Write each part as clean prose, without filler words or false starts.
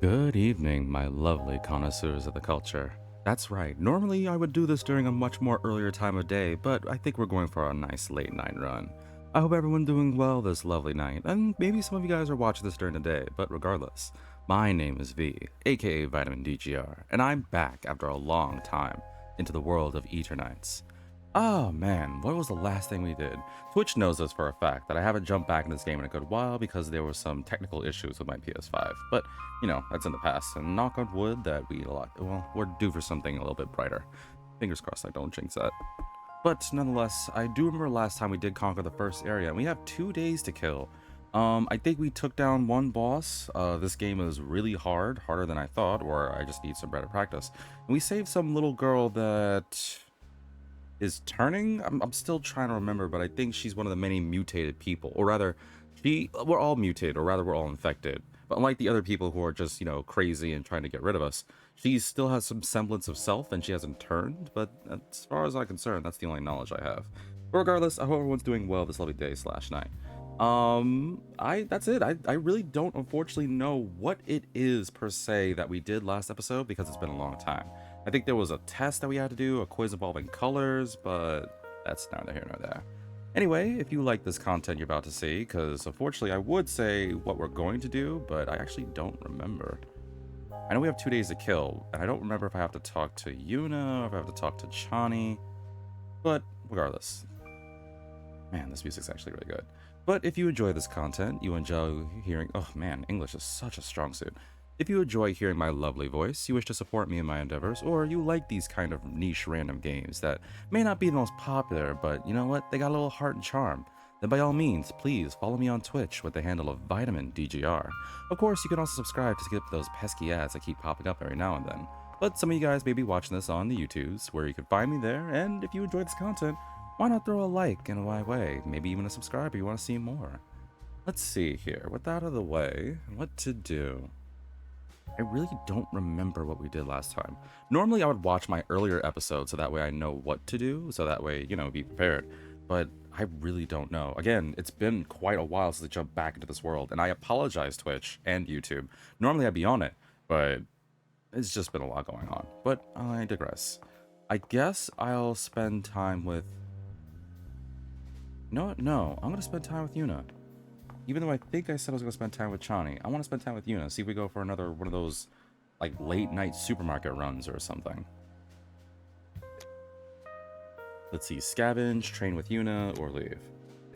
Good evening, my lovely connoisseurs of the culture. That's right, normally I would do this during a much more earlier time of day, but I think we're going for a nice late night run. I hope everyone's doing well this lovely night, and maybe some of you guys are watching this during the day, but regardless, my name is V, aka Vitamin DGR, and I'm back after a long time into the world of Eternights. Oh man, what was the last thing we did? Twitch knows this for a fact, that I haven't jumped back in this game in a good while because there were some technical issues with my PS5. But, you know, that's in the past, and knock on wood that we're due for something a little bit brighter. Fingers crossed I don't jinx that. But nonetheless, I do remember last time we did conquer the first area, and we have 2 days to kill. I think we took down one boss. This game is really hard, harder than I thought, or I just need some better practice. And we saved some little girl that is turning. I'm still trying to remember, but I think she's one of the many mutated people, or rather, we're all mutated, or rather, we're all infected. But unlike the other people who are just, you know, crazy and trying to get rid of us, she still has some semblance of self, and she hasn't turned. But as far as I'm concerned, that's the only knowledge I have. But regardless, I hope everyone's doing well this lovely day / night. That's it. I really don't unfortunately know what it is per se that we did last episode because it's been a long time. I think there was a test that we had to do, a quiz involving colors, but that's neither here nor there. Anyway, if you like this content you're about to see, because unfortunately I would say what we're going to do, but I actually don't remember. I know we have 2 days to kill, and I don't remember if I have to talk to Yuna, or if I have to talk to Chani, but regardless. Man, this music's actually really good. But if you enjoy this content, you enjoy hearing... Oh man, English is such a strong suit. If you enjoy hearing my lovely voice, you wish to support me in my endeavors, or you like these kind of niche random games that may not be the most popular, but you know what, they got a little heart and charm, then by all means, please follow me on Twitch with the handle of Vitamin DGR. Of course, you can also subscribe to skip those pesky ads that keep popping up every now and then. But some of you guys may be watching this on the YouTubes, where you can find me there, and if you enjoy this content, why not throw a like in a wide way, maybe even a subscribe if you want to see more. Let's see here, with that out of the way, what to do? I really don't remember what we did last time. Normally I would watch my earlier episodes so that way I know what to do, so that way, you know, be prepared. But I really don't know. Again, it's been quite a while since I jumped back into this world, and I apologize, Twitch and YouTube. Normally I'd be on it, but it's just been a lot going on. But I digress. I guess I'll spend time with... No, I'm gonna spend time with Yuna. Even though I think I said I was going to spend time with Chani, I want to spend time with Yuna. See if we go for another one of those, like, late-night supermarket runs or something. Let's see. Scavenge, train with Yuna, or leave.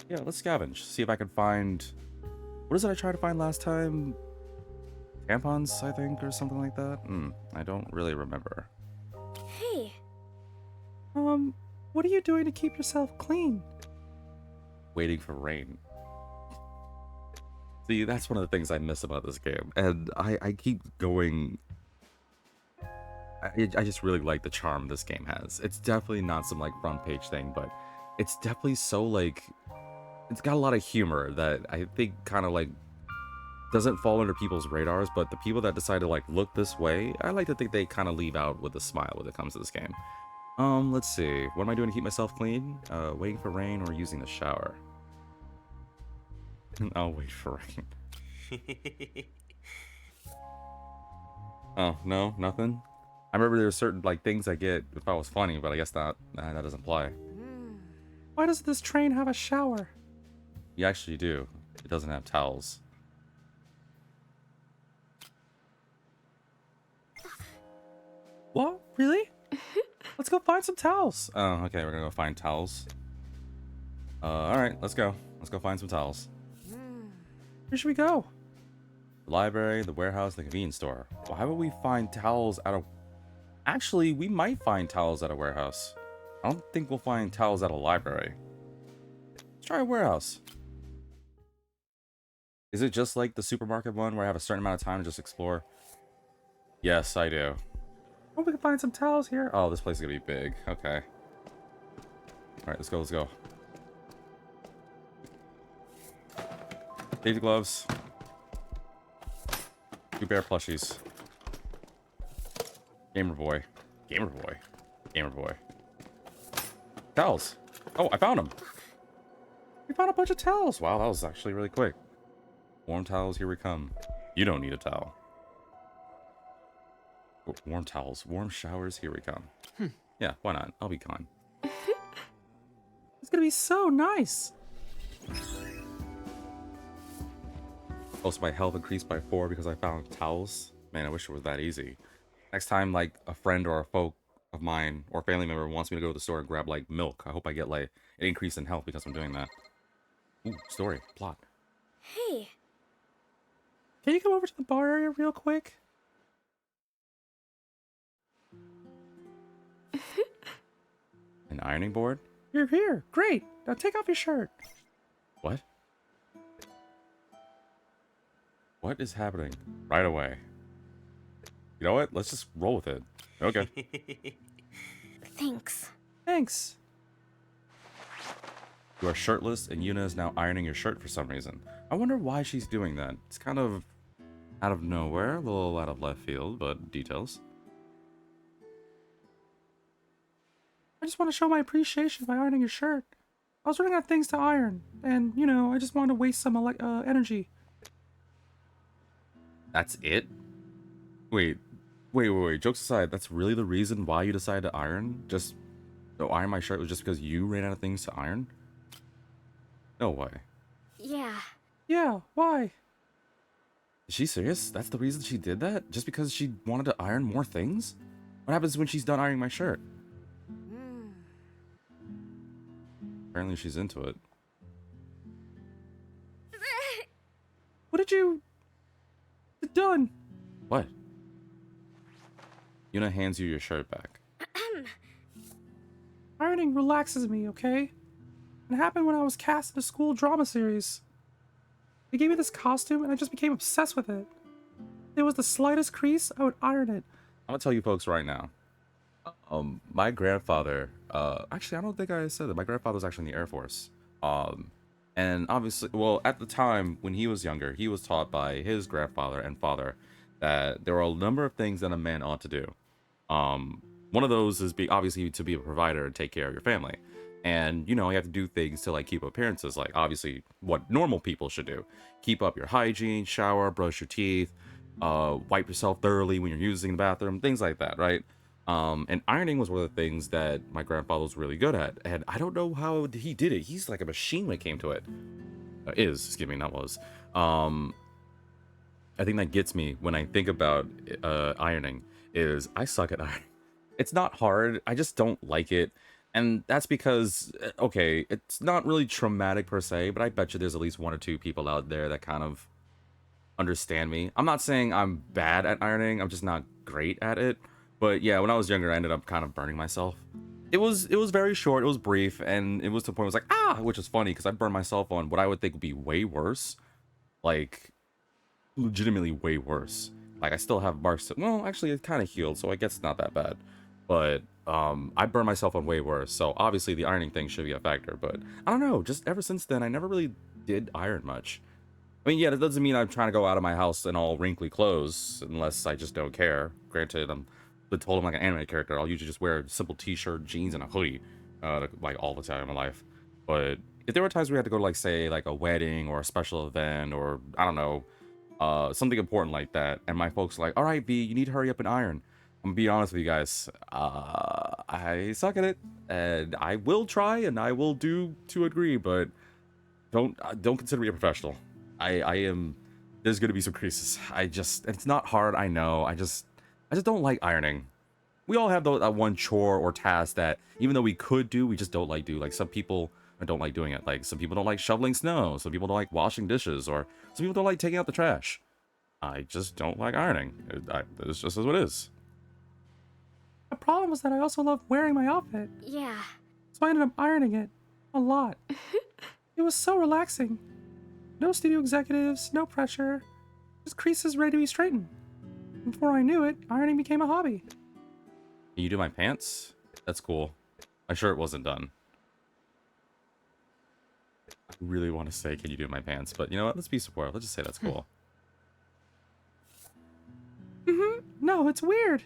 Yeah, let's scavenge. See if I can find... What is it I tried to find last time? Tampons, I think, or something like that? I don't really remember. Hey. What are you doing to keep yourself clean? Waiting for rain. See, that's one of the things I miss about this game, and I keep going... I just really like the charm this game has. It's definitely not some, like, front page thing, but it's definitely so, like... It's got a lot of humor that I think kind of, like, doesn't fall under people's radars, but the people that decide to, like, look this way, I like to think they kind of leave out with a smile when it comes to this game. Let's see. What am I doing to keep myself clean? Waiting for rain or using the shower? I'll wait for rain. Oh, no? Nothing? I remember there were certain, like, things I get if I was funny, but I guess not. That doesn't apply. Why does this train have a shower? You actually do. It doesn't have towels. What? Really? Let's go find some towels. Oh, okay, we're gonna go find towels. Alright, let's go. Let's go find some towels. Where should we go? The library, the warehouse, the convenience store. Why would we find towels at a... Actually, we might find towels at a warehouse. I don't think we'll find towels at a library. Let's try a warehouse. Is it just like the supermarket one where I have a certain amount of time to just explore? Yes, I do. Oh, we can find some towels here. Oh, this place is gonna be big. Okay. Alright, let's go, let's go. Safety gloves. 2 bear plushies. Gamer boy. Gamer boy. Gamer boy. Towels. Oh, I found them. We found a bunch of towels. Wow, that was actually really quick. Warm towels, here we come. You don't need a towel. Warm towels, warm showers, here we come. Yeah, why not? I'll be kind. It's gonna be so nice. Also, my health increased by 4 because I found towels. Man, I wish it was that easy. Next time, like, a friend or a folk of mine or family member wants me to go to the store and grab, like, milk, I hope I get, like, an increase in health because I'm doing that. Ooh, story, plot. Hey. Can you come over to the bar area real quick? An ironing board? You're here. Great. Now take off your shirt. What? What is happening? Right away. You know what? Let's just roll with it. Okay. Thanks. Thanks. You are shirtless, and Yuna is now ironing your shirt for some reason. I wonder why she's doing that. It's kind of out of nowhere, a little out of left field, but details. I just want to show my appreciation by ironing your shirt. I was running out of things to iron, and, you know, I just wanted to waste some energy. That's it? Wait. Jokes aside, that's really the reason why you decided to iron? Just to iron my shirt was just because you ran out of things to iron? No way. Yeah. Yeah, why? Is she serious? That's the reason she did that? Just because she wanted to iron more things? What happens when she's done ironing my shirt? Apparently she's into it. What did you... done? What? Yuna hands you your shirt back. Ironing relaxes me, okay? It happened when I was cast in a school drama series. They gave me this costume and I just became obsessed with it. If there was the slightest crease, I would iron it. I'm gonna tell you folks right now. My grandfather, actually, I don't think I said that. My grandfather was actually in the Air Force. And obviously, well, at the time when he was younger, he was taught by his grandfather and father that there are a number of things that a man ought to do. One of those is obviously to be a provider and take care of your family. And, you know, you have to do things to, like, keep appearances, like, obviously, what normal people should do. Keep up your hygiene, shower, brush your teeth, wipe yourself thoroughly when you're using the bathroom, things like that, right? And ironing was one of the things that my grandfather was really good at. And I don't know how he did it. He's like a machine when it came to it. Excuse me, not was. I think that gets me when I think about ironing is I suck at ironing. It's not hard. I just don't like it. And that's because, okay, it's not really traumatic per se, but I bet you there's at least 1 or 2 people out there that kind of understand me. I'm not saying I'm bad at ironing. I'm just not great at it. But yeah, when I was younger, I ended up kind of burning myself. It was very short. It was brief, and it was to the point where it was like, which is funny because I burned myself on what I would think would be way worse. Like, legitimately way worse. Like, I still have marks. Well, actually, it kind of healed, so I guess it's not that bad. But I burned myself on way worse. So obviously, the ironing thing should be a factor. But I don't know. Just ever since then, I never really did iron much. I mean, yeah, that doesn't mean I'm trying to go out of my house in all wrinkly clothes, unless I just don't care. Granted, I'm told I'm like an anime character. I'll usually just wear a simple t-shirt, jeans, and a hoodie, like all the time in my life. But if there were times we had to go to, like, say, like a wedding or a special event, or I don't know, something important like that, and my folks are like, all right, B, you need to hurry up and iron. I'm gonna be honest with you guys. I suck at it, and I will try, and I will do to a degree, but don't consider me a professional. I am. There's gonna be some creases. It's not hard. I know. I just don't like ironing. We all have that one chore or task that even though we could do, we just don't like do. Like, some people don't like doing it. Like, some people don't like shoveling snow. Some people don't like washing dishes, or some people don't like taking out the trash. I just don't like ironing. It's just what it is. The problem was that I also loved wearing my outfit, Yeah. so I ended up ironing it a lot. It was so relaxing. No studio executives, no pressure, just creases ready to be straightened. Before I knew it, ironing became a hobby. Can you do my pants? That's cool. My shirt wasn't done. I really want to say, can you do my pants? But you know what? Let's be supportive. Let's just say that's cool. No, it's weird.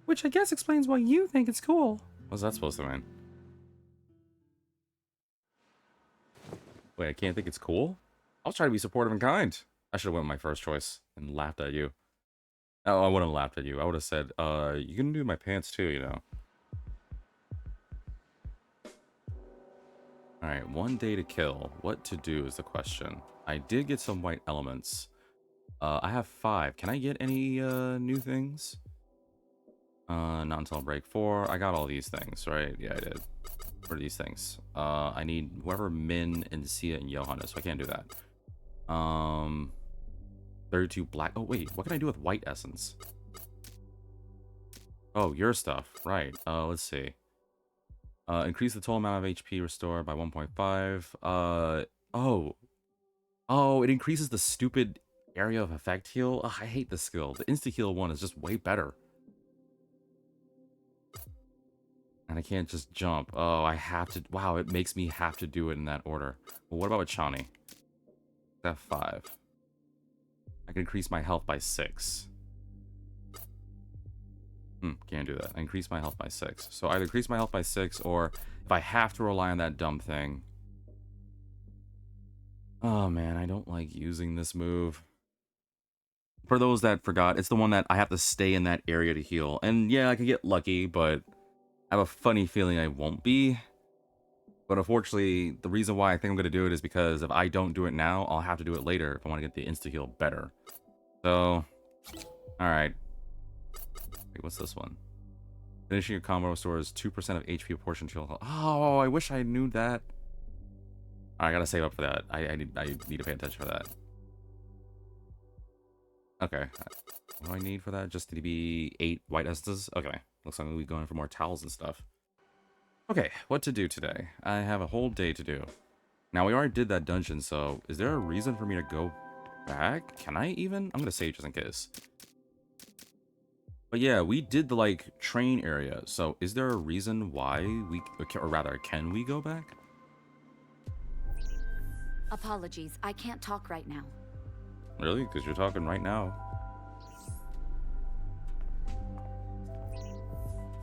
Which I guess explains why you think it's cool. What's that supposed to mean? Wait, I can't think it's cool? I was trying to be supportive and kind. I should have went with my first choice and laughed at you. Oh, I wouldn't have laughed at you. I would have said, you can do my pants too, you know. Alright, 1 day to kill. What to do is the question. I did get some white elements. I have 5. Can I get any, new things? Not until break 4. I got all these things, right? Yeah, I did. What are these things? I need whoever Min and Sia and Johan is, so I can't do that. 32 black. Oh, wait. What can I do with white essence? Oh, your stuff. Right. Let's see. Increase the total amount of HP restored by 1.5. Oh. Oh, it increases the stupid area of effect heal. Ugh, I hate this skill. The insta heal one is just way better. And I can't just jump. Oh, I have to. Wow, it makes me have to do it in that order. Well, what about with Chani? That's 5. I can increase my health by 6. Can't do that. I increase my health by 6. So either increase my health by 6, or if I have to rely on that dumb thing. Oh man, I don't like using this move. For those that forgot, it's the one that I have to stay in that area to heal. And yeah, I could get lucky, but I have a funny feeling I won't be. But unfortunately, the reason why I think I'm going to do it is because if I don't do it now, I'll have to do it later if I want to get the insta-heal better. So, alright. Wait, what's this one? Finishing a combo restores 2% of HP proportion to heal. Oh, I wish I knew that. I gotta save up for that. I need to pay attention for that. Okay. What do I need for that? Just to be 8 white essences? Okay. Looks like we'll be going for more towels and stuff. Okay, what to do today? I have a whole day to do. Now, we already did that dungeon, so is there a reason for me to go back? Can I even? I'm gonna save just in case. But yeah, we did the, like, train area, so is there a reason why we, or rather, can we go back? Apologies, I can't talk right now. Really? Because you're talking right now.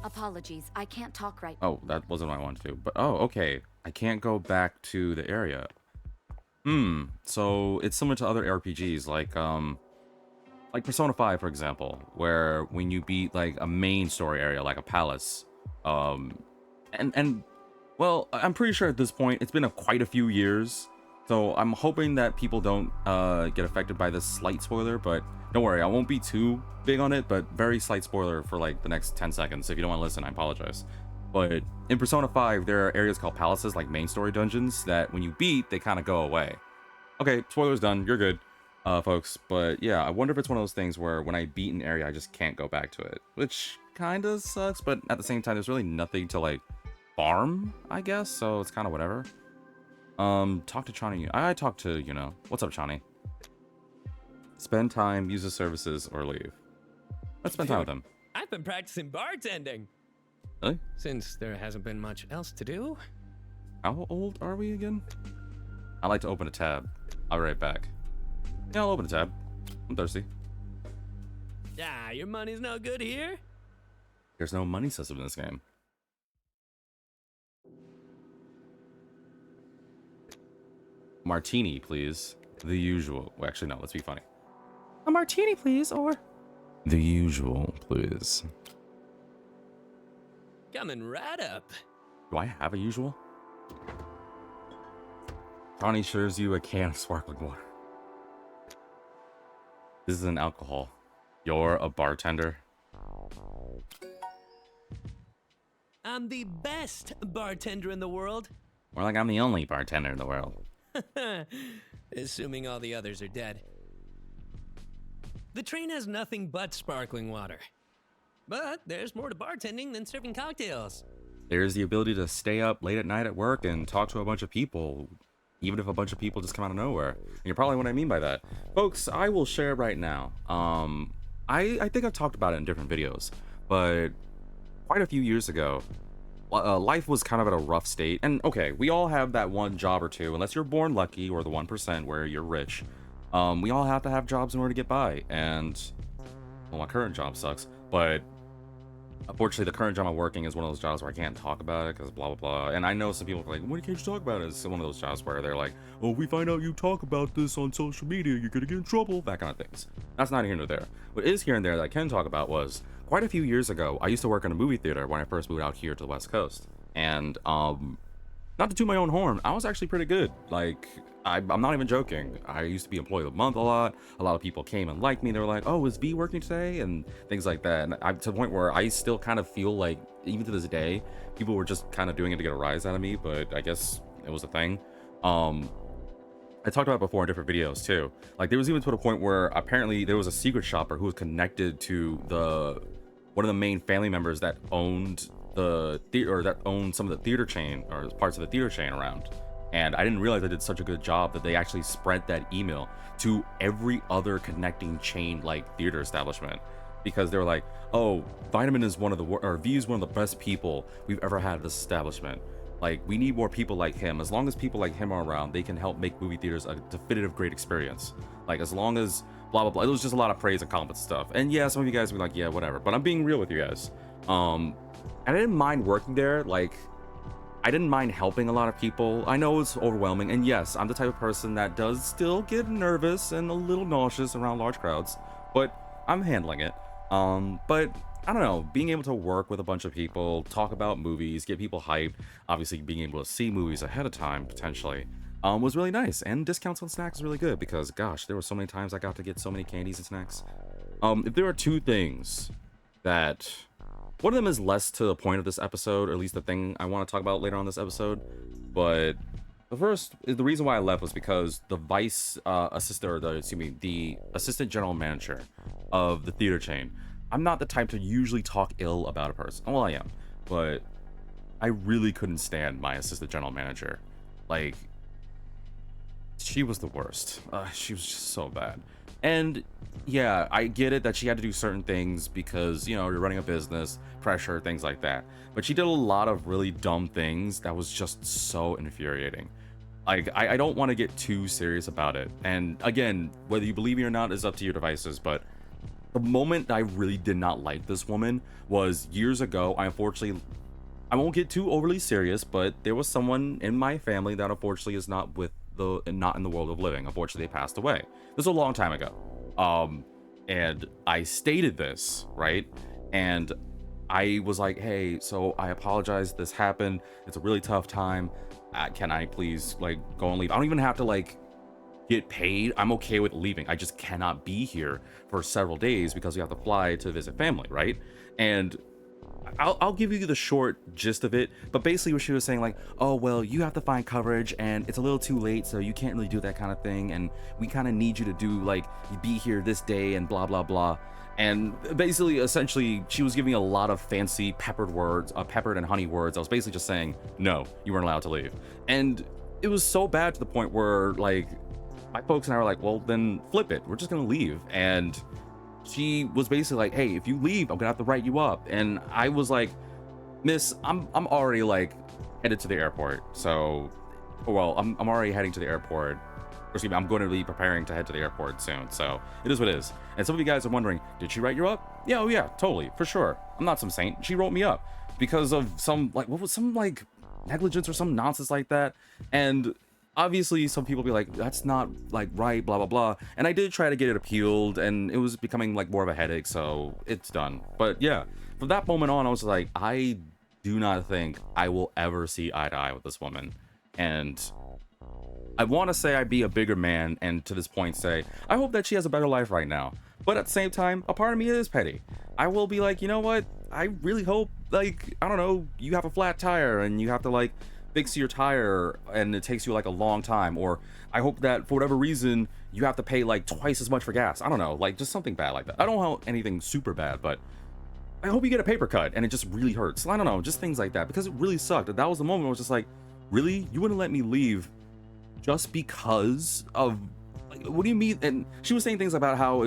Apologies, I can't talk right. Oh, that wasn't what I wanted to do. But, oh, okay. I can't go back to the area. So it's similar to other RPGs, like Persona 5, for example, where when you beat, like, a main story area, like a palace, well, I'm pretty sure at this point, it's been quite a few years, so I'm hoping that people don't get affected by this slight spoiler, but don't worry, I won't be too big on it, but very slight spoiler for, like, the next 10 seconds. If you don't want to listen, I apologize. But in Persona 5, there are areas called palaces, like main story dungeons, that when you beat, they kind of go away. Okay, spoilers done, you're good. Folks, but yeah, I wonder if it's one of those things where when I beat an area, I just can't go back to it, which kind of sucks, but at the same time, there's really nothing to, like, farm, I guess, so it's kind of whatever. Talk to Chani. I talk to, you know, what's up, Chani? Spend time, use the services, or leave. Let's spend time with them. I've been practicing bartending. Really? Since there hasn't been much else to do. How old are we again? I like to open a tab. I'll be right back. Yeah, I'll open a tab. I'm thirsty. Ah, your money's no good here? There's no money system in this game. Martini, please. The usual. Well, actually, no, let's be funny. A martini, please, or... The usual, please. Coming right up. Do I have a usual? Johnny shares you a can of sparkling water. This is an alcohol. You're a bartender. I'm the best bartender in the world. More like I'm the only bartender in the world. Assuming all the others are dead. The train has nothing but sparkling water. But there's more to bartending than serving cocktails. There's the ability to stay up late at night at work and talk to a bunch of people, even if a bunch of people just come out of nowhere. And you're probably what I mean by that. Folks, I will share right now. I think I've talked about it in different videos, but quite a few years ago, life was kind of at a rough state. And okay, we all have that one job or two, unless you're born lucky or the 1% where you're rich. We all have to have jobs in order to get by. And, well, my current job sucks, but Unfortunately, the current job I'm working is one of those jobs where I can't talk about it because blah blah blah. And I know some people are like, "Why can't you talk about it?" It's one of those jobs where they're like, "Oh, we find out you talk about this on social media, you're gonna get in trouble." That kind of things. That's not here nor there. What is here and there that I can talk about was quite a few years ago. I used to work in a movie theater when I first moved out here to the West Coast, and not to toot my own horn, I was actually pretty good. Like, I'm not even joking. I used to be employee of the month a lot. A lot of people came and liked me. They were like, "Oh, is V working today?" and things like that. And to the point where I still kind of feel like, even to this day, people were just kind of doing it to get a rise out of me. But I guess it was a thing. I talked about it before in different videos too. Like, there was even to the point where apparently there was a secret shopper who was connected to one of the main family members that owned the theater, or that owned some of the theater chain, or parts of the theater chain around. And I didn't realize they did such a good job that they actually spread that email to every other connecting chain like theater establishment, because they were like, "Oh, Vitamin is one of the or V is one of the best people we've ever had at this establishment. Like, we need more people like him. As long as people like him are around, they can help make movie theaters a definitive great experience. Like, as long as blah blah blah." It was just a lot of praise and compliment stuff. And yeah, some of you guys will be like, "Yeah, whatever," but I'm being real with you guys. And I didn't mind working there. Like, I didn't mind helping a lot of people. I know it's overwhelming, and yes, I'm the type of person that does still get nervous and a little nauseous around large crowds, but I'm handling it. But I don't know, being able to work with a bunch of people, talk about movies, get people hyped, obviously being able to see movies ahead of time potentially, was really nice. And discounts on snacks is really good because, gosh, there were so many times I got to get so many candies and snacks. If there are two things that, one of them is less to the point of this episode, or at least the thing I want to talk about later on this episode. But the first, the reason why I left was because the the assistant general manager of the theater chain. I'm not the type to usually talk ill about a person. Well, I am, but I really couldn't stand my assistant general manager. Like, she was the worst. She was just so bad. And yeah, I get it that she had to do certain things because, you know, you're running a business, pressure, things like that. But she did a lot of really dumb things that was just so infuriating. Like, I don't want to get too serious about it. And again, whether you believe me or not is up to your devices. But the moment I really did not like this woman was years ago. I won't get too overly serious, but there was someone in my family that unfortunately is not in the world of living. Unfortunately, they passed away. This was a long time ago. And I stated this, right? And I was like, "Hey, so I apologize this happened. It's a really tough time. Can I please, like, go and leave? I don't even have to, like, get paid. I'm okay with leaving. I just cannot be here for several days because we have to fly to visit family," right? And I'll give you the short gist of it, but basically what she was saying, like, "Oh, well, you have to find coverage and it's a little too late, so you can't really do that kind of thing, and we kind of need you to do, like, be here this day and blah blah blah." And basically, essentially, she was giving a lot of fancy peppered and honey words. I was basically just saying, "No, you weren't allowed to leave." And it was so bad to the point where, like, my folks and I were like, "Well, then flip it. We're just gonna leave." And she was basically like, "Hey, if you leave, I'm gonna have to write you up." And I was like, "Miss, I'm already, like, headed to the airport. So, well, I'm already heading to the airport. Excuse me, I'm going to be preparing to head to the airport soon. So it is what it is." And some of you guys are wondering, did she write you up? Yeah, oh yeah, totally, for sure. I'm not some saint. She wrote me up because of some, like, what was some, like, negligence or some nonsense like that. And obviously some people be like, "That's not, like, right, blah blah blah." And I did try to get it appealed, and it was becoming, like, more of a headache, so it's done. But yeah, from that moment on, I was like, I do not think I will ever see eye to eye with this woman. And I want to say I'd be a bigger man and to this point say, I hope that she has a better life right now. But at the same time, a part of me is petty. I will be like, you know what? I really hope, like, I don't know, you have a flat tire and you have to, like, fix your tire and it takes you, like, a long time. Or I hope that for whatever reason, you have to pay, like, twice as much for gas. I don't know, like, just something bad like that. I don't want anything super bad, but I hope you get a paper cut and it just really hurts. I don't know, just things like that, because it really sucked. That was the moment where I was just like, really? You wouldn't let me leave just because of, like, what do you mean? And she was saying things about how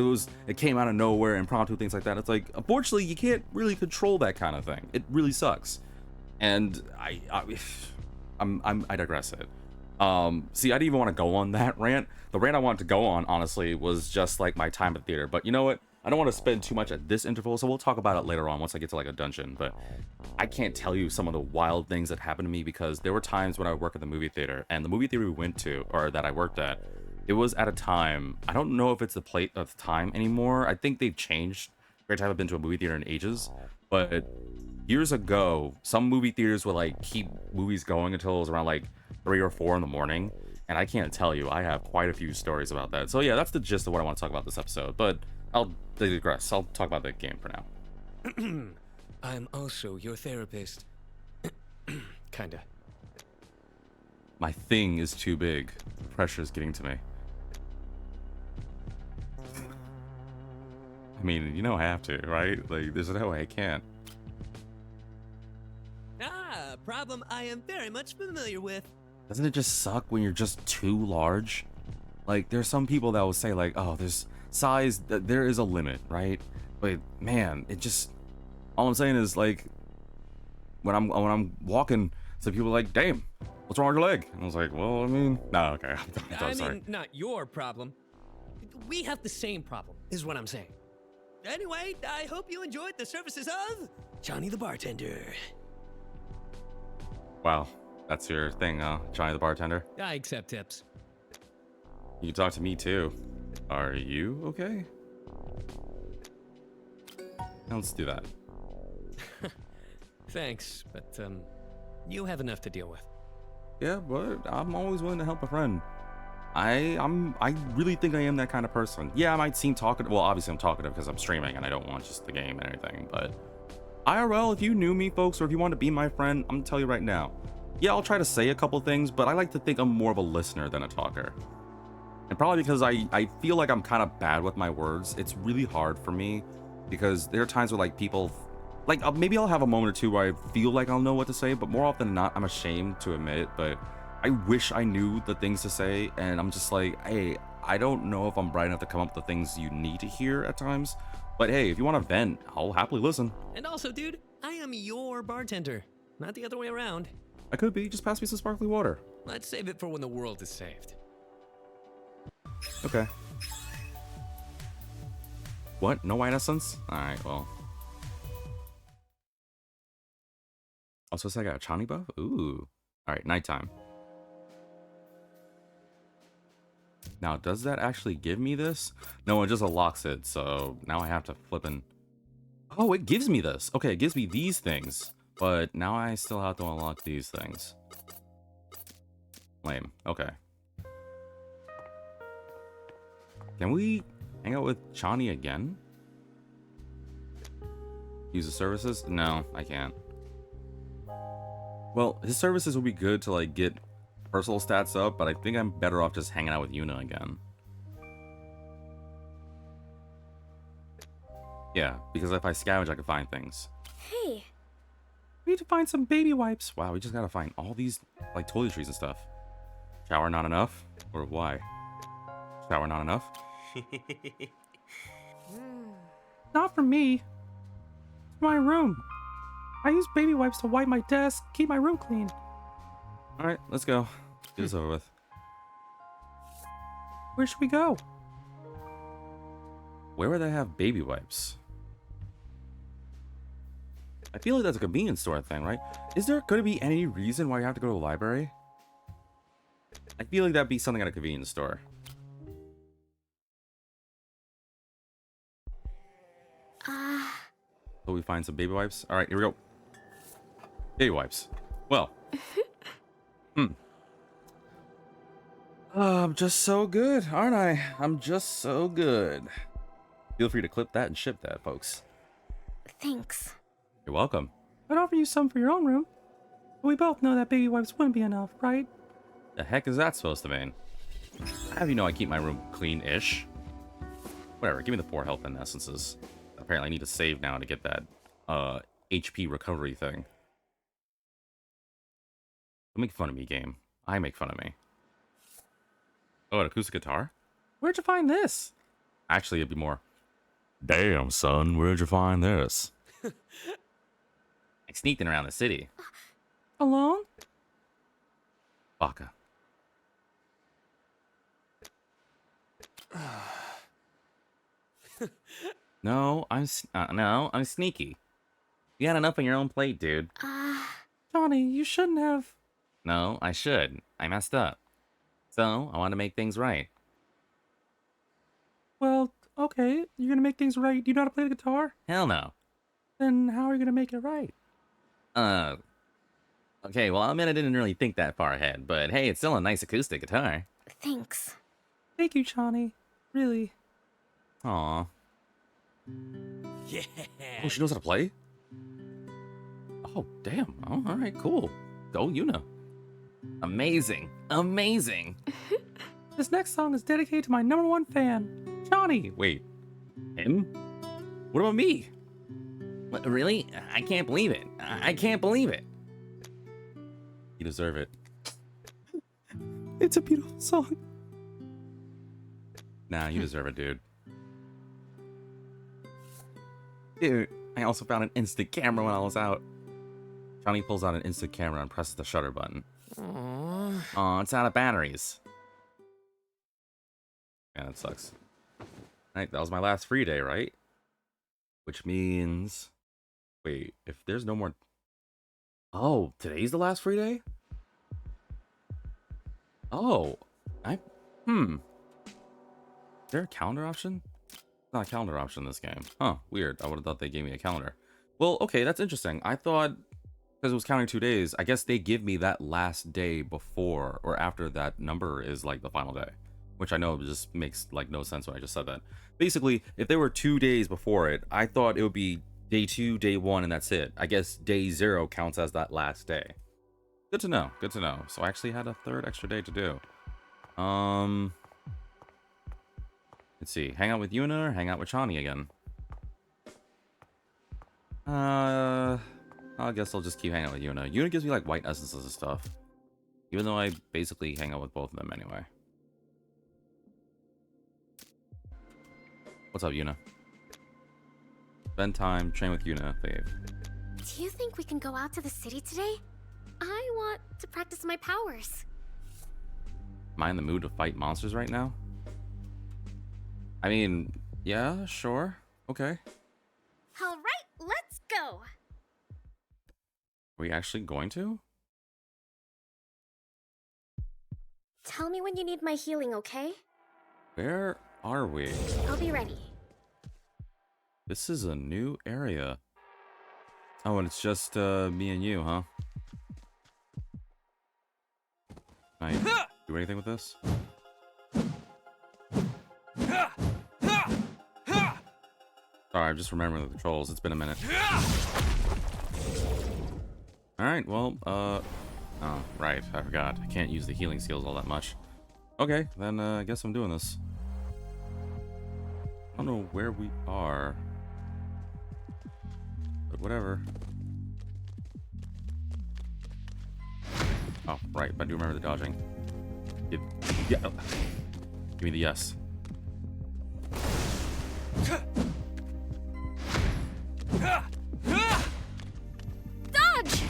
it came out of nowhere, impromptu, things like that. It's like, unfortunately, you can't really control that kind of thing. It really sucks. And I digress it. See, I didn't even want to go on that rant. The rant I wanted to go on, honestly, was just, like, my time at theater. But you know what? I don't want to spend too much at this interval, so we'll talk about it later on once I get to like a dungeon. But I can't tell you some of the wild things that happened to me because there were times when I would work at the movie theater, and the movie theater we went to, or that I worked at, it was at a time, I don't know if it's the plate of time anymore. I think they've changed every time I've been to a movie theater in ages. But years ago, some movie theaters would like keep movies going until it was around like 3 or 4 in the morning. And I can't tell you, I have quite a few stories about that. So yeah, that's the gist of what I want to talk about this episode. But I'll digress. I'll talk about the game for now. I'm also your therapist. Kinda. My thing is too big. The pressure's getting to me. I mean, you know I have to, right? Like, there's no way I can't. Ah, problem I am very much familiar with. Doesn't it just suck when you're just too large? Like, there's some people that will say, like, oh, there's size, there is a limit, right? But man, it just, all I'm saying is, like, when I'm walking, some people are like, damn, what's wrong with your leg? And I was like, well, I mean, no, okay, I'm sorry. I mean, not your problem. We have the same problem, is what I'm saying. Anyway, I hope you enjoyed the services of Johnny the bartender. Wow, that's your thing, huh? Johnny the bartender? I accept tips. You can talk to me too. Are you okay? Let's do that. Thanks, but you have enough to deal with. Yeah, but I'm always willing to help a friend. I really think I am that kind of person. Yeah, I might seem talkative. Well, obviously I'm talkative because I'm streaming and I don't want just the game and everything. But IRL, if you knew me, folks, or if you want to be my friend, I'm gonna tell you right now. Yeah, I'll try to say a couple things, but I like to think I'm more of a listener than a talker. And probably because I feel like I'm kind of bad with my words. It's really hard for me because there are times where like people, like maybe I'll have a moment or two where I feel like I'll know what to say, but more often than not, I'm ashamed to admit it. But I wish I knew the things to say, and I'm just like, hey, I don't know if I'm bright enough to come up with the things you need to hear at times. But hey, if you want to vent, I'll happily listen. And also, dude, I am your bartender, not the other way around. I could be. Just pass me some sparkly water. Let's save it for when the world is saved. Okay. What? No white essence? Alright, well. Also, so I got a Chani buff? Ooh. Alright, nighttime. Now, does that actually give me this? No, it just unlocks it, so now I have to flip and... Oh, it gives me this. Okay, it gives me these things. But now I still have to unlock these things. Lame. Okay. Can we hang out with Chani again? Use the services? No, I can't. Well, his services would be good to like get personal stats up, but I think I'm better off just hanging out with Yuna again. Yeah, because if I scavenge, I can find things. Hey, We need to find some baby wipes. Wow, we just gotta find all these like toiletries and stuff. Shower not enough? Or why? Shower not enough? Not for me. It's my room. I use baby wipes to wipe my desk, keep my room clean. Alright, let's go. Get this over with. Where should we go? Where would they have baby wipes? I feel like that's a convenience store thing, right? Is there going to be any reason why you have to go to the library? I feel like that'd be something at a convenience store. So we find some baby wipes. All right, here we go. Baby wipes. Well. I'm just so good, aren't I? I'm just so good. Feel free to clip that and ship that, folks. thanks. You're welcome. I'd offer you some for your own room. But we both know that baby wipes wouldn't be enough, right? The heck is that supposed to mean? I have you know I keep my room clean-ish. Whatever, give me the 4 health and essences. Apparently I need to save now to get that HP recovery thing. Don't make fun of me, game. I make fun of me. Oh, an acoustic guitar? Where'd you find this? Actually, it'd be more, damn, son, where'd you find this? I sneaked in around the city. Alone? Baka. No, I'm sneaky. You had enough on your own plate, dude. Johnny, you shouldn't have. No, I should. I messed up. So, I want to make things right. Well, okay, you're gonna make things right. Do you know how to play the guitar? Hell no. Then how are you gonna make it right? Uh, okay, well, I mean, I didn't really think that far ahead, but hey, it's still a nice acoustic guitar. Thanks. Thank you, Johnny. Really. Aw. Yeah. Oh, she knows how to play? Oh, damn. Oh, alright, cool. Go, Yuna. Amazing. Amazing. This next song is dedicated to my #1 fan, Johnny. Wait. Him? What about me? What, really? I can't believe it. I can't believe it. You deserve it. It's a beautiful song. Nah, you deserve it, dude. Dude, I also found an instant camera when I was out. Johnny pulls out an instant camera and presses the shutter button. Aw, it's out of batteries. Yeah, that sucks. Alright, that was my last free day, right? Which means... Wait, if there's no more... Oh, today's the last free day? Oh, Is there a calendar option? Not a calendar option in this game. Huh, weird. I would have thought they gave me a calendar. Well, okay, that's interesting. I thought, because it was counting 2 days, I guess they give me that last day before or after that number is like the final day. Which I know just makes like no sense when I just said that. Basically, if there were 2 days before it, I thought it would be day 2, day 1, and that's it. I guess day 0 counts as that last day. Good to know, good to know. So I actually had a 3rd extra day to do. Let's see, hang out with Yuna or hang out with Chani again? I guess I'll just keep hanging out with Yuna. Yuna gives me like white essences and stuff. Even though I basically hang out with both of them anyway. What's up, Yuna? Spend time, train with Yuna, fave. Do you think we can go out to the city today? I want to practice my powers. Am I in the mood to fight monsters right now? I mean, yeah, sure. Okay. All right, let's go. Are we actually going to? Tell me when you need my healing, okay? Where are we? I'll be ready. This is a new area. Oh, and it's just me and you, huh? Can I do anything with this? Sorry, I'm just remembering the controls. It's been a minute. Alright, well, oh, right, I forgot. I can't use the healing skills all that much. Okay, then I guess I'm doing this. I don't know where we are. But whatever. Oh, right, but I do remember the dodging. Give me the yes. Dodge!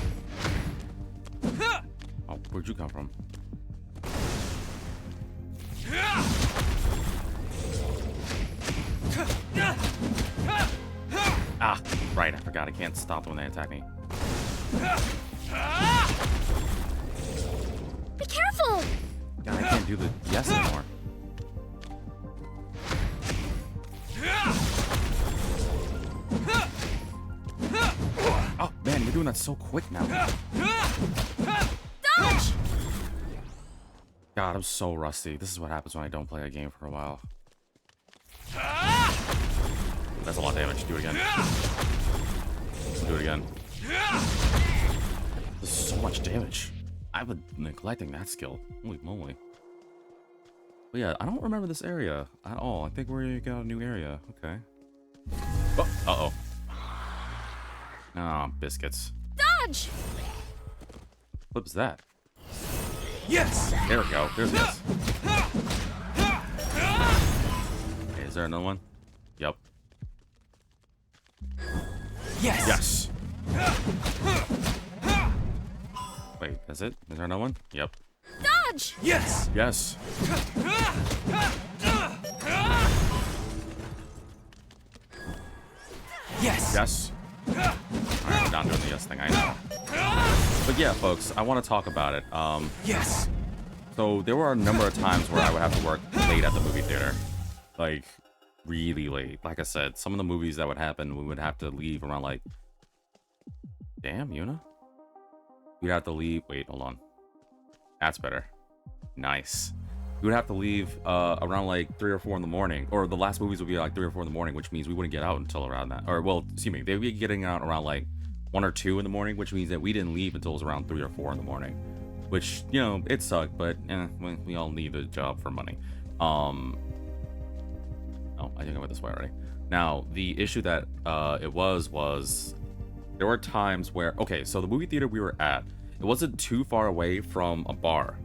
Oh, where'd you come from? Ah, right, I forgot I can't stop them when they attack me. Be careful! God, I can't do the yes anymore. Oh, man, you're doing that so quick now. Dodge! God, I'm so rusty. This is what happens when I don't play a game for a while. That's a lot of damage. Do it again. Do it again. This is so much damage. I've been neglecting that skill. Holy moly. But yeah, I don't remember this area at all. I think we got a new area. Okay. Oh, uh-oh. Oh, biscuits. Dodge! What's that? Yes! There we go. There's this. Okay, is there another one? Yep. Yes! Yes! Wait, that's it? Is there another one? Yep. Dodge! Yes! Yes! Yes. Yes. Alright, I'm not doing the yes thing, I know. But yeah, folks, I want to talk about it. Yes. So there were a number of times where I would have to work late at the movie theater. Like, really late. Like I said, some of the movies that would happen, we would have to leave around like... Damn, Yuna? We'd have to leave... Wait, hold on. That's better. Nice. We would have to leave around like 3 or 4 in the morning. Or the last movies would be like 3 or 4 in the morning, which means we wouldn't get out until around that. Or, well, excuse me, they'd be getting out around like 1 or 2 in the morning, which means that we didn't leave until it was around 3 or 4 in the morning. Which, you know, it sucked, but we all need a job for money. Oh, I think I went this way already. Now, the issue that it was there were times where, okay, so the movie theater we were at, it wasn't too far away from a bar.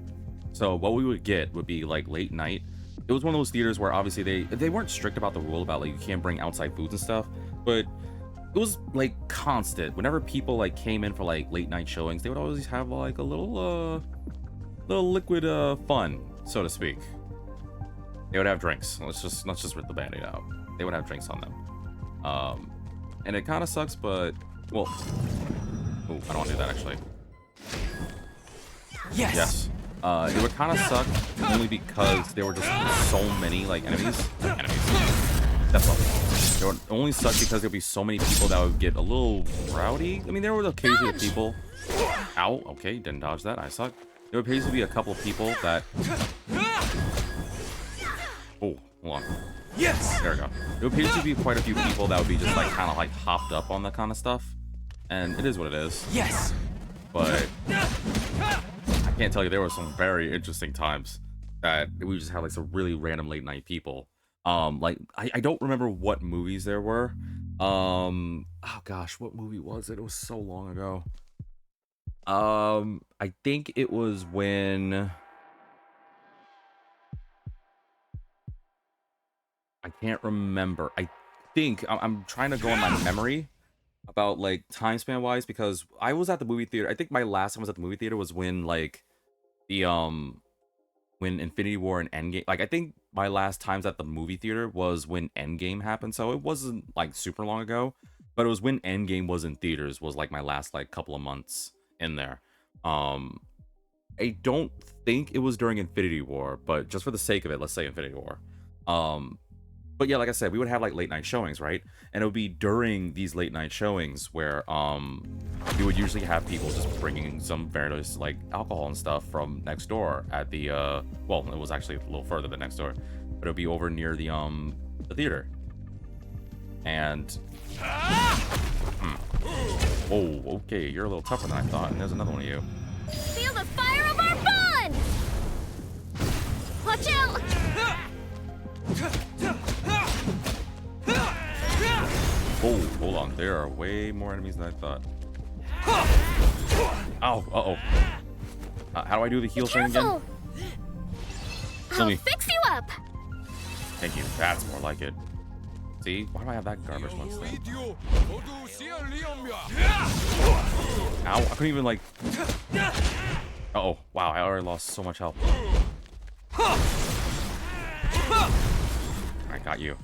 So what we would get would be like late night. It was one of those theaters where obviously they weren't strict about the rule about like you can't bring outside foods and stuff, but it was like constant. Whenever people like came in for like late night showings, they would always have like a little liquid fun, so to speak. They would have drinks. Let's just rip the band-aid out. They would have drinks on them. And it kind of sucks, but well, ooh, I don't want to do that actually. Yes. Yes. It would kind of suck only because there were just so many like enemies. That's all. It would only suck because there'd be so many people that would get a little rowdy. I mean, there were occasionally people. Ow. Okay, didn't dodge that. I suck. There would occasionally be a couple of people that. Oh, hold on. Yes. There we go. There would occasionally be quite a few people that would be just like kind of like hopped up on that kind of stuff, and it is what it is. Yes. But I can't tell you, there were some very interesting times that we just had like some really random late night people. Like I don't remember what movies there were. Oh gosh, what movie was it? It was so long ago. I think it was when I can't remember. I think I'm trying to go on my memory about like time span wise, because I was at the movie theater. I think my last time I was at the movie theater was when like the when Infinity War and Endgame, like I think my last times at the movie theater was when Endgame happened, so it wasn't like super long ago, but it was when Endgame was in theaters, was like my last like couple of months in there. I don't think it was during Infinity War, but just for the sake of it, let's say Infinity War. But yeah, like I said, we would have like late night showings, right? And it would be during these late night showings where we would usually have people just bringing some various like alcohol and stuff from next door at the well, it was actually a little further than next door, but it would be over near the theater. And oh, okay, you're a little tougher than I thought, and there's another one of you. Feel the fire of our bond! Watch out! Oh, hold on. There are way more enemies than I thought. Ow, uh-oh. How do I do the heal thing again? Careful! Kill I'll me. fix you up! Thank you. That's more like it. See? Why do I have that garbage once then? Ow, I couldn't even like... Uh-oh. Wow, I already lost so much health. I got you.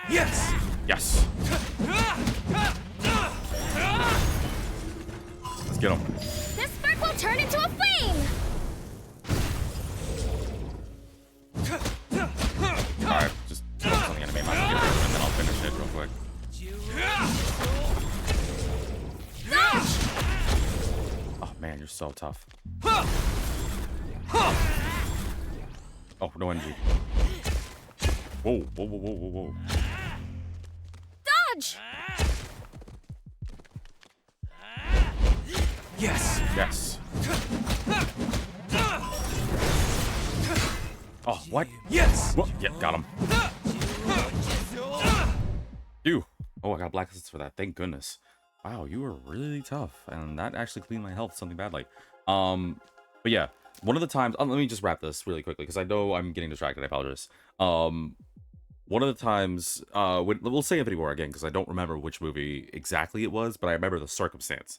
Yes. Yes. Let's get him. This spark will turn into a flame! Alright, just focus on the enemy. I might as well get rid of him, and then I'll finish it real quick. Oh man, you're so tough. Oh, no energy. Whoa, whoa, whoa, whoa, whoa, whoa. Dodge! Yes. Yes. Oh, what? Yes. Whoa, yeah, got him. Ew. Oh, I got blacklists for that. Thank goodness. Wow, you were really tough, and that actually cleaned my health something badly. But yeah, one of the times. Let me just wrap this really quickly because I know I'm getting distracted. I apologize. One of the times, we'll say Infinity War again because I don't remember which movie exactly it was, but I remember the circumstance.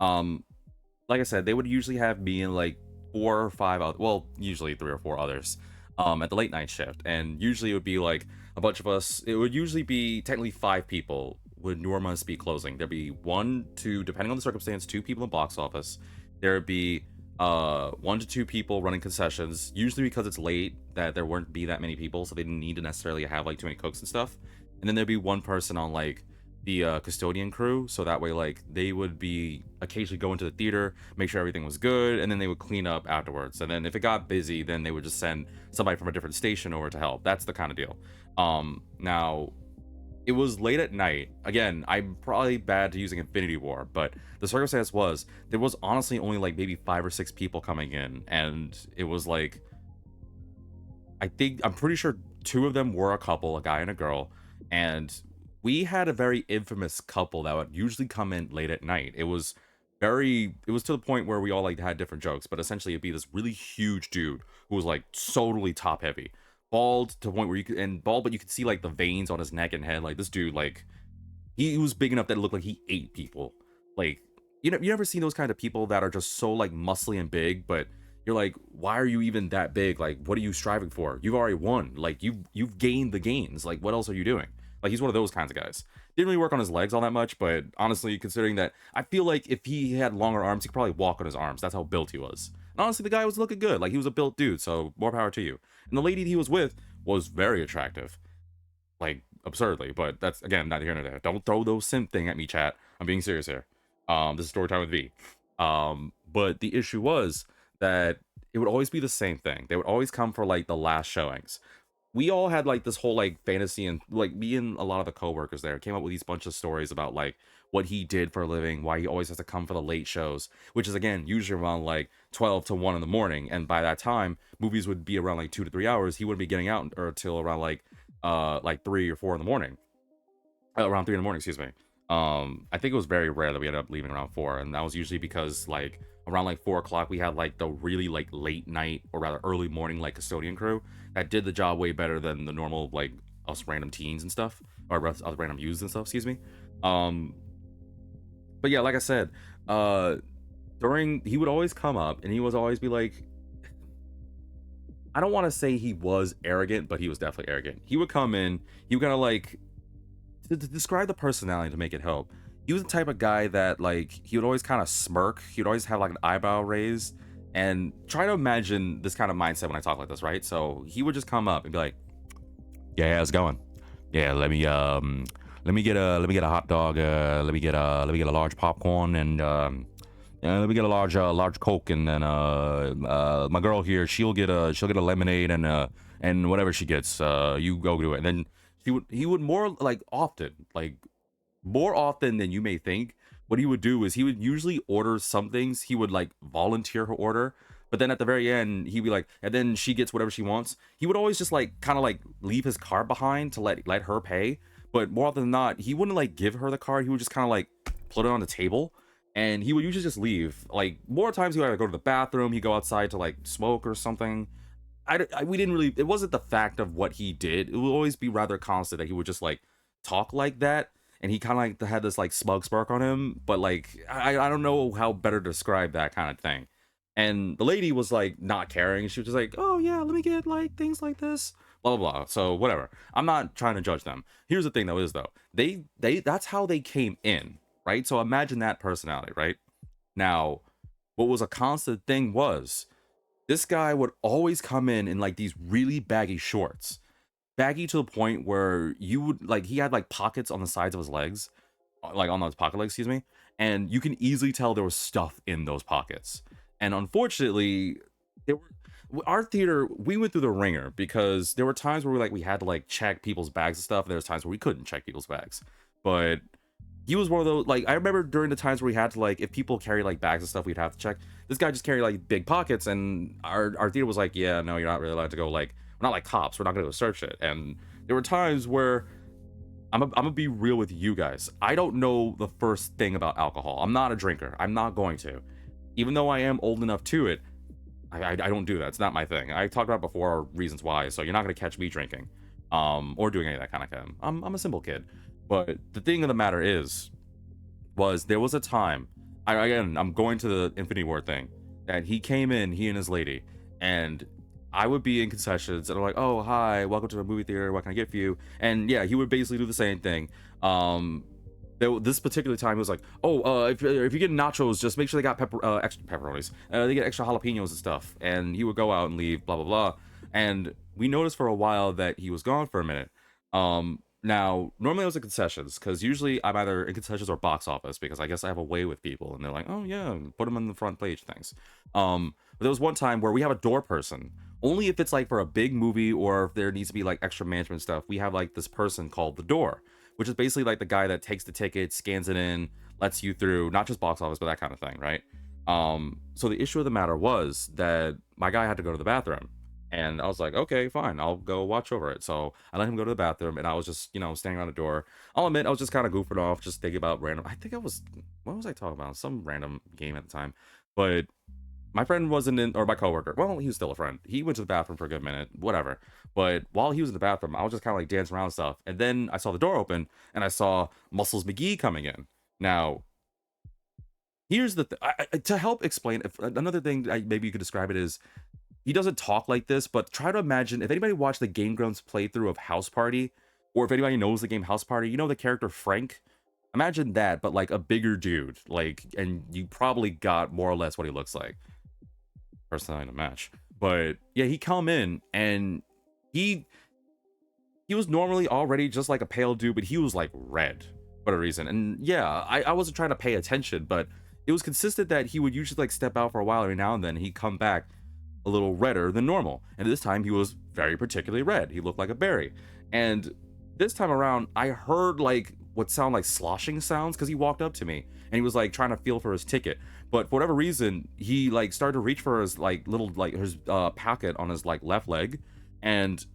Like I said, they would usually have me and like 4 or 5 other, well, usually 3 or 4 others, at the late night shift, and usually it would be like a bunch of us. It would usually be technically 5 people would normally be closing. There'd be 1, 2, depending on the circumstance, 2 people in the box office. There'd be 1 to 2 people running concessions, usually because it's late that there wouldn't be that many people, so they didn't need to necessarily have like too many cooks and stuff. And then there'd be 1 person on like the custodian crew, so that way like they would be occasionally go into the theater, make sure everything was good, and then they would clean up afterwards. And then if it got busy, then they would just send somebody from a different station over to help. That's the kind of deal. Now it was late at night. Again, I'm probably bad to using Infinity War, but the circumstance was there was honestly only like maybe 5 or 6 people coming in, and it was like, I'm pretty sure 2 of them were a couple, a guy and a girl, and we had a very infamous couple that would usually come in late at night. It was to the point where we all like had different jokes, but essentially it'd be this really huge dude who was like totally top heavy, bald to the point where but you could see like the veins on his neck and head. Like this dude, like he was big enough that it looked like he ate people. Like, you ever seen those kind of people that are just so like muscly and big, but you're like, why are you even that big? Like, what are you striving for? You've already won. Like you've gained the gains. Like, what else are you doing? Like, he's one of those kinds of guys. Didn't really work on his legs all that much, but honestly, considering that, I feel like if he had longer arms, he could probably walk on his arms. That's how built he was. And honestly, the guy was looking good. Like, he was a built dude, so more power to you. And the lady he was with was very attractive. Like, absurdly, but that's, again, not here nor there. Don't throw those simp thing at me, chat. I'm being serious here. This is story time with V. But the issue was that it would always be the same thing. They would always come for, like, the last showings. We all had like this whole like fantasy, and like me and a lot of the coworkers there came up with these bunch of stories about like what he did for a living, why he always has to come for the late shows, which is again usually around like 12 to 1 in the morning, and by that time movies would be around like 2 to 3 hours. He wouldn't be getting out until around like 3 or 4 in the morning. Around 3 in the morning, excuse me. I think it was very rare that we ended up leaving around 4, and that was usually because like around like 4 o'clock we had like the really like late night, or rather early morning, like custodian crew that did the job way better than the normal like us random teens and stuff, or us random youths and stuff, excuse me. But yeah, like I said, he would always come up and he would always be like, I don't want to say he was arrogant, but he was definitely arrogant. He would come in, he would kind of like, to describe the personality to make it help, he was the type of guy that like he would always kind of smirk, he would always have like an eyebrow raised, and try to imagine this kind of mindset when I talk like this, right? So he would just come up and be like, yeah, how's it going? Yeah, let me get a hot dog, let me get a large popcorn, and let me get a large Coke, and then my girl here, she'll get a lemonade, and whatever she gets, you go do it. And then he would more often than you may think, what he would do is he would usually order some things. He would like volunteer her order, but then at the very end he'd be like, and then she gets whatever she wants. He would always just like kind of like leave his card behind to let her pay, but more often than not he wouldn't like give her the card. He would just kind of like put it on the table, and he would usually just leave. Like more times he would either go to the bathroom, he'd go outside to like smoke or something. We didn't really, it wasn't the fact of what he did, it would always be rather constant that he would just like talk like that, and he kind of like had this like smug spark on him, but like I don't know how better to describe that kind of thing. And the lady was like not caring. She was just like, oh yeah, let me get like things like this, blah blah blah. So whatever, I'm not trying to judge them. Here's the thing though, is though they that's how they came in, right? So imagine that personality, right? Now what was a constant thing was this guy would always come in like these really baggy shorts, baggy to the point where you would like, he had like pockets on the sides of his legs, like on those pocket legs, excuse me, and you can easily tell there was stuff in those pockets. And unfortunately, our theater, we went through the ringer because there were times where we had to like check people's bags and stuff, and there was times where we couldn't check people's bags. But he was one of those, like, I remember during the times where we had to like, if people carry like bags and stuff, we'd have to check. This guy just carried like big pockets, and our theater was like, yeah, no, you're not really allowed to go, like, we're not like cops, we're not gonna go search it. And there were times where I'm gonna be real with you guys, I don't know the first thing about alcohol. I'm not a drinker, I'm not going to, even though I am old enough to it. I don't do that. It's not my thing. I talked about before reasons why, so you're not gonna catch me drinking or doing any of that kind of thing. I'm a simple kid. But the thing of the matter was there was a time, I'm going to the Infinity War thing, that he came in, he and his lady, and I would be in concessions, and I'm like, oh, hi, welcome to the movie theater, what can I get for you? And yeah, he would basically do the same thing. This particular time, he was like, "Oh, if you get nachos, just make sure they got extra pepperonis. They get extra jalapenos and stuff." And he would go out and leave, blah blah blah. And we noticed for a while that he was gone for a minute. Now normally I was in concessions because usually I'm either in concessions or box office because I guess I have a way with people, and they're like, "Oh yeah, put them on the front page things." But there was one time where we have a door person. Only if it's like for a big movie or if there needs to be like extra management stuff, we have like this person called the door, which is basically like the guy that takes the ticket, scans it in, lets you through, not just box office, but that kind of thing, right? So the issue of the matter was that my guy had to go to the bathroom. And I was like, okay, fine, I'll go watch over it. So I let him go to the bathroom, and I was just, standing on the door. I'll admit, I was just kind of goofing off, just thinking about random. I think what was I talking about? Some random game at the time. But my friend wasn't in, or my coworker. Well, he was still a friend. He went to the bathroom for a good minute, whatever. But while he was in the bathroom, I was just kind of like dancing around and stuff. And then I saw the door open, and I saw Muscles McGee coming in. Now, here's the to help explain. Another thing, maybe you could describe it is he doesn't talk like this, but try to imagine if anybody watched the Game Grumps playthrough of House Party, or if anybody knows the game House Party, the character Frank. Imagine that, but like a bigger dude, like, and you probably got more or less what he looks like. Personally, to match, but yeah, he come in and he was normally already just like a pale dude, but he was like red for a reason. And yeah, I wasn't trying to pay attention, but it was consistent that he would usually like step out for a while every now and then. He'd come back a little redder than normal, and this time he was very particularly red. He looked like a berry. And this time around, I heard like what sound like sloshing sounds because he walked up to me and he was like trying to feel for his ticket, but for whatever reason he like started to reach for his like little like his pocket on his like left leg, and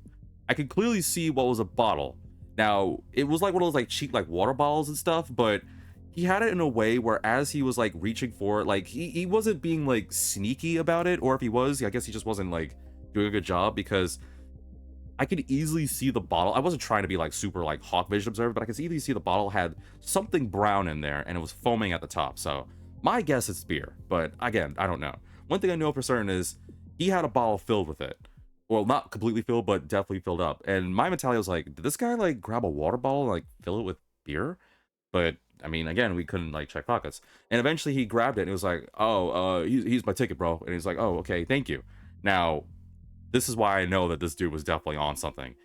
I could clearly see what was a bottle. Now it was like one of those like cheap like water bottles and stuff, but he had it in a way where as he was like reaching for it, like he wasn't being like sneaky about it, or if he was, I guess he just wasn't like doing a good job, because I could easily see the bottle. I wasn't trying to be like super like hawk vision observer, but I could easily see the bottle had something brown in there and it was foaming at the top. So my guess it's beer, but again, I don't know. One thing I know for certain is he had a bottle filled with it. Well, not completely filled, but definitely filled up. And my mentality was like, did this guy like grab a water bottle and like fill it with beer? But I mean, again, we couldn't like check pockets. And eventually he grabbed it and he was like, oh, he's my ticket, bro. And he's like, oh, okay, thank you. Now, this is why I know that this dude was definitely on something.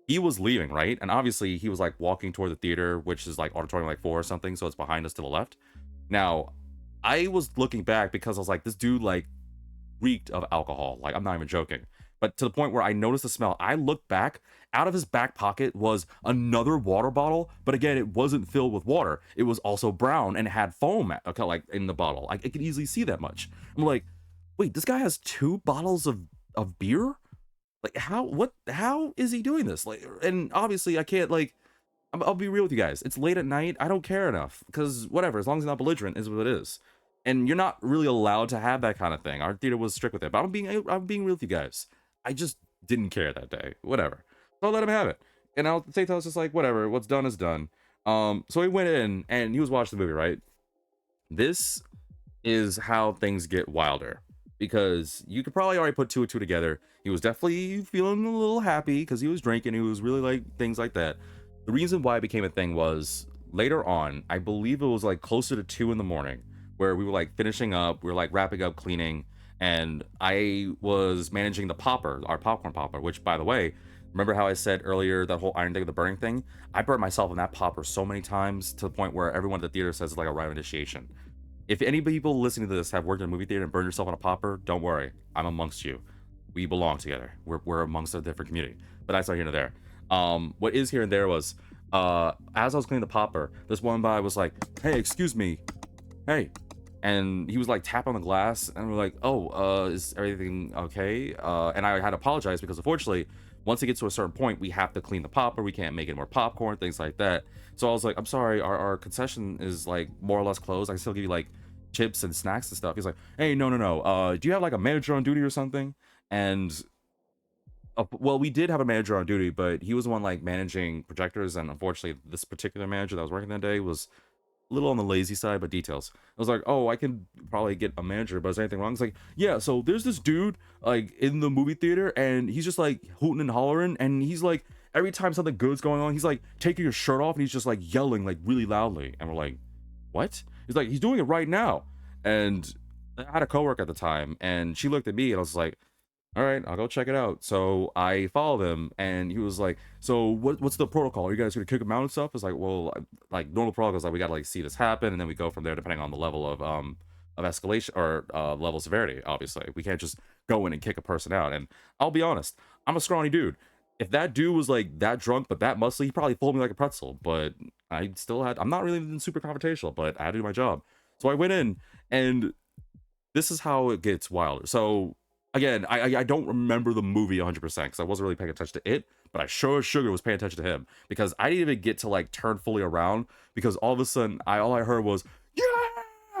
He was leaving, right? And obviously he was like walking toward the theater, which is like auditorium like 4 or something, so it's behind us to the left. Now, I was looking back because I was like, this dude like reeked of alcohol. Like, I'm not even joking. But to the point where I noticed the smell. I looked back, out of his back pocket was another water bottle, but again, it wasn't filled with water. It was also brown and it had foam like in the bottle. I could easily see that much. I'm like, wait, this guy has 2 bottles of beer? Like, how is he doing this? Like, and obviously I can't like, I'll be real with you guys, it's late at night, I don't care enough, because whatever, as long as it's not belligerent is what it is. And you're not really allowed to have that kind of thing. Our theater was strict with it, but I'm being real with you guys. I just didn't care that day, whatever, so I'll let him have it. And I'll say to us just like, whatever, what's done is done. So he went in and he was watching the movie, right? This is how things get wilder, because you could probably already put 2 and 2 together. He was definitely feeling a little happy because he was drinking. He was really like things like that. The reason why it became a thing was later on, I believe it was like closer to 2 in the morning, where we were like finishing up, we were like wrapping up cleaning, and I was managing the popper, our popcorn popper, which, by the way, remember how I said earlier that whole iron thing, the burning thing? I burnt myself in that popper so many times to the point where everyone at the theater says it's like a rite of initiation. If any people listening to this have worked in a movie theater and burned yourself on a popper, don't worry, I'm amongst you. We belong together. We're amongst a different community. But that's not here and there. What is here and there was, as I was cleaning the popper, this one guy was like, hey, excuse me, hey. And he was like tapping on the glass, and we're like, oh, is everything okay? And I had to apologize because unfortunately, once it gets to a certain point, we have to clean the popper. We can't make any more popcorn, things like that. So I was like, I'm sorry, our concession is like more or less closed. I can still give you like chips and snacks and stuff. He's like, hey, no. Do you have like a manager on duty or something? And well, we did have a manager on duty, but he was the one like managing projectors, and unfortunately, this particular manager that was working that day was a little on the lazy side, but details. I was like, oh, I can probably get a manager, but is there anything wrong? It's like, yeah, so there's this dude like in the movie theater, and he's just like hooting and hollering, and he's like every time something good's going on, he's like taking his shirt off and he's just like yelling like really loudly. And we're like, what? He's like, he's doing it right now. And I had a coworker at the time, and she looked at me, and I was like, all right, I'll go check it out. So I followed him, and he was like, so what's the protocol? Are you guys gonna kick him out and stuff? It's like, well, like normal protocol is like we gotta like see this happen, and then we go from there depending on the level of escalation or level of severity. Obviously, we can't just go in and kick a person out. And I'll be honest, I'm a scrawny dude. If that dude was like that drunk but that muscly, he probably folded me like a pretzel. But I'm not really super confrontational, but I had to do my job. So I went in, and this is how it gets wilder. So again, I don't remember the movie 100% because I wasn't really paying attention to it, but I sure as sugar was paying attention to him because I didn't even get to like turn fully around because all of a sudden all I heard was, yeah,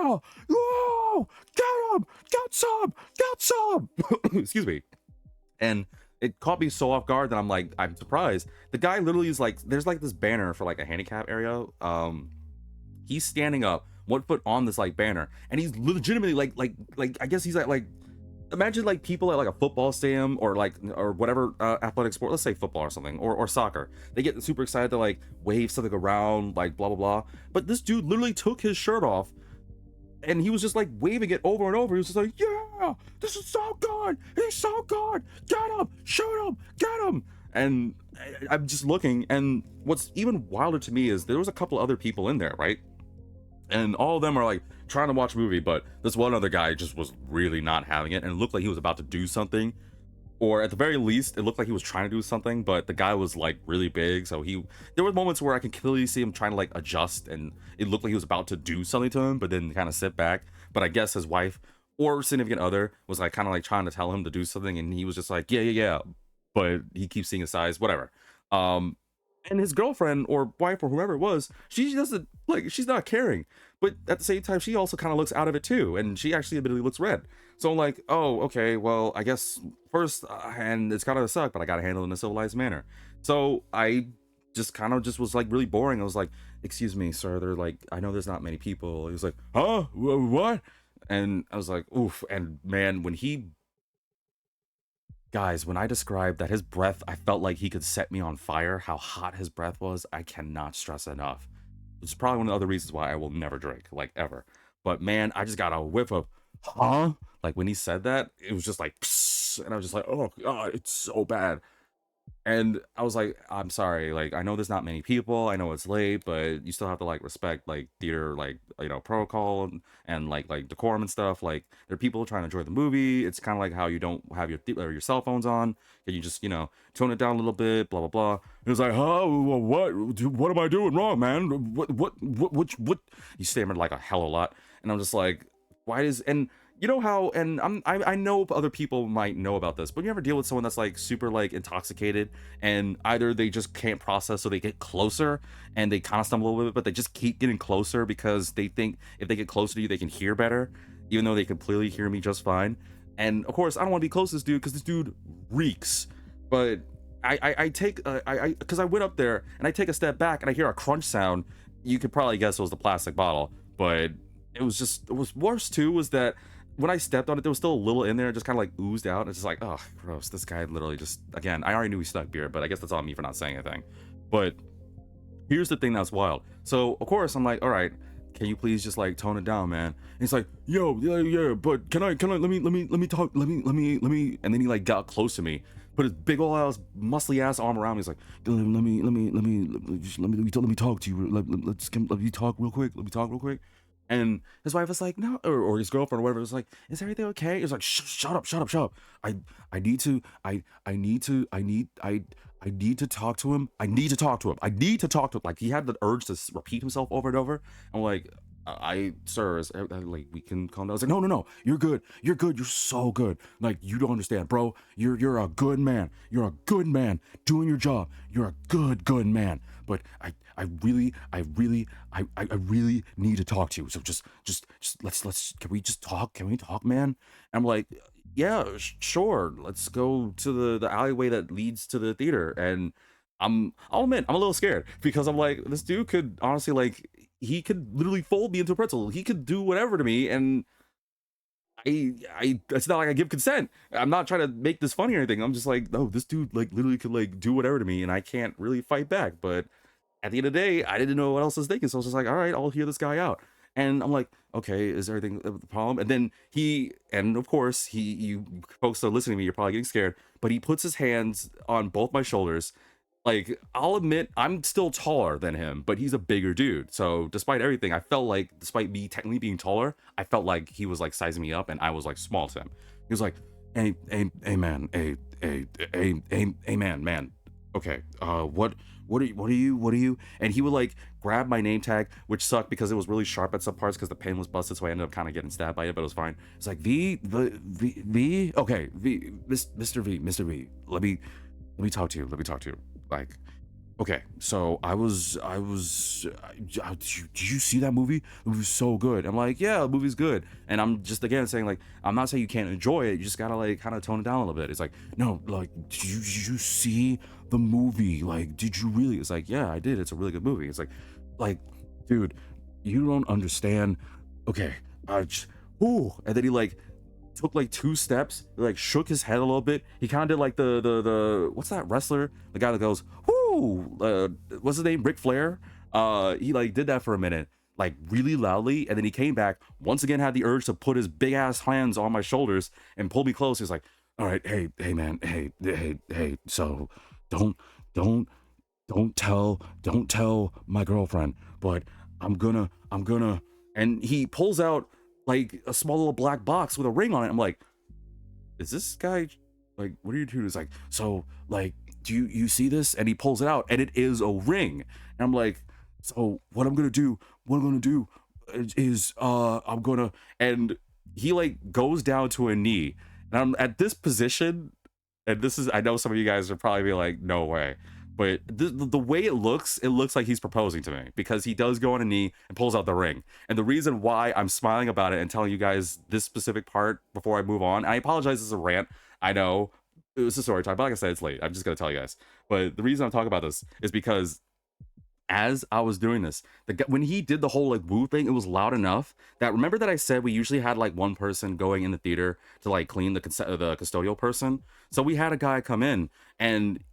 whoa, get some, excuse me. And it caught me so off guard that I'm surprised. The guy literally is like, there's like this banner for like a handicap area. He's standing up, 1 foot on this like banner, and he's legitimately like I guess he's like imagine like people at like a football stadium or whatever athletic sport, let's say football or something, or soccer. They get super excited to like wave something around, like blah blah blah. But this dude literally took his shirt off and he was just like waving it over and over. He was just like, yeah, this is so good. He's so good. Get him, shoot him, get him. And I'm just looking, and what's even wilder to me is there was a couple other people in there, right? And all of them are like trying to watch a movie, but this one other guy just was really not having it, and it looked like he was about to do something, or at the very least it looked like he was trying to do something, but the guy was like really big, so there were moments where I can clearly see him trying to like adjust, and it looked like he was about to do something to him, but then kind of sit back. But I guess his wife or significant other was like kind of like trying to tell him to do something, and he was just like, yeah, but he keeps seeing his size, whatever. And his girlfriend or wife or whoever it was, she doesn't like, she's not caring, but at the same time she also kind of looks out of it too, and she actually admittedly looks red. So I'm like, oh, okay, well, I guess first, and it's gotta suck, but I gotta handle it in a civilized manner. So I just kind of just was like really boring. I was like, excuse me, sir, they're like, I know there's not many people. He was like, huh, what? And I was like, oof. And man, guys, when I described that his breath, I felt like he could set me on fire, how hot his breath was, I cannot stress enough. It's probably one of the other reasons why I will never drink, like ever. But man, I just got a whiff of, huh? Like when he said that, it was just like, psst, and I was just like, oh God, it's so bad. And I was like, I'm sorry, like I know there's not many people, I know it's late, but you still have to like respect like theater, like, you know, protocol and like decorum and stuff. Like there are people trying to enjoy the movie. It's kind of like how you don't have your cell phones on. Can you just, you know, tone it down a little bit, blah blah blah. It was like, oh, what am I doing wrong, man? What? He stammered like a hell of a lot, and I'm just like, why is, and you know how, and I know other people might know about this, but you ever deal with someone that's like super like intoxicated, and either they just can't process, so they get closer and they kind of stumble a little bit, but they just keep getting closer because they think if they get closer to you they can hear better, even though they can clearly hear me just fine. And of course I don't want to be close to this dude because this dude reeks. But I take because I went up there and I take a step back and I hear a crunch sound. You could probably guess it was the plastic bottle, but it was worse too, was that when I stepped on it, there was still a little in there, just kind of like oozed out. And it's just like, oh, gross. This guy literally just, again, I already knew he snuck beer, but I guess that's on me for not saying anything. But here's the thing that's wild. So of course I'm like, all right, can you please just like tone it down, man? And he's like, yo, yeah, but can I, let me talk, let me, and then he like got close to me, put his big old ass, muscly ass arm around me. He's like, let me talk to you. Let me talk real quick. And his wife was like, no, or his girlfriend or whatever was like, is everything okay? He was like, shut up. I need to talk to him. I need to talk to him. Like he had the urge to repeat himself over and over. I'm like, sir, like we can calm down. I was like, no, you're good. You're so good. Like you don't understand, bro. You're a good man. You're a good man doing your job. You're a good man. But I really need to talk to you. So just let's can we just talk? Can we talk, man? And I'm like, yeah, sure. Let's go to the alleyway that leads to the theater. And I'll admit, I'm a little scared because I'm like, this dude could honestly, like, he could literally fold me into a pretzel. He could do whatever to me, and it's not like I give consent. I'm not trying to make this funny or anything. I'm just like, no, this dude like literally could like do whatever to me and I can't really fight back. But at the end of the day, I didn't know what else was thinking. So I was just like, all right, I'll hear this guy out. And I'm like, okay, is everything the problem? And then and of course, you folks are listening to me, you're probably getting scared, but he puts his hands on both my shoulders. Like, I'll admit, I'm still taller than him, but he's a bigger dude. So despite everything, I felt like, despite me technically being taller, I felt like he was like sizing me up and I was like small to him. He was like, hey man, hey man. Okay, what are you? And he would like grab my name tag, which sucked because it was really sharp at some parts because the pen was busted, so I ended up kind of getting stabbed by it, but it was fine. It's like V, okay, Mr. V, let me talk to you. Like, okay, so did you see that movie? It was so good. I'm like, yeah, the movie's good. And I'm just again saying, like, I'm not saying you can't enjoy it, you just gotta like kind of tone it down a little bit. It's like, no, like, did you see the movie? Like, did you really? It's like, yeah, I did. It's a really good movie. It's like, dude, you don't understand. Okay, ooh, and then he like took like 2 steps, like shook his head a little bit. He kind of did like the what's that wrestler, the guy that goes whoo, what's his name, Ric Flair. He like did that for a minute, like really loudly, and then he came back once again, had the urge to put his big ass hands on my shoulders and pull me close. He's like, all right, hey man, hey, so don't tell my girlfriend, but I'm gonna, and he pulls out like a small little black box with a ring on it. I'm like, is this guy like, what are you doing? He's like, so like, do you see this? And he pulls it out and it is a ring. And I'm like, so what I'm gonna do is I'm gonna, and he like goes down to a knee, and I'm at this position, and this is, I know some of you guys are probably be like, no way, but the way it looks like he's proposing to me, because he does go on a knee and pulls out the ring. And the reason why I'm smiling about it and telling you guys this specific part before I move on, I apologize, this is a rant, I know it was a story time, but like I said, it's late, I'm just gonna tell you guys. But the reason I'm talking about this is because as I was doing this, when he did the whole like woo thing, it was loud enough that, remember that I said we usually had like one person going in the theater to like clean the custodial person. So we had a guy come in, and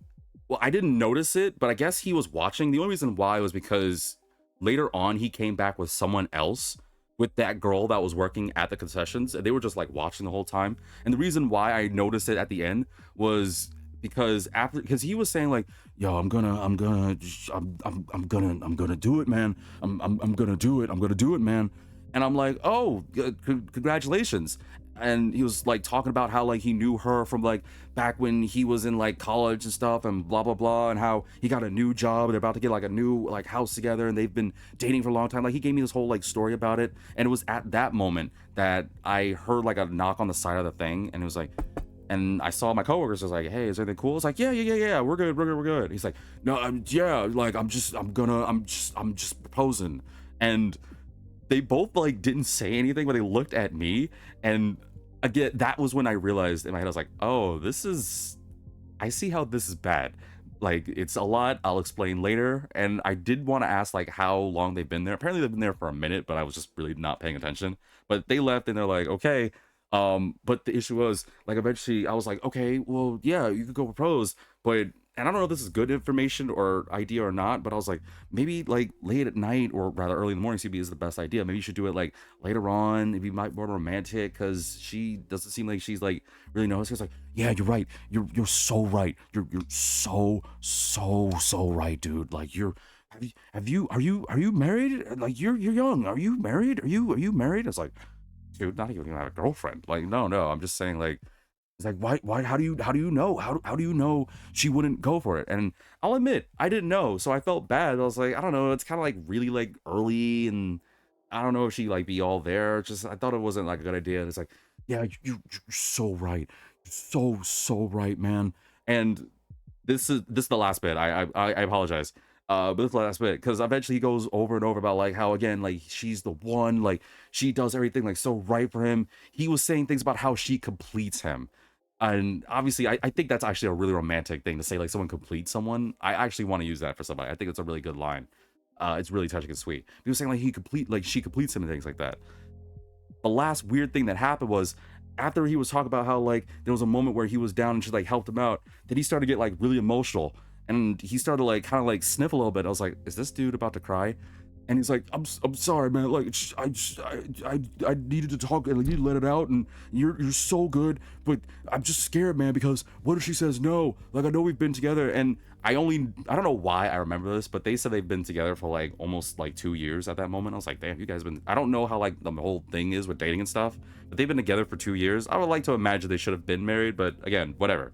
well, I didn't notice it, but I guess he was watching. The only reason why was because later on he came back with someone else, with that girl that was working at the concessions, and they were just like watching the whole time. And the reason why I noticed it at the end was because he was saying like, yo, I'm gonna do it, man. I'm gonna do it, man. And I'm like, oh, congratulations. And he was like talking about how like he knew her from like back when he was in like college and stuff, and blah blah blah, and how he got a new job, they're about to get like a new like house together, and they've been dating for a long time. Like, he gave me this whole like story about it, and it was at that moment that I heard like a knock on the side of the thing, and it was like, and I saw my coworkers was like, hey, is everything cool? It's like, yeah, we're good. He's like, no, yeah, like I'm just proposing. And they both like didn't say anything, but they looked at me, and again, that was when I realized in my head, I was like, oh, I see how this is bad. Like, it's a lot, I'll explain later. And I did want to ask like how long they've been there. Apparently they've been there for a minute, but I was just really not paying attention. But they left and they're like, okay. But the issue was like, eventually I was like, okay, well, yeah, you could go propose, but, and I don't know if this is good information or idea or not, but I was like, maybe like late at night, or rather early in the morning, CB is the best idea. Maybe you should do it like later on, if you might be more romantic, because she doesn't seem like she's like really knows. He's like, yeah, you're right. You're so right. You're so right, dude. Like, are you married? Like, you're young. Are you married? Are you married? It's like, dude, not even gonna have a girlfriend. Like, no, I'm just saying, like, it's like, why, how do you know? How do you know she wouldn't go for it? And I'll admit, I didn't know, so I felt bad. I was like, I don't know, it's kind of like really like early, and I don't know if she like be all there. Just, I thought it wasn't like a good idea. And it's like, yeah, you're so right. You're so right, man. And this is the last bit. I apologize. But this is the last bit, because eventually he goes over and over about like how, again, like, she's the one, like, she does everything like so right for him. He was saying things about how she completes him. And obviously I think that's actually a really romantic thing to say, like, someone completes someone. I actually want to use that for somebody. I think it's a really good line. It's really touching and sweet. He was saying like she completes him and things like that. the last weird thing that happened was after he was talking about how like there was a moment where he was down and she like helped him out, then he started to get like really emotional and he started like kind of like sniff a little bit. I was like, is this dude about to cry? And he's like, I'm sorry, man. Like, I needed to talk and I need to let it out. And you're so good, but I'm just scared, man, because what if she says no? Like, I know we've been together, and I don't know why I remember this, but they said they've been together for like almost like 2 years at that moment. I was like, damn, you guys been. I don't know how like the whole thing is with dating and stuff, but they've been together for 2 years. I would like to imagine they should have been married, but again, whatever.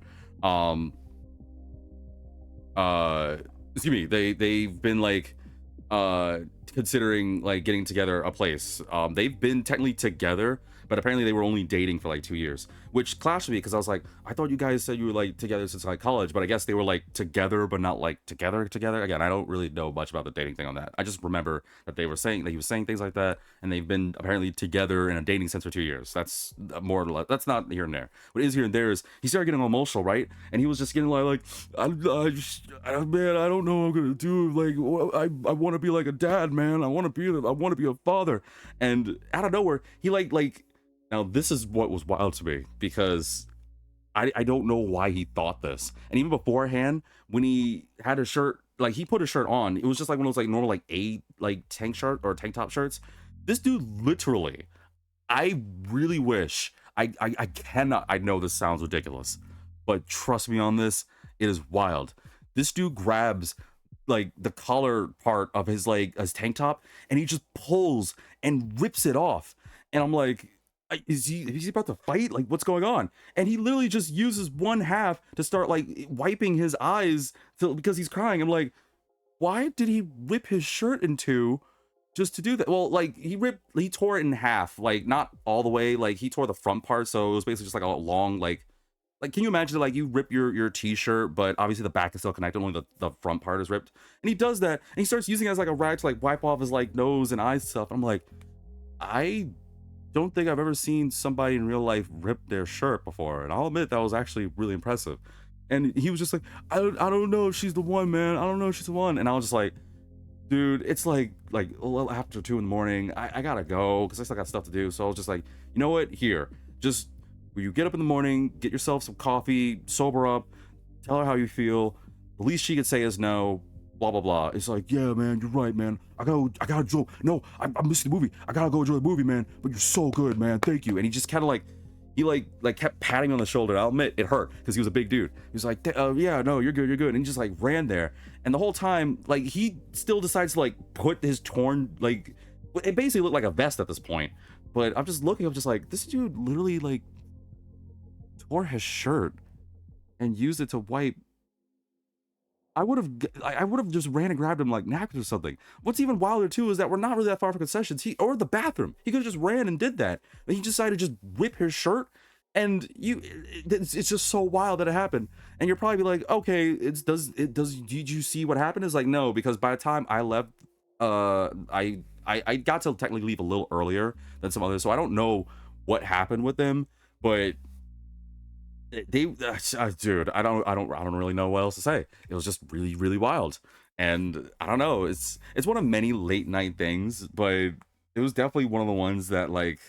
Excuse me. They've been like considering like getting together a place. They've been technically together, but apparently they were only dating for like 2 years, which clashed with me because I was like, I thought you guys said you were like together since like college, but I guess they were like together but not like together. Again, I don't really know much about the dating thing on that. I just remember that they were saying that he was saying things like that, and they've been apparently together in a dating sense for 2 years. That's more or less, that's not here and there. What is here and there is he started getting emotional, right? And he was just getting man, I don't know what I'm gonna do. Like, I want to be like a dad, man. I want to be a father. And out of nowhere, he like now this is what was wild to me because I don't know why he thought this. And even beforehand, when he had his shirt, like he put his shirt on, it was just like one of those like normal like tank shirt or tank top shirts. This dude literally, I really wish I cannot. I know this sounds ridiculous, but trust me on this, it is wild. This dude grabs like the collar part of his like his tank top and he just pulls and rips it off. And I'm like, is he about to fight? Like, what's going on? And he literally just uses one half to start like wiping his eyes because he's crying. I'm like, why did he rip his shirt in two just to do that? Well, like he tore it in half, like not all the way, like he tore the front part, so it was basically just like a long like can you imagine like you rip your t-shirt, but obviously the back is still connected, only the front part is ripped. And he does that and he starts using it as like a rag to like wipe off his like nose and eyes stuff. I'm like, I don't think I've ever seen somebody in real life rip their shirt before, and I'll admit that was actually really impressive. And he was just like, I don't know if she's the one, man. I don't know if she's the one. And I was just like, dude, it's like a little after 2 a.m. I gotta go because I still got stuff to do. So I was just like, you know what? Here, just when you get up in the morning, get yourself some coffee, sober up, tell her how you feel. The least she could say is no. Blah blah blah. It's like, yeah, man, you're right, man. I gotta enjoy. No, I'm missing the movie. I gotta go enjoy the movie, man. But you're so good, man. Thank you. And he just kind of like, he like kept patting on the shoulder. I'll admit it hurt because he was a big dude. He was like, yeah, no, you're good, you're good. And he just like ran there. And the whole time, like he still decides to like put his torn like, it basically looked like a vest at this point. But I'm just looking, I'm just like, this dude literally like tore his shirt and used it to wipe. I would have just ran and grabbed him like napkins or something. What's even wilder too is that we're not really that far from concessions. Or the bathroom. He could have just ran and did that. But he decided to just whip his shirt, and it's just so wild that it happened. And you're probably like, okay, did you see what happened? It's like, no, because by the time I left, I got to technically leave a little earlier than some others, so I don't know what happened with them, but dude, I don't really know what else to say. It was just really, really wild. And I don't know, it's one of many late night things, but it was definitely one of the ones that like,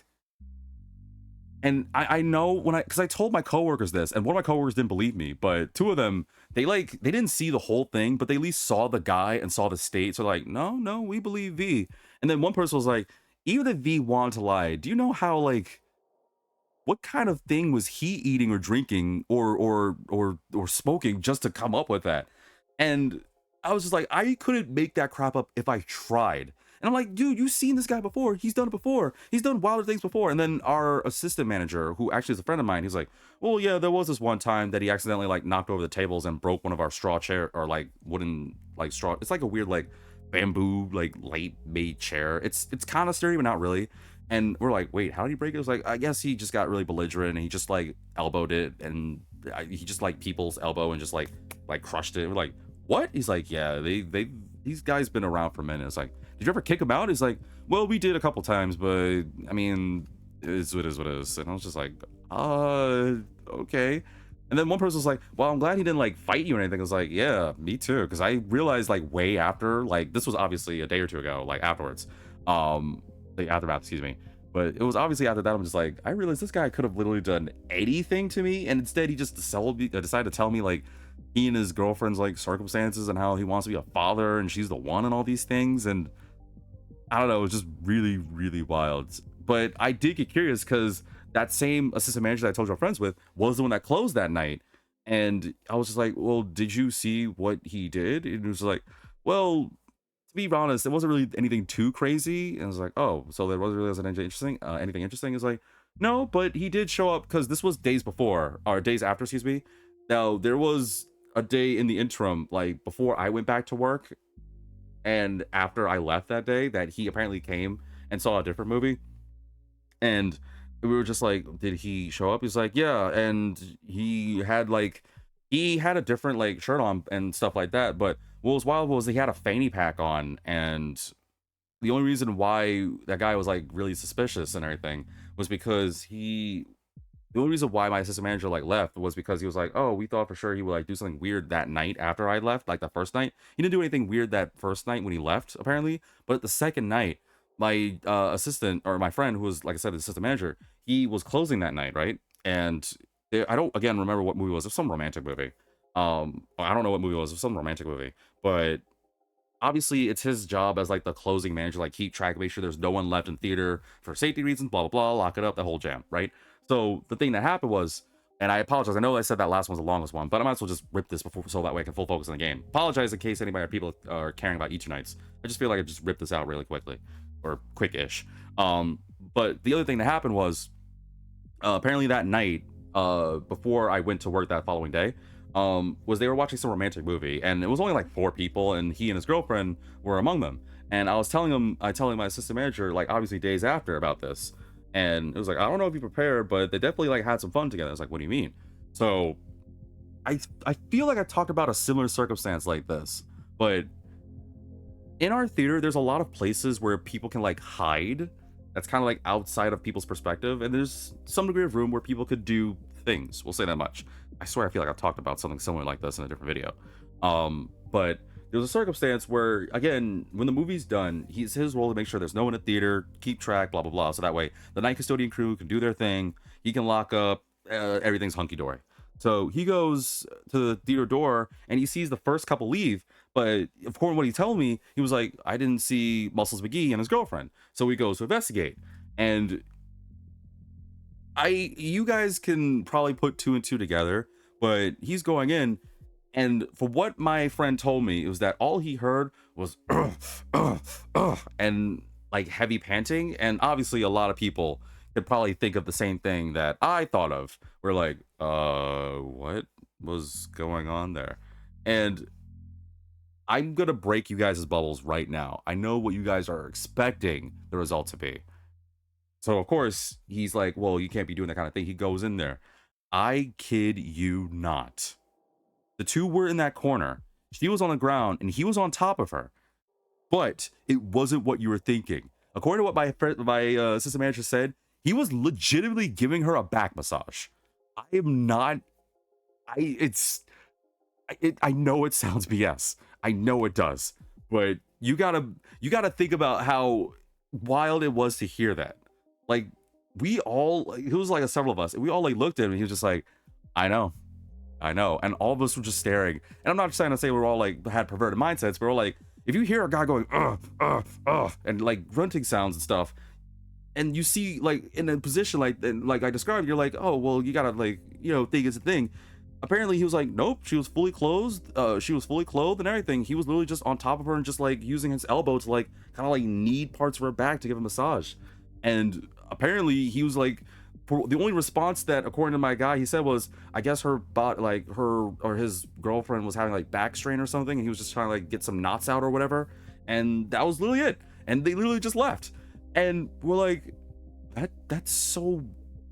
and I know because I told my coworkers this, and one of my coworkers didn't believe me, but two of them, they didn't see the whole thing, but they at least saw the guy and saw the state. So like, no, we believe V. And then one person was like, even if V wanted to lie, do you know how like, what kind of thing was he eating or drinking or smoking just to come up with that? And I was just like, I couldn't make that crap up if I tried. And I'm like, dude, you've seen this guy before. He's done it before. He's done wilder things before. And then our assistant manager, who actually is a friend of mine, he's like, well, yeah, there was this one time that he accidentally like knocked over the tables and broke one of our straw chair or like wooden like straw. It's like a weird like bamboo like late made chair. It's kind of sturdy, but not really. And we're like, wait, how did he break it? It was like, I guess he just got really belligerent and he just like elbowed it, and he just like people's elbow and just like crushed it. We're like, what? He's like, yeah, these guys been around for a minute. It's like, did you ever kick him out? He's like, well, we did a couple times, but I mean, it is what it is. And I was just like, okay. And then one person was like, well, I'm glad he didn't like fight you or anything. I was like, yeah, me too. Because I realized like way after, like this was obviously a day or two ago, like afterwards, the aftermath, excuse me. But it was obviously after that I'm just like, I realized this guy could have literally done anything to me, and instead he just decided to tell me like he and his girlfriend's like circumstances and how he wants to be a father and she's the one and all these things. And I don't know, it was just really, really wild. But I did get curious because that same assistant manager that I told you I'm friends with was the one that closed that night. And I was just like, well, did you see what he did? And it was like, well, to be honest, it wasn't really anything too crazy. And I was like, oh, so there wasn't anything interesting. Anything interesting? It's like, no, but he did show up because this was days before or days after, excuse me. Now there was a day in the interim, like before I went back to work and after I left that day, that he apparently came and saw a different movie. And we were just like, did he show up? He's like, yeah. And he had a different like shirt on and stuff like that. But what was wild was he had a fanny pack on, and the only reason why that guy was like really suspicious and everything was because the only reason why my assistant manager like left was because he was like, oh, we thought for sure he would like do something weird that night after I left, like the first night. He didn't do anything weird that first night when he left, apparently. But the second night, my assistant or my friend, who was, like I said, the assistant manager, he was closing that night, right? And I don't again remember what movie it was. It was some romantic movie. I don't know what movie it was. It was some romantic movie, but obviously it's his job as like the closing manager, like keep track, make sure there's no one left in theater for safety reasons, blah blah blah, lock it up, the whole jam, right? So the thing that happened was, and I apologize, I know I said that last one's the longest one, but I might as well just rip this before so that way I can full focus on the game. Apologize in case anybody or people are caring about Eternights. I just feel like I just ripped this out really quickly, or quick-ish. But the other thing that happened was apparently that night, before I went to work that following day, was they were watching some romantic movie, and it was only like 4 people, and he and his girlfriend were among them. And I was telling my assistant manager, like obviously days after, about this, and it was like, I don't know if you prepared, but they definitely like had some fun together. I was like, what do you mean? So I feel like I talked about a similar circumstance like this, but in our theater, there's a lot of places where people can like hide. That's kind of like outside of people's perspective, and there's some degree of room where people could do things. We'll say that much. I swear I feel like I've talked about something similar like this in a different video. But there's a circumstance where, again, when the movie's done, it's his role to make sure there's no one at theater, keep track, blah blah blah. So that way the night custodian crew can do their thing. He can lock up. Everything's hunky dory. So he goes to the theater door and he sees the first couple leave. But according to what he told me, he was like, I didn't see Muscles McGee and his girlfriend. So he goes to investigate. And you guys can probably put 2 and 2 together, but he's going in, and for what my friend told me, it was that all he heard was and like heavy panting. And obviously a lot of people could probably think of the same thing that I thought of. We're like, what was going on there? And I'm gonna break you guys' bubbles right now. I know what you guys are expecting the result to be. So of course he's like, well, you can't be doing that kind of thing. He goes in there. I kid you not. The 2 were in that corner. She was on the ground and he was on top of her. But it wasn't what you were thinking. According to what my assistant manager said, he was legitimately giving her a back massage. I am not. I know it sounds BS. I know it does. But you gotta think about how wild it was to hear that. Like, we all, like, it was like several of us, and we all like looked at him and he was just like, I know. And all of us were just staring. And I'm not trying to say we're all like had perverted mindsets, but we're like, if you hear a guy going and like grunting sounds and stuff, and you see like in a position like I described, you're like, oh well, you gotta like, think it's a thing. Apparently he was like, nope, she was fully clothed. She was fully clothed and everything. He was literally just on top of her and just like using his elbow to like kind of like knead parts of her back to give a massage. And apparently he was like, the only response that, according to my guy, he said was, I guess her or his girlfriend was having like back strain or something, and he was just trying to like get some knots out or whatever, and that was literally it. And they literally just left, and we're like, that's so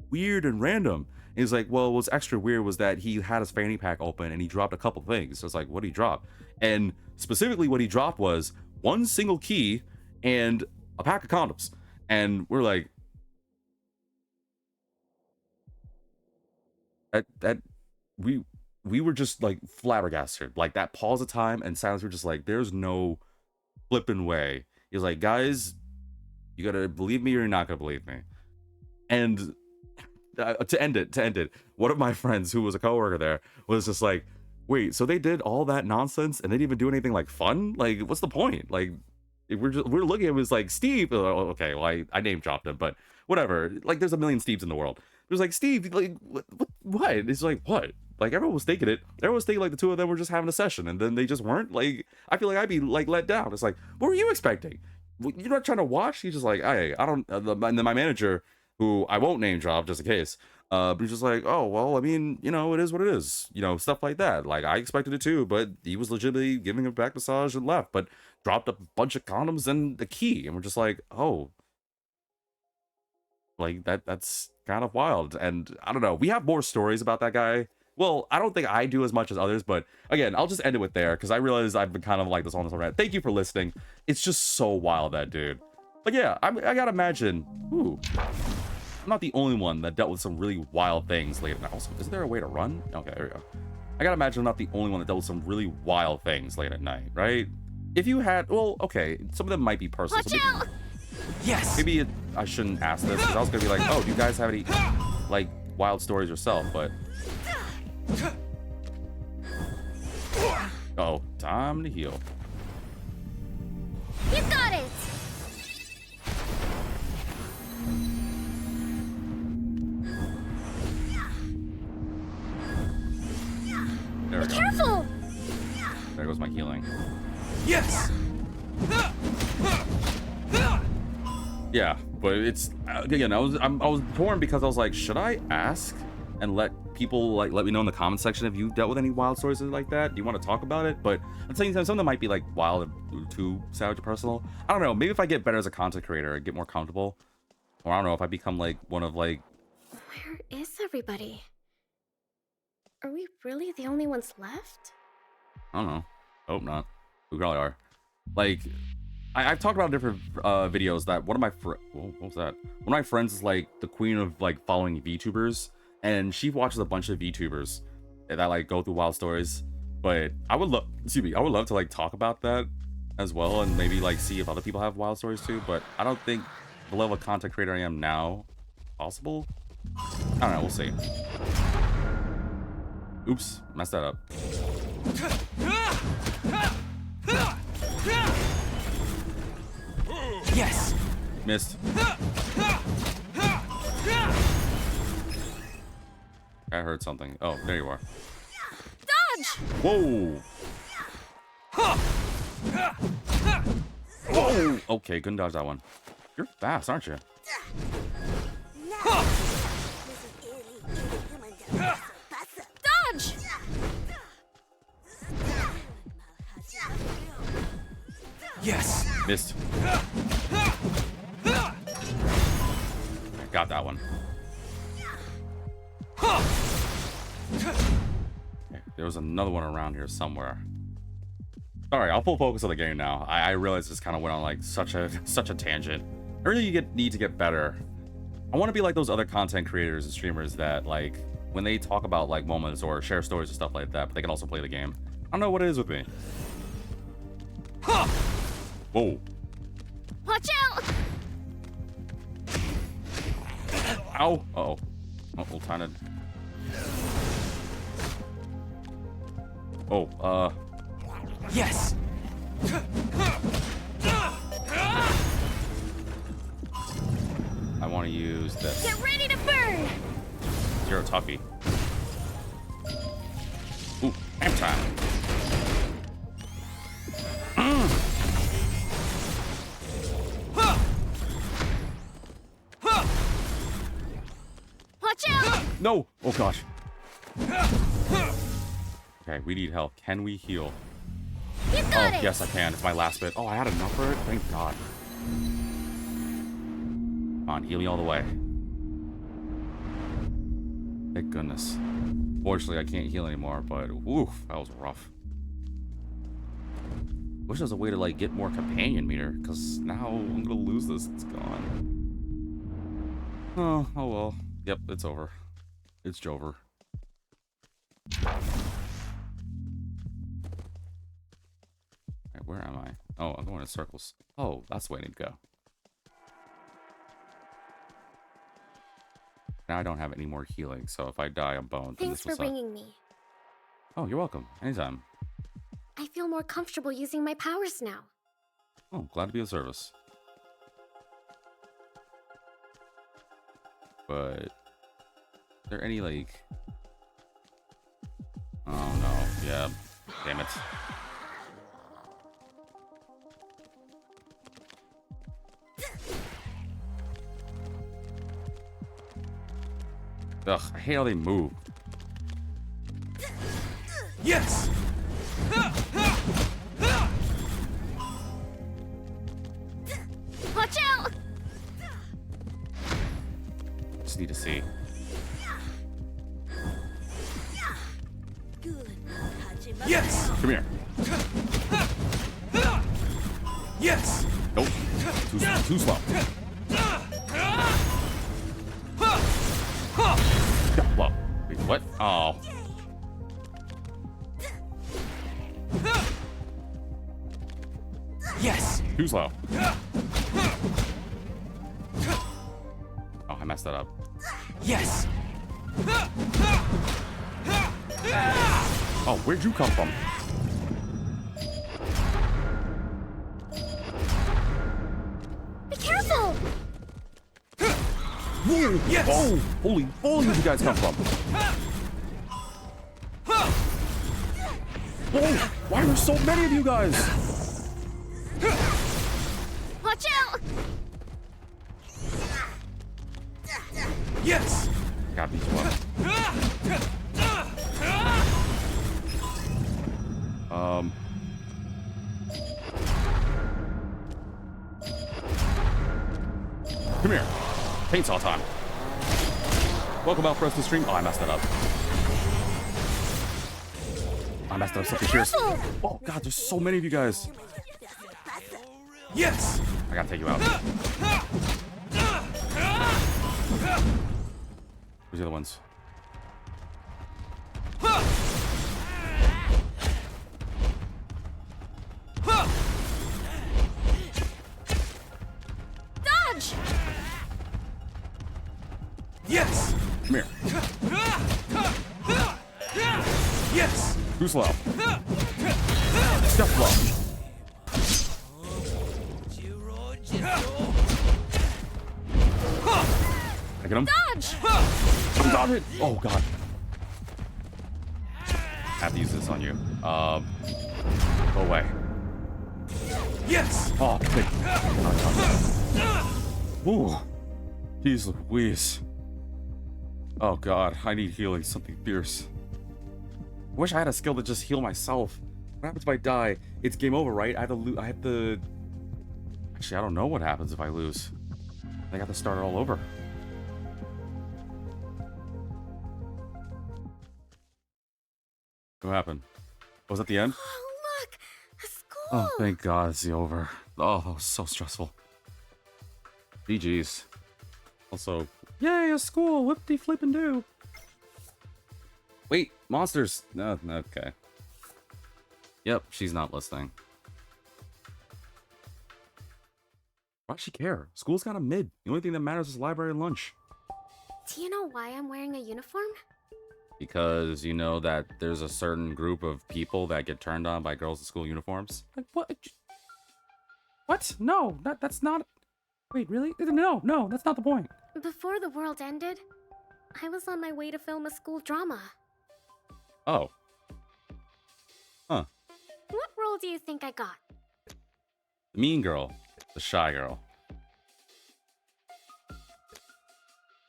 weird and random. And he's like, well, what's extra weird was that he had his fanny pack open and he dropped a couple things. So it's like, what did he drop? And specifically what he dropped was 1 single key and a pack of condoms. And we're like, that we were just like flabbergasted. Like that pause of time and silence, we're just like, there's no flipping way. He's like, guys, you gotta believe me or you're not gonna believe me. And to end it, one of my friends who was a coworker there was just like, wait, so they did all that nonsense and they didn't even do anything like fun? Like, what's the point? Like, if we're looking at it was like Steve. Oh, okay, well, I name dropped him, but whatever. Like, there's a million Steves in the world. There's like Steve, like what? It's like what? Like everyone was thinking it. Everyone was thinking like the two of them were just having a session, and then they just weren't. Like, I feel like I'd be like let down. It's like, what were you expecting? You're not trying to watch. He's just like, hey, I don't. And then my manager, who I won't name drop just in case, but he's just like, oh well, I mean, you know, it is what it is. You know, stuff like that. Like I expected it too, but he was legitimately giving a back massage and left, but dropped a bunch of condoms and the key, and we're just like, oh, like that's kind of wild. And I don't know. We have more stories about that guy. Well, I don't think I do as much as others, but again, I'll just end it with there because I realize I've been kind of like this on this already. Thank you for listening. It's just so wild, that dude. But yeah, I gotta imagine. Ooh, I'm not the only one that dealt with some really wild things late at night. Also, is there a way to run? Okay, there we go. I gotta imagine I'm not the only one that dealt with some really wild things late at night, right? If you had, well, okay, some of them might be personal. Watch So out! Yes. maybe I shouldn't ask this because I was gonna be like, oh, do you guys have any like wild stories yourself? But oh, time to heal. You got it! There we Be go. careful! There goes my healing. Yes. Yeah, but it's again, I was torn because I was like, should I ask and let people like let me know in the comment section if you dealt with any wild stories like that? Do you want to talk about it? But at the same time, some of them might be like wild and too savage or personal. I don't know. Maybe if I get better as a content creator, I get more comfortable, or I don't know if I become like one of like Where is everybody? Are we really the only ones left? I don't know. Hope not. We probably are. Like, I've talked about different videos that one of my what was that? One of my friends is like the queen of like following VTubers, and she watches a bunch of VTubers that like go through wild stories. But I would love, excuse me, I would love to like talk about that as well, and maybe like see if other people have wild stories too. But I don't think the level of content creator I am now possible. I don't know. We'll see. Oops, messed that up. Yes. Missed. I heard something. Oh, there you are. Dodge! Whoa! Whoa! Okay, couldn't dodge that one. You're fast, aren't you? Dodge! Yes. Missed. Got that one. Okay, there was another one around here somewhere. Sorry, I'll full focus on the game now. I realize this kind of went on like such a tangent. I really need to get better. I want to be like those other content creators and streamers that like when they talk about like moments or share stories and stuff like that, but they can also play the game. I don't know what it is with me. Whoa. Watch out! Ow. Uh-oh. Oh, we'll kind of... Oh, Yes. I want to use this. Get ready to burn! You're a toughie. Ooh, amp time. Watch out! No! Oh gosh. Okay, we need help. Can we heal? You got it! Yes, I can. It's my last bit. Oh, I had enough for it? Thank God. Come on, heal me all the way. Thank goodness. Fortunately, I can't heal anymore, but oof, that was rough. Wish there was a way to like get more companion meter, because now I'm gonna lose this. It's gone. Oh well. Yep, it's over. It's Jover. Okay, where am I? Oh, I'm going in circles. Oh, that's the way I need to go. Now I don't have any more healing, so if I die, I'm boned. then Thanks this will for suck. bringing me. Oh, you're welcome. Anytime. I feel more comfortable using my powers now. Oh, glad to be of service. But... Are there any, like... Oh, no. Yeah. Damn it. Ugh, I hate how they move. Yes! Watch out! Just need to see. Yes! Come here. Yes! Nope. Too slow. Whoa. Wait, what? Oh. Yes! Too slow. Oh, I messed that up. Yes! Oh, where'd you come from? Be careful! Whoa! Yes! Oh, holy moly, where'd you guys come from? Whoa! Why are there so many of you guys? Watch out! Yes! Gotta beat you up. Come here. Paintsaw time. Welcome out for us to stream. Oh, I messed that up. I messed up something fierce. Oh, God, there's so many of you guys. Yes! I gotta take you out. Where's the other ones? Dodge! Yes! Come here. Yes! Too slow. Step slow. I get him? Dodge! Don't dodge it! Oh, God. I have to use this on you. Go away. Yes! Oh, big. Ooh. Jeez Louise. Oh, God. I need healing. Something fierce. I wish I had a skill to just heal myself. What happens if I die? It's game over, right? I have to... Actually, I don't know what happens if I lose. I got to start it all over. What happened? Was that the end? Oh, look! A school! Oh, thank God it's over. Oh, so stressful. GG's. Also, yay, a school! Whip-de-flip-and-do! Wait, monsters! No, okay. Yep, she's not listening. Why does she care? School's kind of mid. The only thing that matters is library and lunch. Do you know why I'm wearing a uniform? Because you know that there's a certain group of people that get turned on by girls in school uniforms? Like, what? What? No, that's not... Wait, really? No, that's not the point. Before the world ended, I was on my way to film a school drama. Oh. Huh. What role do you think I got? The mean girl. The shy girl.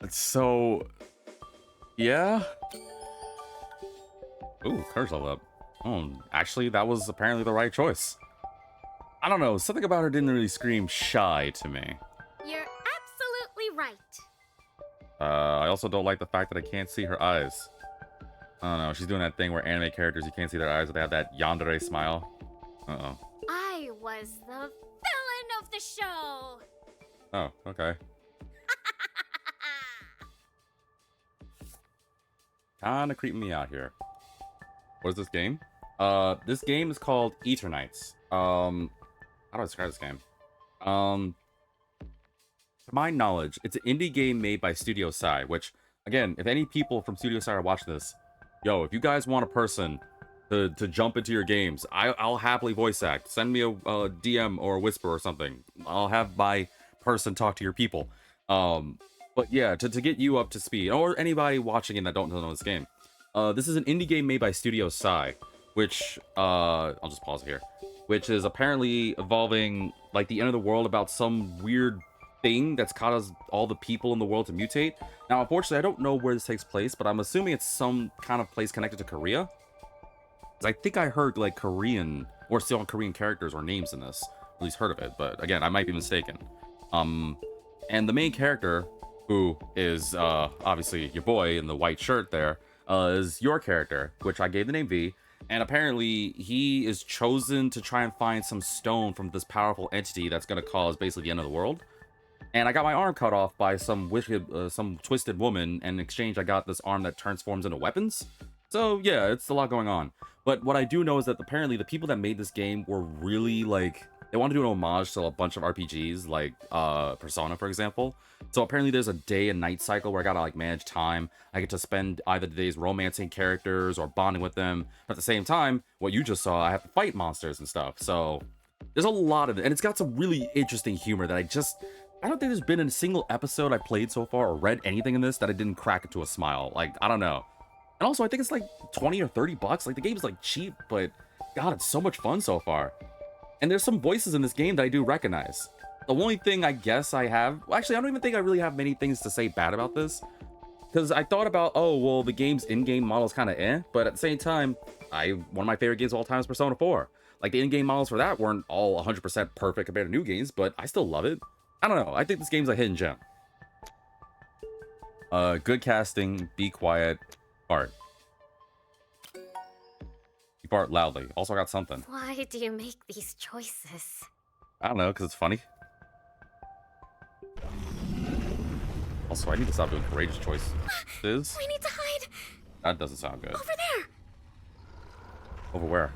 So... Yeah? Ooh, courage level up. Oh, actually, that was apparently the right choice. I don't know, something about her didn't really scream shy to me. You're absolutely right. I also don't like the fact that I can't see her eyes. I don't know, she's doing that thing where anime characters, you can't see their eyes, but they have that yandere smile. Uh-oh. I was the villain of the show. Oh, okay. Kinda creeping me out here. What is this game? This game is called Eternights. How do I describe this game? To my knowledge, it's an indie game made by Studio Sai, which Again, if any people from Studio Side are watching this, yo, if you guys want a person to jump into your games, I'll happily voice act. Send me a DM or a whisper or something. I'll have my person talk to your people. But yeah, to get you up to speed, or anybody watching it that don't know this game. This is an indie game made by Studio Sai, which, I'll just pause here, which is apparently evolving, like, the end of the world about some weird thing that's caused all the people in the world to mutate. Now, unfortunately, I don't know where this takes place, but I'm assuming it's some kind of place connected to Korea. Because I think I heard, like, Korean, or still on Korean characters or names in this. At least heard of it, but again, I might be mistaken. And the main character, who is, obviously your boy in the white shirt there, is your character, which I gave the name V, and apparently he is chosen to try and find some stone from this powerful entity that's going to cause basically the end of the world. And I got my arm cut off by some wicked, some twisted woman, and in exchange I got this arm that transforms into weapons. So yeah, it's a lot going on. But what I do know is that apparently the people that made this game were really, like, they want to do an homage to a bunch of RPGs, like Persona, for example. So apparently there's a day and night cycle where I gotta, like, manage time. I get to spend either the days romancing characters or bonding with them. But at the same time, what you just saw, I have to fight monsters and stuff. So there's a lot of it. And it's got some really interesting humor that I don't think there's been a single episode I played so far or read anything in this that I didn't crack into a smile. Like, I don't know. And also, I think it's like 20 or 30 bucks. Like, the game's like cheap, but God, it's so much fun so far. And there's some voices in this game that I do recognize. The only thing I guess I have... Well, actually, I don't even think I really have many things to say bad about this. Because I thought about, oh, well, the game's in-game model is kind of eh. But at the same time, one of my favorite games of all time is Persona 4. Like, the in-game models for that weren't all 100% perfect compared to new games, but I still love it. I don't know. I think this game's a hidden gem. Good casting, be quiet, fart. You fart loudly. Also got something. Why do you make these choices? I don't know, because it's funny. Also, I need to stop doing courageous choices. We need to hide! That doesn't sound good. Over there! Over where?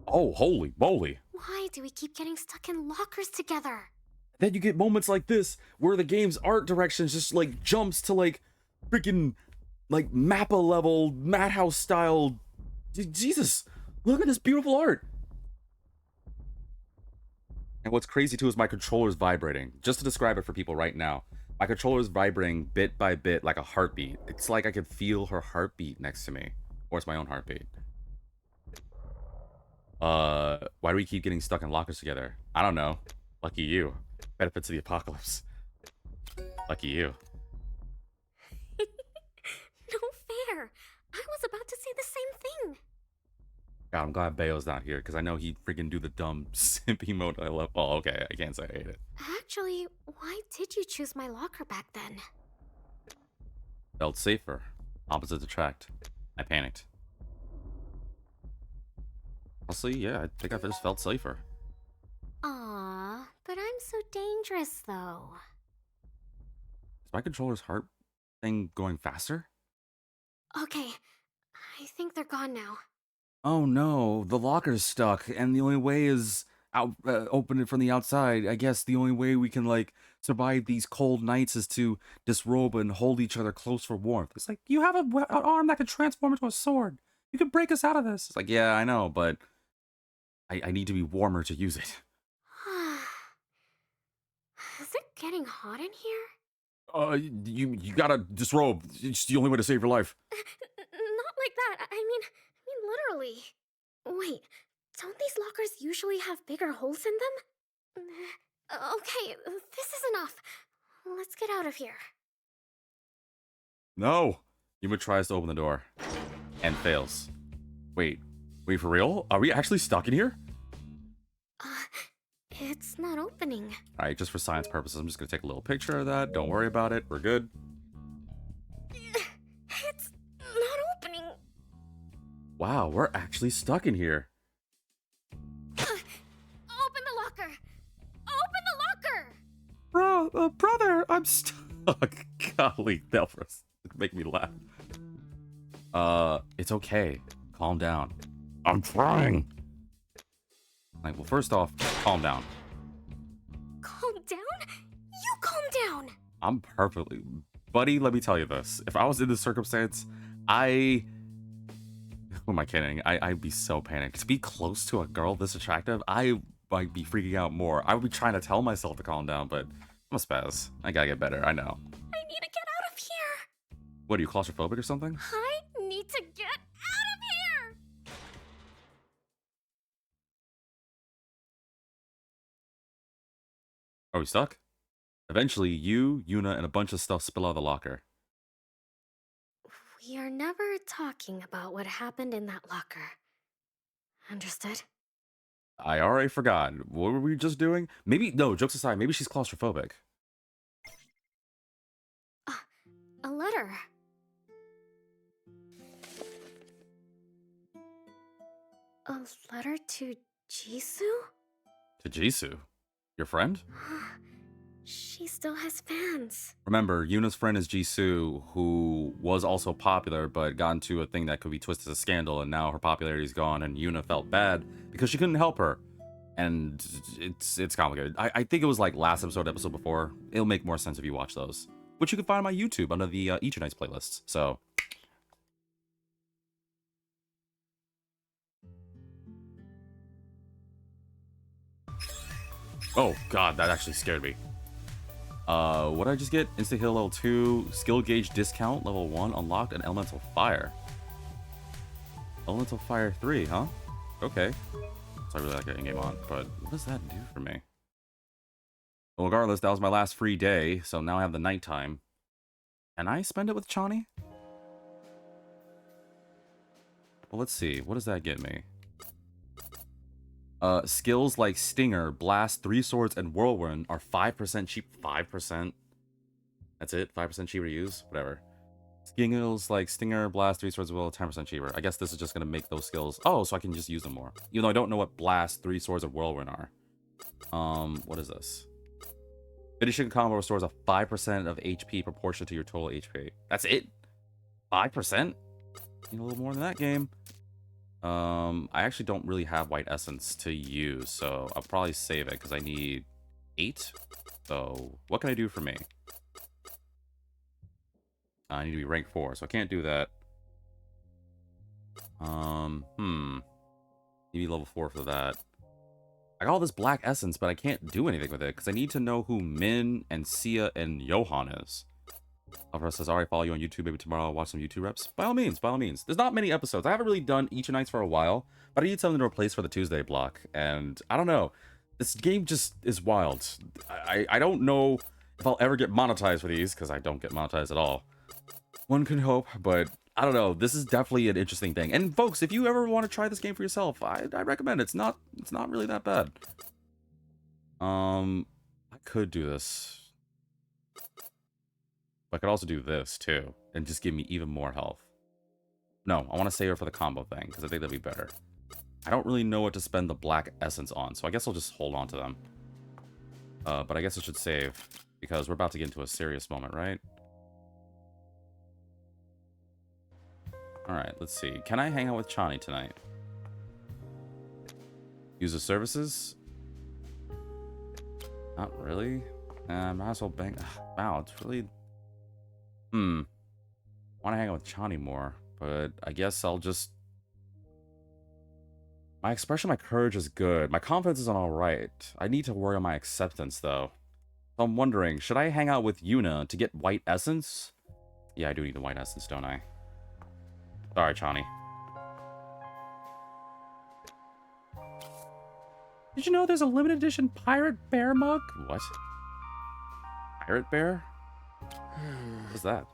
Oh, holy moly. Why do we keep getting stuck in lockers together? Then you get moments like this, where the game's art directions just, like, jumps to, like, freaking, like, Mappa level, Madhouse style. Jesus, look at this beautiful art. And what's crazy too is my controller's vibrating. Just to describe it for people right now, my controller's vibrating bit by bit like a heartbeat. It's like I can feel her heartbeat next to me. Or it's my own heartbeat. Why do we keep getting stuck in lockers together? I don't know. Lucky you. Benefits of the apocalypse. Lucky you. No fair! I was about to say the same thing! God, I'm glad Bayo's not here, because I know he'd freaking do the dumb simp emote I love. Oh, okay, I can't say I hate it. Actually, why did you choose my locker back then? Felt safer. Opposites attract. I panicked. Honestly, yeah, I think I just felt safer. Aw, but I'm so dangerous though. Is my controller's heart thing going faster? Okay, I think they're gone now. Oh no, the locker's stuck, and the only way is open it from the outside. I guess the only way we can, like, survive these cold nights is to disrobe and hold each other close for warmth. It's like, you have an arm that can transform into a sword. You can break us out of this. It's like, yeah, I know, but I need to be warmer to use it. Is it getting hot in here? You gotta disrobe. It's the only way to save your life. Not like that. I mean literally. Wait, don't these lockers usually have bigger holes in them? Okay, this is enough. Let's get out of here. No. Yuma tries to open the door and fails. Wait for real? Are we actually stuck in here? It's not opening. All right, just for science purposes, I'm just gonna take a little picture of that. Don't worry about it. We're good. It's not opening. Wow, we're actually stuck in here. Open the locker! Open the locker! Bro, brother, I'm stuck. Golly, that was make me laugh. It's okay. Calm down. I'm trying. Like, well, first off, calm down. Calm down? You calm I'm perfectly... Buddy, let me tell you this. If I was in this circumstance, I... Who am I kidding? I'd be so panicked. To be close to a girl this attractive, I might be freaking out more. I would be trying to tell myself to calm down, but I'm a spaz. I gotta get better, I know. I need to get out of here. What, are you claustrophobic or something? I need to get out of here. Are we stuck? Eventually, you, Yuna, and a bunch of stuff spill out of the locker. We are never talking about what happened in that locker. Understood? I already forgot. What were we just doing? Maybe, no, jokes aside, maybe she's claustrophobic. A letter. A letter to Jisoo? To Jisoo? Your friend? She still has fans. Remember, Yuna's friend is Jisoo, who was also popular, but got into a thing that could be twisted as a scandal, and now her popularity is gone, and Yuna felt bad because she couldn't help her. And it's complicated. I think it was like last episode before. It'll make more sense if you watch those. Which you can find on my YouTube under the Eternights playlists. So... Oh god, that actually scared me. What did I just get? Instant heal level 2, skill gauge discount level 1, unlocked, and elemental fire. Elemental fire 3, huh? Okay. So I really like getting game on, but what does that do for me? Well, regardless, that was my last free day, so now I have the nighttime. Can I spend it with Chani? Well, let's see. What does that get me? Skills like Stinger, Blast, 3 Swords, and Whirlwind are 5% cheap. 5%? That's it? 5% cheaper to use? Whatever. Skills like Stinger, Blast, 3 Swords, will 10% cheaper. I guess this is just going to make those skills... Oh, so I can just use them more. Even though I don't know what Blast, 3 Swords, or Whirlwind are. What is this? Finishing combo restores a 5% of HP proportion to your total HP. That's it? 5%? Need a little more than that game. I actually don't really have white essence to use, so I'll probably save it because I need 8. So what can I do for me? I need to be rank 4, so I can't do that. Maybe level 4 for that. I got all this black essence, but I can't do anything with it because I need to know who Min and Sia and Johan is. Alvaro says, alright, follow you on YouTube. Maybe tomorrow I'll watch some YouTube reps. By all means, by all means. There's not many episodes. I haven't really done Eternights for a while, but I need something to replace for the Tuesday block. And I don't know. This game just is wild. I don't know if I'll ever get monetized for these, because I don't get monetized at all. One can hope, but I don't know. This is definitely an interesting thing. And folks, if you ever want to try this game for yourself, I recommend it. It's not really that bad. I could do this. But I could also do this, too, and just give me even more health. No, I want to save it for the combo thing, because I think that'd be better. I don't really know what to spend the black essence on, so I guess I'll just hold on to them. But I guess I should save, because we're about to get into a serious moment, right? Alright, let's see. Can I hang out with Chani tonight? Use the services? Not really. Might as well bang... Wow, it's really... Want to hang out with Chani more, but I guess I'll just... My expression, my courage is good. My confidence is alright. I need to work on my acceptance, though. So I'm wondering, should I hang out with Yuna to get white essence? Yeah, I do need the white essence, don't I? Sorry, Chani. Did you know there's a limited edition Pirate Bear mug? What? Pirate Bear? What's that?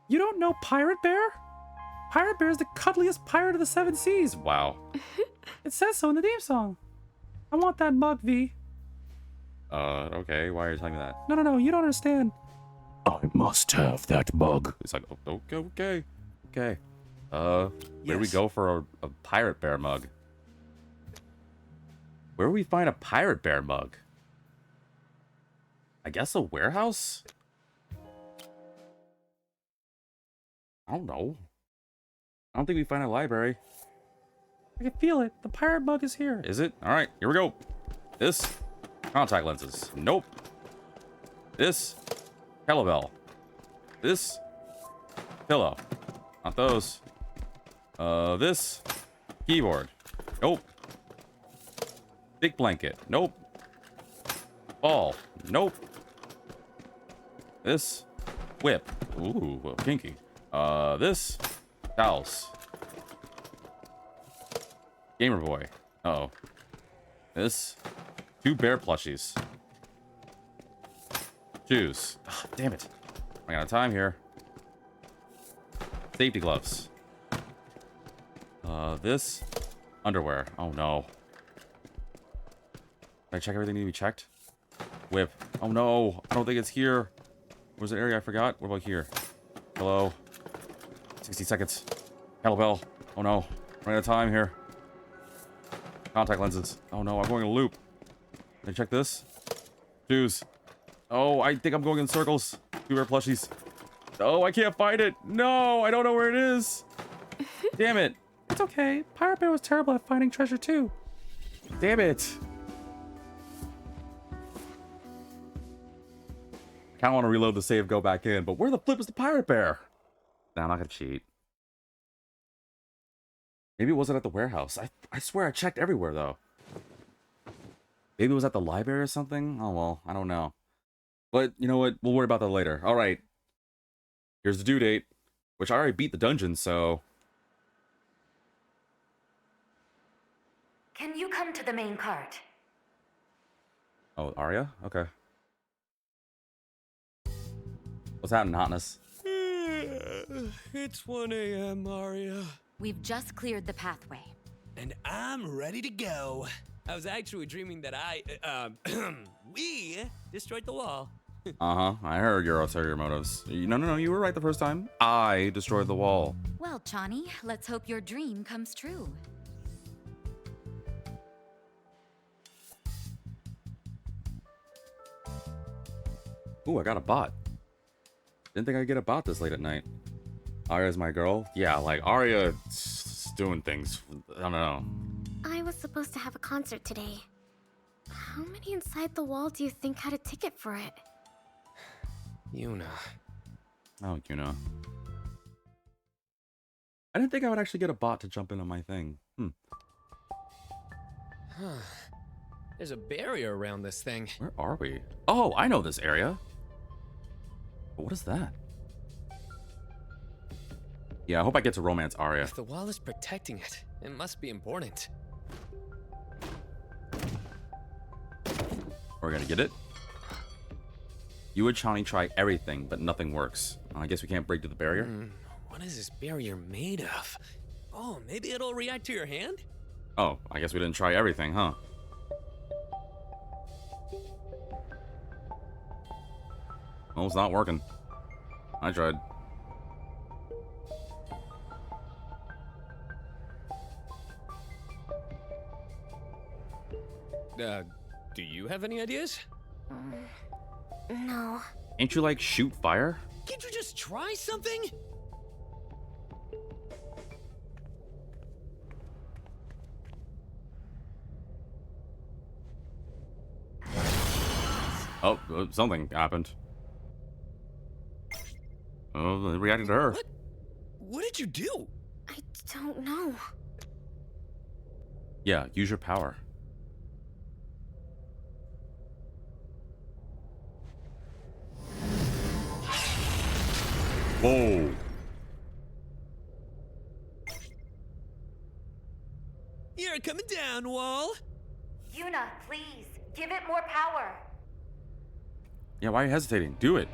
You don't know Pirate Bear? Pirate Bear is the cuddliest pirate of the 7 seas. Wow. It says so in the theme song. I want that mug, V. Okay. Why are you telling me that? No, you don't understand. I must have that mug. It's like, oh, okay. Where do we Yes. go for a Pirate Bear mug? Where do we find a Pirate Bear mug? I guess a warehouse? I don't know. I don't think we find a library. I can feel it. The pirate mug is here. Is it? Alright, here we go. This. Contact lenses. Nope. This kettlebell. This pillow. Not those. This keyboard. Nope. Big blanket. Nope. Ball. Nope. This whip. Ooh, well, kinky. This towels. Gamer Boy. Uh-oh. This 2 bear plushies. Shoes. Ah, damn it. I got time here. Safety gloves. This underwear. Oh no. Did I check everything that need to be checked? Whip. Oh no. I don't think it's here. Where's the area I forgot? What about here? Hello. 60 seconds. Kettlebell. Oh no. Running out of time here. Contact lenses. Oh no, I'm going in a loop. Can I check this? Shoes. Oh, I think I'm going in circles. 2 rare plushies. Oh, I can't find it. No, I don't know where it is. Damn it. It's okay. Pirate Bear was terrible at finding treasure too. Damn it. I kind of want to reload the save, go back in, but where the flip is the Pirate Bear? Nah, I'm not going to cheat. Maybe it wasn't at the warehouse. I swear I checked everywhere, though. Maybe it was at the library or something? Oh, well, I don't know. But, you know what? We'll worry about that later. All right. Here's the due date, which I already beat the dungeon, so... Can you come to the main cart? Oh, Arya? Okay. What's happening, Hotness? It's 1 a.m., Maria. We've just cleared the pathway. And I'm ready to go. I was actually dreaming that we destroyed the wall. Uh-huh. I heard your ulterior motives. No, you were right the first time. I destroyed the wall. Well, Chani, let's hope your dream comes true. Ooh, I got a bot. Didn't think I'd get a bot this late at night. Arya's my girl? Yeah, like, Arya's doing things. I don't know. I was supposed to have a concert today. How many inside the wall do you think had a ticket for it? Yuna. Oh, you know. I didn't think I would actually get a bot to jump in on my thing. There's a barrier around this thing. Where are we? Oh, I know this area. But what is that? Yeah, I hope I get to romance Arya. If the wall is protecting it, it must be important. We're gonna get it. You and Chani try everything, but nothing works. I guess we can't break through the barrier. What is this barrier made of? Oh, maybe it'll react to your hand? Oh, I guess we didn't try everything, huh? Well, it's not working. I tried. Do you have any ideas? No. Ain't you like shoot fire? Can't you just try something? Oh, something happened. Oh, it reacted to her. What? What did you do? I don't know. Yeah, use your power. Whoa. You're coming down, Wall. Yuna, please, give it more power. Yeah, why are you hesitating? Do it.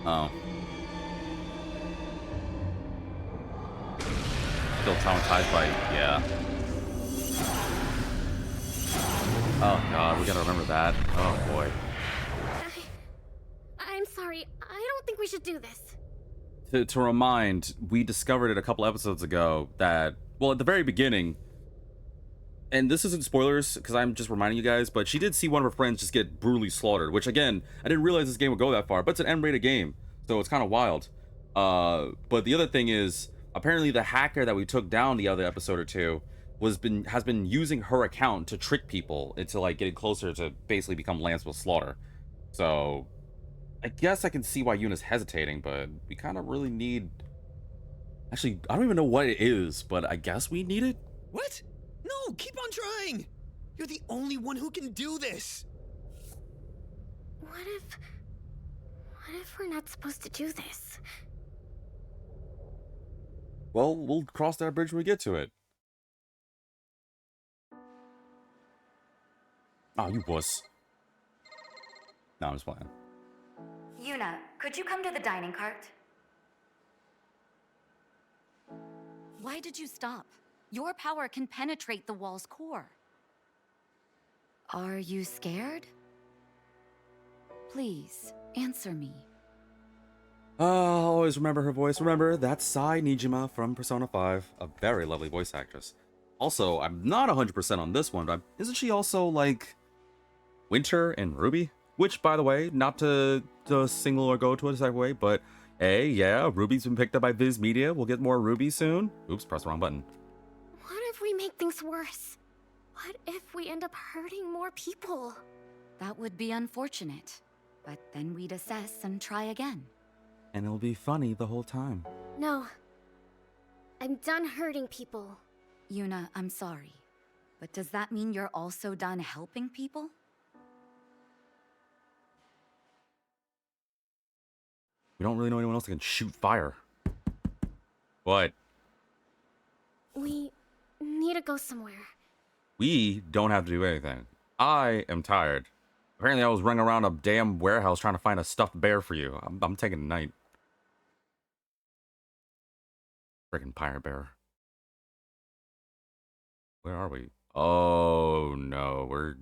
Oh. Still traumatized by, yeah. Oh god, we gotta remember that. Oh boy. I'm sorry. I don't think we should do this. To remind, we discovered it a couple episodes ago that, well, at the very beginning, and this isn't spoilers because I'm just reminding you guys, but she did see one of her friends just get brutally slaughtered, which again, I didn't realize this game would go that far, but it's an M-rated game, so it's kind of wild. But the other thing is, apparently the hacker that we took down the other episode or two has been using her account to trick people into like getting closer to basically become Lance will slaughter. So I guess I can see why Yuna's hesitating, but we kind of really need. Actually, I don't even know what it is, but I guess we need it. What? No, keep on trying. You're the only one who can do this. What if we're not supposed to do this? Well, we'll cross that bridge when we get to it. Oh, you wuss. No, I'm just playing. Yuna, could you come to the dining cart? Why did you stop? Your power can penetrate the wall's core. Are you scared? Please, answer me. I'll always remember her voice. Remember, that's Sai Nijima from Persona 5, a very lovely voice actress. Also, I'm not 100% on this one, but isn't she also, like, Winter and Ruby? Which, by the way, not to single or go to a segue, but, hey, yeah, Ruby's been picked up by Viz Media. We'll get more Ruby soon. Oops, press the wrong button. What if we make things worse? What if we end up hurting more people? That would be unfortunate. But then we'd assess and try again. And it'll be funny the whole time. No. I'm done hurting people. Yuna, I'm sorry. But does that mean you're also done helping people? We don't really know anyone else that can shoot fire. What? We need to go somewhere. We don't have to do anything. I am tired. Apparently I was running around a damn warehouse trying to find a stuffed bear for you. I'm taking a night. Freaking pirate bear. Where are we? Oh no,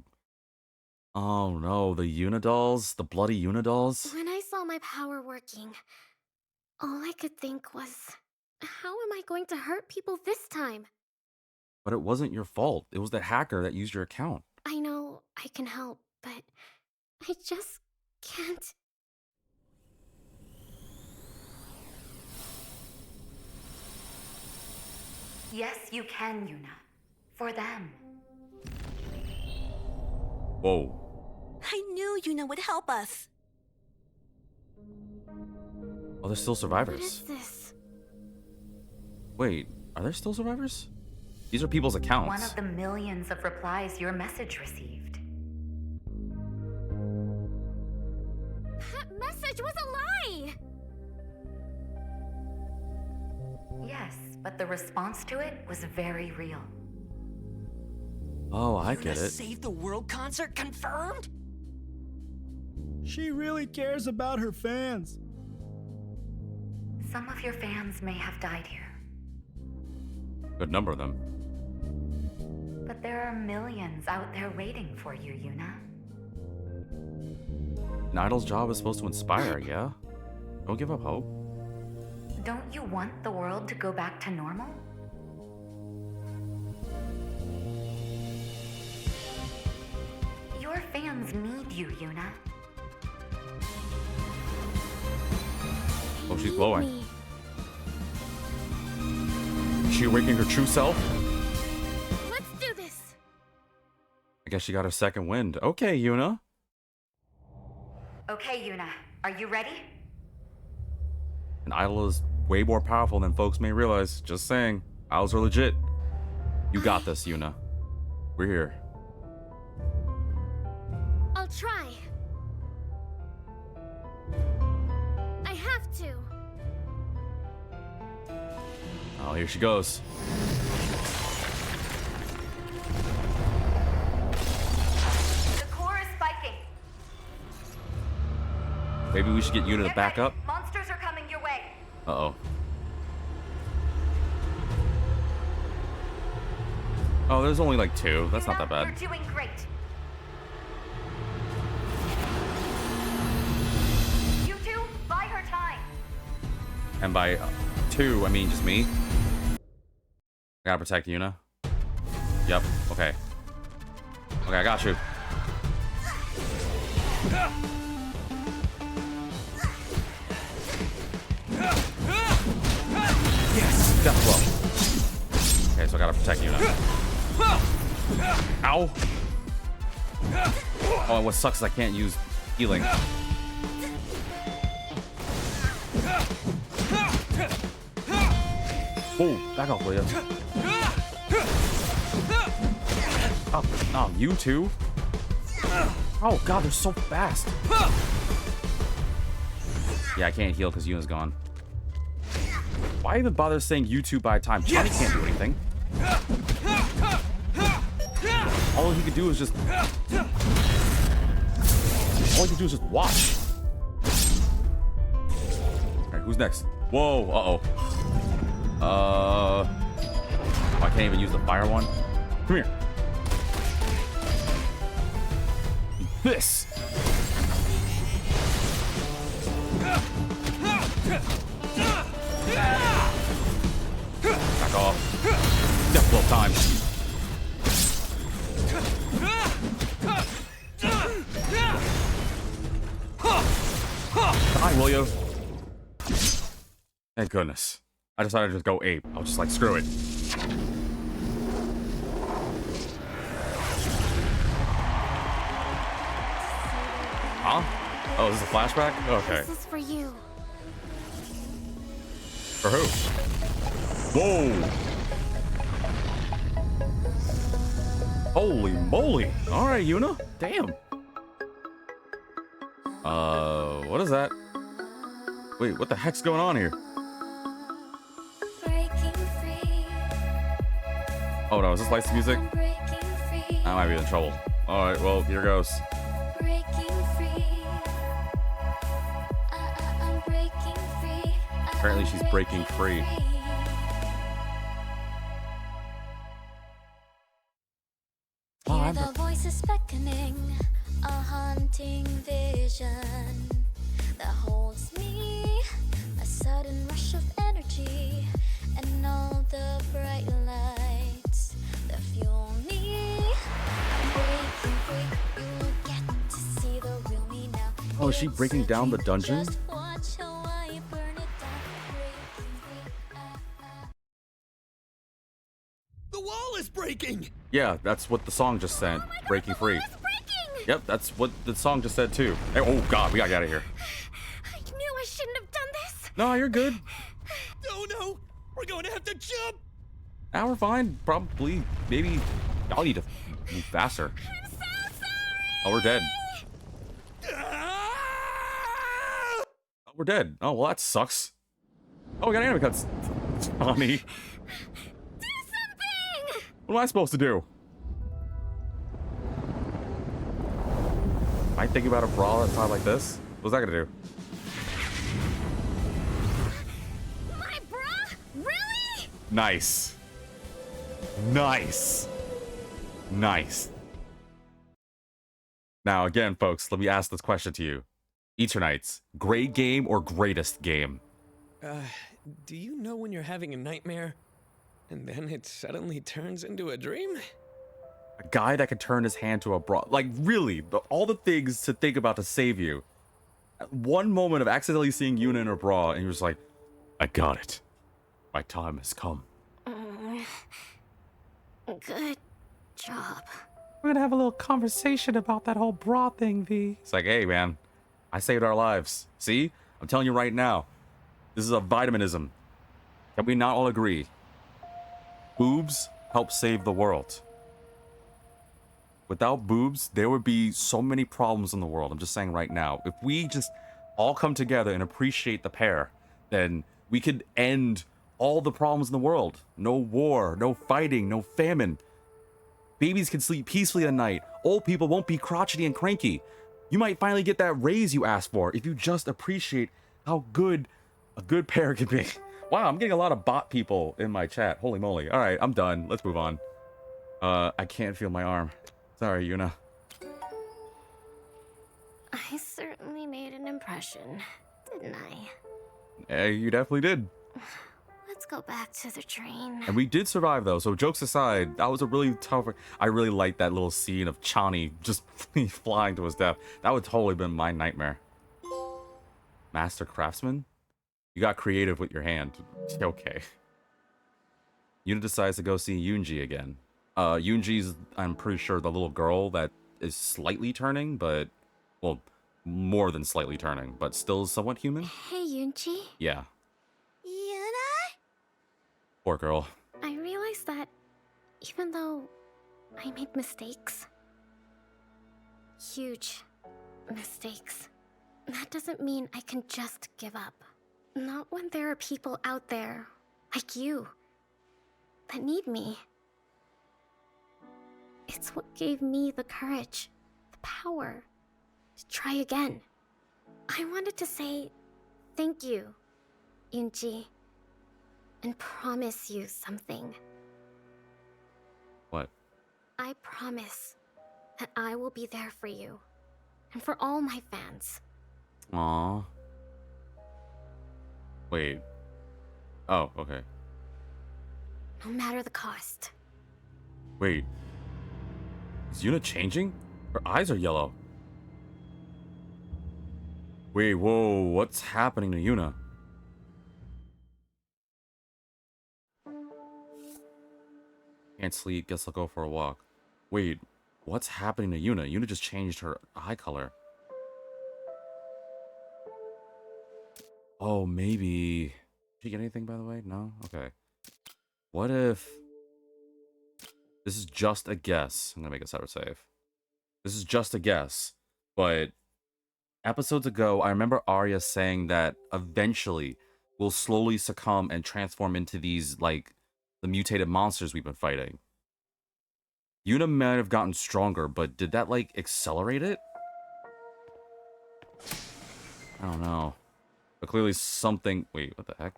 oh no, the Unidolls? The bloody Unidolls? When I saw my power working, all I could think was, how am I going to hurt people this time? But it wasn't your fault. It was the hacker that used your account. I know I can help, but I just can't. Yes, you can, Yuna. For them. Whoa. I knew Yuna would help us. Oh, there's still What is survivors. this? Wait, are there still survivors? These are people's accounts. One of the millions of replies your message received. That message was a lie! Yes, but the response to it was very real. Oh, I get Yuna it. Save the World concert confirmed? She really cares about her fans. Some of your fans may have died here, Good number of them. but there are millions out there waiting for you, Yuna. An idol's job is supposed to inspire, yeah? Don't give up hope. Don't you want the world to go back to normal? Your fans need you, Yuna. Oh, she's Need glowing. me. Is she awakening her true self? Let's do this! I guess she got her second wind. Okay, Yuna. Okay, Yuna, are you ready? An idol is way more powerful than folks may realize. Just saying. Idols are legit. You got this, Yuna. We're here. I'll try. I have to. Oh, here she goes. The core is spiking. Maybe we should get Yuna to Get back ready. up. Monsters are coming your way. Uh-oh. Oh, there's only like two. That's not that bad. You're doing great. You two, buy her time. And by two, I mean just me. I gotta protect Yuna. Yep, okay. Okay, I got you. Yes, death blow. Okay, so I gotta protect Yuna. Ow. Oh, and what sucks is I can't use healing. Whoa, back off, will ya? Oh, you too? Oh god, they're so fast. Yeah, I can't heal because Yuna's gone. Why even bother saying you two by time? Johnny can't do anything. All he could do is just... All he could do is just watch. Alright, who's next? Whoa, uh-oh. Oh, I can't even use the fire one. Come here. This. Back off. Death blow time. Die, will you? Thank goodness. I decided to just go ape. I was just like, screw it. Huh? Oh, is this a flashback? Okay. This is for you. For who? Whoa! Holy moly! All right, Yuna. Damn. What is that? Wait, what the heck's going on here? Oh no, is this lights music? I might be in trouble. All right, well, here goes. Apparently she's breaking free. Hear the voices beckoning, a haunting vision that holds me, a sudden rush of energy, and all the bright lights that fuel me. I'm breaking free, you'll get to see the real me now. Oh, is she breaking down the dungeon? Just watch how I burn it down, breaking free. The wall is breaking! Yeah, that's what the song just said. Breaking free. Yep, that's what the song just said too. Hey, oh god, we gotta get out of here. I knew I shouldn't have done this. No, you're good. Oh no! We're going to have to jump! Now we're fine. Probably, maybe. I'll need to move faster. I'm so sorry. Oh, we're dead. Ah! Oh, we're dead. Oh, well, that sucks. Oh, we got anime cuts. Johnny. Do something. What am I supposed to do? Am I thinking about a brawl that's not like this? What's that gonna do? My bra? Really? Nice. Nice. Nice. Now, again, folks, let me ask this question to you. Eternights, great game or greatest game? Do you know when you're having a nightmare, and then it suddenly turns into a dream? A guy that could turn his hand to a bra. Like, really, all the things to think about to save you. At one moment of accidentally seeing Yuna in her bra, and he was like, I got it. My time has come. Good job. We're gonna have a little conversation about that whole bra thing, V. It's like, hey, man, I saved our lives. See? I'm telling you right now. This is a vitaminism. Can we not all agree? Boobs help save the world. Without boobs, there would be so many problems in the world. I'm just saying right now. If we just all come together and appreciate the pair, then we could end all the problems in the world. No war, no fighting, no famine. Babies can sleep peacefully at night. Old people won't be crotchety and cranky. You might finally get that raise you asked for if you just appreciate how good a good pair can be. Wow, I'm getting a lot of bot people in my chat. Holy moly. All right, I'm done. Let's move on. I can't feel my arm. Sorry, Yuna. I certainly made an impression, didn't I? You definitely did. Let's go back to the train. And we did survive, though, so jokes aside, that was a really tough... I really liked that little scene of Chani just flying to his death. That would totally been my nightmare. Master Craftsman? You got creative with your hand. Okay. Yuna decides to go see Yoonji again. Yoonji's, I'm pretty sure, the little girl that is slightly turning, but, well, more than slightly turning, but still somewhat human. Hey, Yoonji. Yeah, Yuna? poor girl. I realized that even though I made mistakes, huge mistakes, that doesn't mean I can just give up. Not when there are people out there, like you, that need me. It's what gave me the courage, the power, to try again. I wanted to say thank you, Yoonji, and promise you something. What? I promise that I will be there for you, and for all my fans. Aww. Wait. Oh, okay. No matter the cost. Wait. Is Yuna changing? Her eyes are yellow. Wait, whoa, what's happening to Yuna? Can't sleep, guess I'll go for a walk. Wait, what's happening to Yuna? Yuna just changed her eye color. Oh, maybe... Did she get anything, by the way? No? Okay. What if... This is just a guess. I'm gonna make a separate save. This is just a guess. But... Episodes ago, I remember Arya saying that eventually we'll slowly succumb and transform into these, like, the mutated monsters we've been fighting. Yuna might have gotten stronger, but did that, like, accelerate it? I don't know. But clearly something... Wait, what the heck?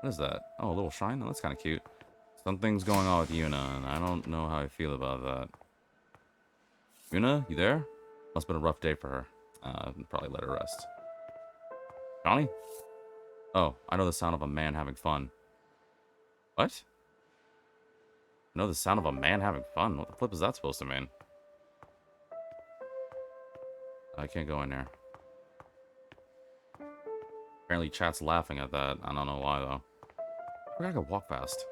What is that? Oh, a little shrine? Oh, that's kind of cute. Something's going on with Yuna, and I don't know how I feel about that. Yuna, you there? Must have been a rough day for her. Probably let her rest. Johnny? Oh, I know the sound of a man having fun. What? I know the sound of a man having fun? What the flip is that supposed to mean? I can't go in there. Apparently chat's laughing at that. I don't know why, though. I gotta go walk fast.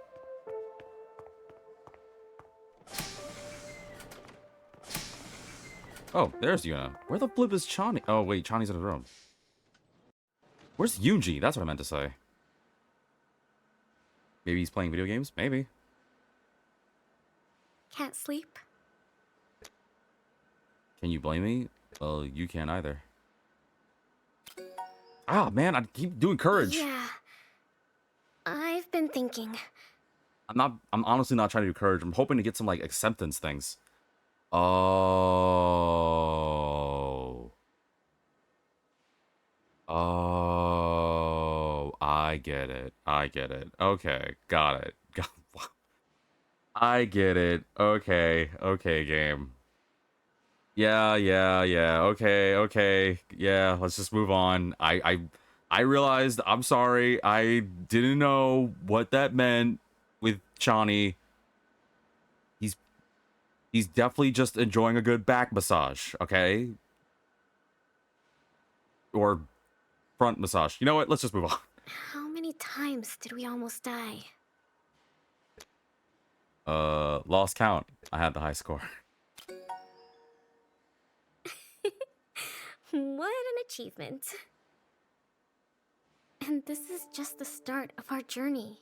Oh, there's Yuna. Where the flip is Chani? Oh, wait, Chani's in the room. Where's Yoonji? That's what I meant to say. Maybe he's playing video games? Maybe. Can't sleep? Can you blame me? Well, you can't either. Ah, man, I keep doing courage. Yeah. I've been thinking. I'm honestly not trying to do courage. I'm hoping to get some, like, acceptance things. Oh. Oh. I get it. I get it. Okay. Got it. I get it. Okay. Okay, game. Yeah. Okay. Yeah, let's just move on. I realized, I'm sorry. I didn't know what that meant with Chani. He's definitely just enjoying a good back massage, okay? Or front massage. You know what? Let's just move on. How many times did we almost die? Lost count. I had the high score. What an achievement. And this is just the start of our journey.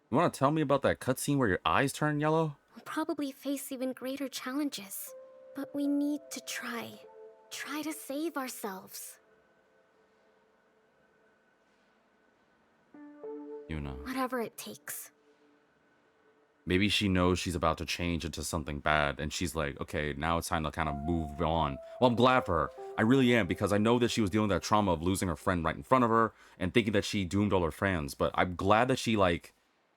You want to tell me about that cutscene where your eyes turn yellow? We'll probably face even greater challenges. But we need to try. Try to save ourselves. Yuna. Whatever it takes. Maybe she knows she's about to change into something bad, and she's like, okay, now it's time to kind of move on. Well, I'm glad for her. I really am, because I know that she was dealing with that trauma of losing her friend right in front of her, and thinking that she doomed all her friends, but I'm glad that she, like,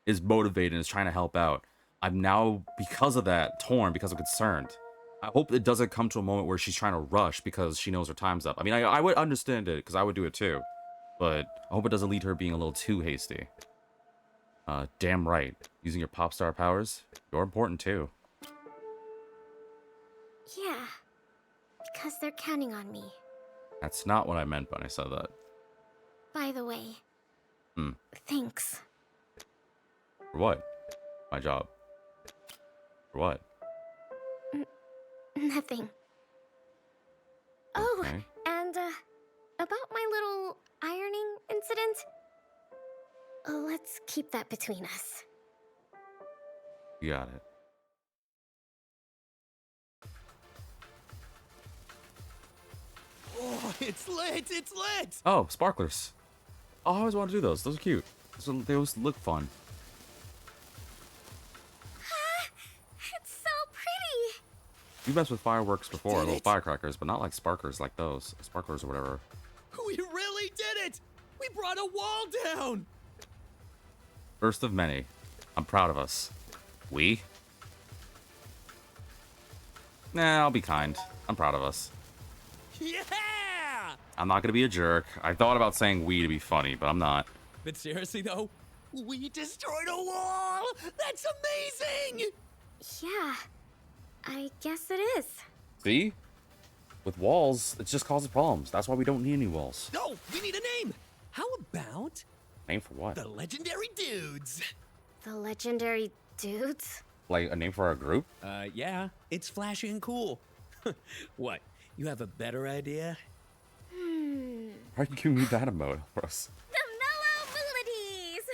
is motivated and is trying to help out. I'm now, because of that, torn, because I'm concerned. I hope it doesn't come to a moment where she's trying to rush because she knows her time's up. I mean, I would understand it, because I would do it too. But I hope it doesn't lead to her being a little too hasty. Damn right. Using your pop star powers, you're important too. Yeah. Because they're counting on me. That's not what I meant when I said that. By the way. Hmm. Thanks. For what? My job. What? Nothing. Oh, Okay. and, about my little ironing incident, let's keep that between us. You got it. Oh, it's lit! It's lit! Oh, sparklers. Oh, I always wanted to do those. Those are cute. They always look fun. It's so pretty! You messed with fireworks before, did little it. firecrackers, but not like sparklers like those. Sparklers or whatever. We really did it! We brought a wall down! First of many. I'm proud of us. We? Nah, I'll be kind. I'm proud of us. Yeah! I'm not gonna be a jerk. I thought about saying we to be funny, but I'm not. But seriously though, we destroyed a wall! That's amazing! Yeah, I guess it is. See? With walls, it just causes problems. That's why we don't need any walls. No, we need a name! How about Name for what? the Legendary Dudes? The legendary dudes? Like a name for our group? Yeah, it's flashy and cool. What, you have a better idea? Why are you giving me that emote for us? The Mellow Melodies!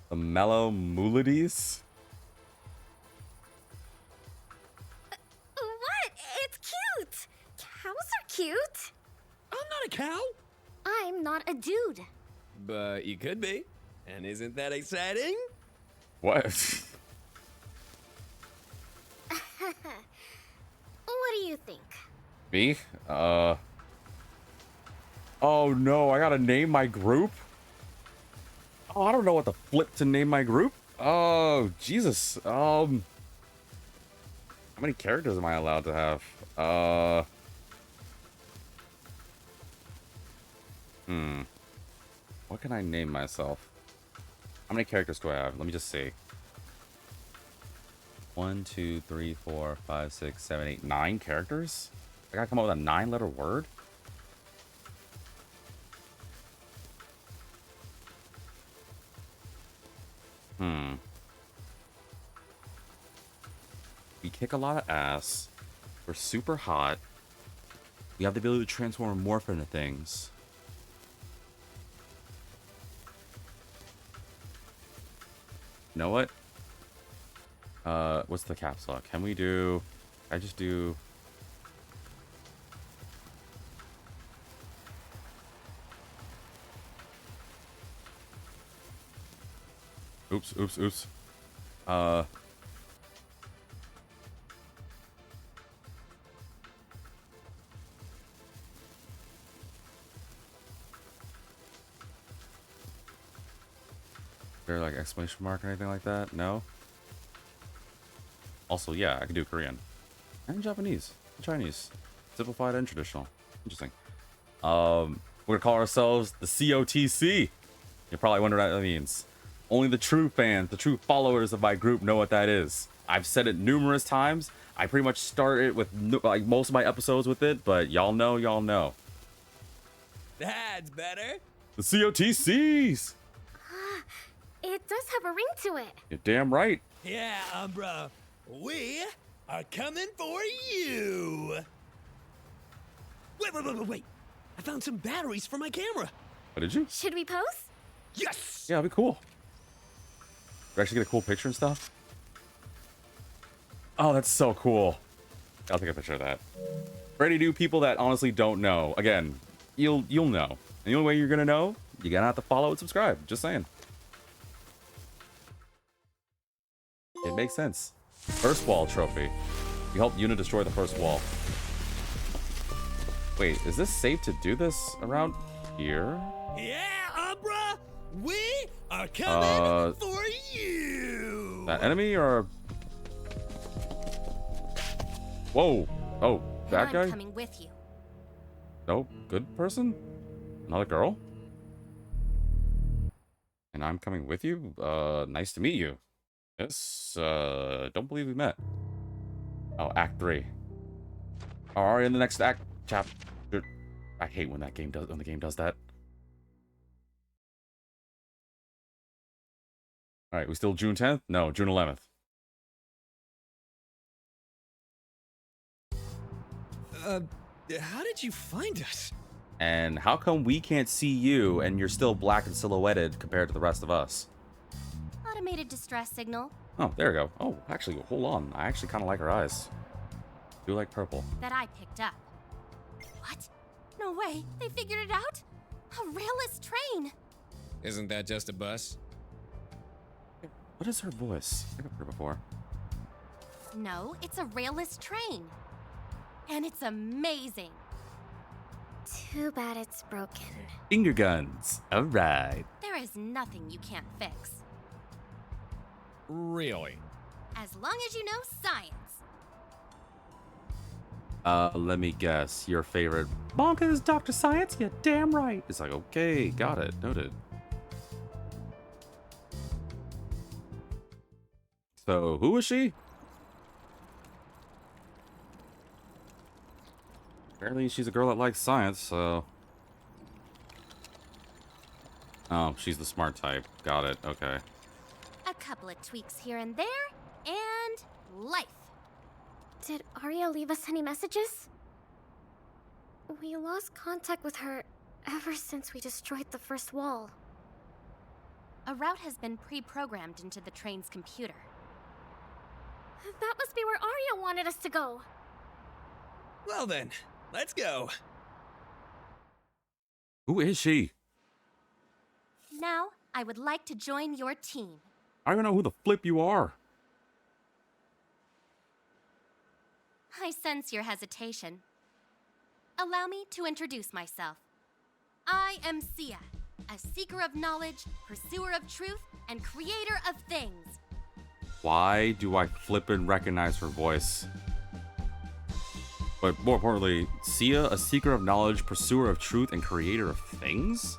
The Mellow Moolities? What? It's cute! Cows are cute! I'm not a cow! I'm not a dude. But you could be. And isn't that exciting? What? What do you think? Me? Oh no, I gotta name my group? Oh, I don't know what to flip to name my group. Oh, Jesus. How many characters am I allowed to have? What can I name myself? How many characters do I have? Let me just see. 1, 2, 3, 4, 5, 6, 7, 8, 9 characters? I gotta come up with a 9-letter word? We kick a lot of ass. We're super hot. We have the ability to transform and morph into things. You know what? What's the caps lock? Can we do... I just do... Oops. Is there like exclamation mark or anything like that? No? Also, yeah, I can do Korean. And Japanese. And Chinese. Simplified and traditional. Interesting. We're gonna call ourselves the COTC. You're probably wondering what that means. Only the true fans, the true followers of my group know what that is. I've said it numerous times. I pretty much started with like most of my episodes with it, but y'all know, y'all know. That's better. The COTCs! It does have a ring to it. You're damn right. Yeah, Umbra. We are coming for you. Wait. I found some batteries for my camera. What did you? Should we pose? Yes! Yeah, it'd be cool. We actually get a cool picture and stuff. Oh, that's so cool. I'll take a picture of that. For any new people that honestly don't know, again, you'll know. And the only way you're gonna know, you're gonna have to follow and subscribe. Just saying. It makes sense. First wall trophy. You helped Yuna destroy the first wall. Wait, is this safe to do this around here? Yeah, Umbra. We are coming for you. That enemy or... Whoa. Oh, that I'm guy? coming with you. No, good person? Another girl? And I'm coming with you? Nice to meet you. Yes, don't believe we met. Oh, Act 3. Alright, in the next act chapter. I hate when the game does that. Alright, we still June 10th? No, June 11th. How did you find us? And how come we can't see you and you're still black and silhouetted compared to the rest of us? Automated distress signal Oh, there we go. Oh, actually, hold on. I actually kind of like her eyes. Do like purple. that I picked up. What? No way. They figured it out? A railless train. Isn't that just a bus? What is her voice? I've heard her before. No, it's a railless train. And it's amazing. Too bad it's broken. Finger guns. All right. There is nothing you can't fix. Really? As long as you know science. Let me guess. Your favorite. Bonka is Dr. Science? Yeah, damn right. It's like, okay, got it. Noted. So, who is she? Apparently, she's a girl that likes science, so. Oh, she's the smart type. Got it. Okay. A couple of tweaks here and there, and life. Did Arya leave us any messages? We lost contact with her ever since we destroyed the first wall. A route has been pre-programmed into the train's computer. That must be where Arya wanted us to go. Well then, let's go. Who is she? Now, I would like to join your team. I don't even know who the flip you are. I sense your hesitation. Allow me to introduce myself. I am Sia, a seeker of knowledge, pursuer of truth, and creator of things. Why do I flip and recognize her voice? But more importantly, Sia, a seeker of knowledge, pursuer of truth, and creator of things?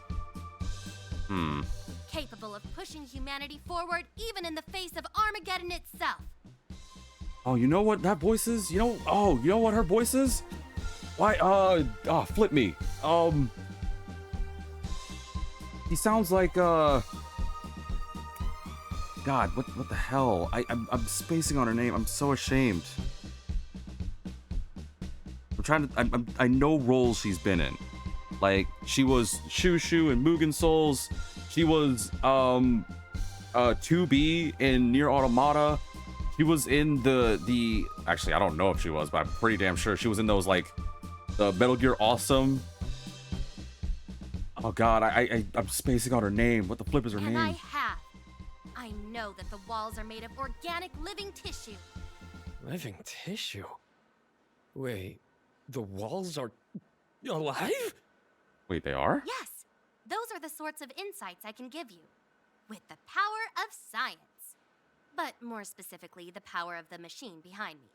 Capable of pushing humanity forward even in the face of Armageddon itself. Oh, you know what that voice is? You know what her voice is? Why, flip me. He sounds like, God, what the hell? I'm spacing on her name. I'm so ashamed. I'm trying to, I know roles she's been in. Like, she was Shoo Shoo in Mugen Souls. She was, 2B in Nier Automata. She was in the actually, I don't know if she was, but I'm pretty damn sure she was in those, like, the Metal Gear Awesome. Oh god, I'm spacing on her name. What the flip is her And name? I have. I know that the walls are made of organic living tissue. Living tissue? Wait, the walls are alive? Wait, they are? Yes, those are the sorts of insights I can give you. With the power of science. But more specifically, the power of the machine behind me.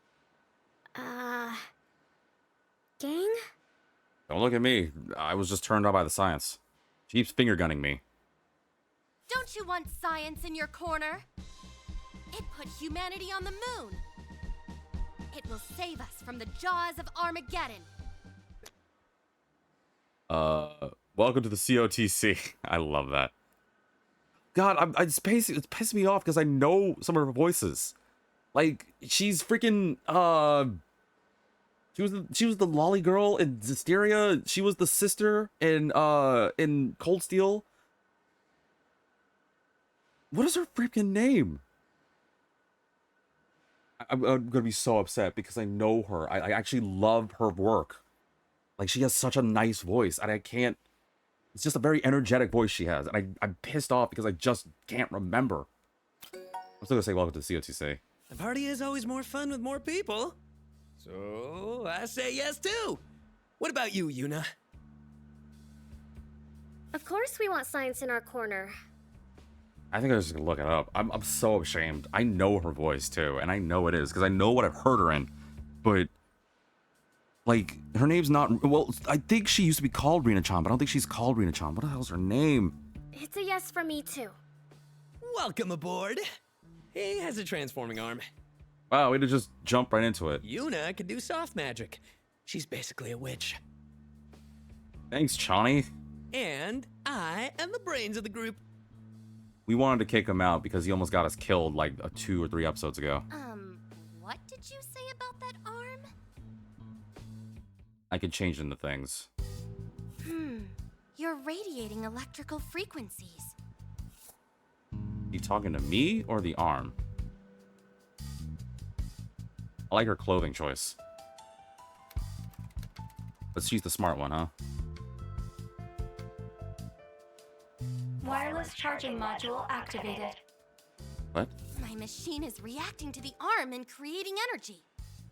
Gang? Don't look at me. I was just turned on by the science. She keeps finger gunning me. Don't you want science in your corner? It put humanity on the moon. It will save us from the jaws of Armageddon. Welcome to the COTC. I love that. God, it's pissing me off because I know some of her voices. Like, she's freaking, she was the lolly girl in Zisteria. She was the sister in Cold Steel. What is her freaking name? I'm gonna be so upset because I know her. I actually love her work. Like, she has such a nice voice, and I can't. It's just a very energetic voice she has, and I'm pissed off because I just can't remember. I'm still gonna say welcome to the COTC. The party is always more fun with more people. So, I say yes too. What about you, Yuna? Of course we want science in our corner. I think I was just gonna look it up. I'm so ashamed. I know her voice too, and I know it is because I know what I've heard her in. But like, her name's not. Well, I think she used to be called Rina-chan, but I don't think she's called Rina-chan. What the hell's her name? It's a yes from me too. Welcome aboard. He has a transforming arm. Wow, we had to just jump right into it. Yuna can do soft magic. She's basically a witch. Thanks, Chani. And I am the brains of the group. We wanted to kick him out because he almost got us killed like 2 or 3 episodes ago. What did you say about that arm? I can change into things. You're radiating electrical frequencies. You talking to me or the arm? I like her clothing choice. But she's the smart one, huh? Wireless charging module activated. What? My machine is reacting to the arm and creating energy.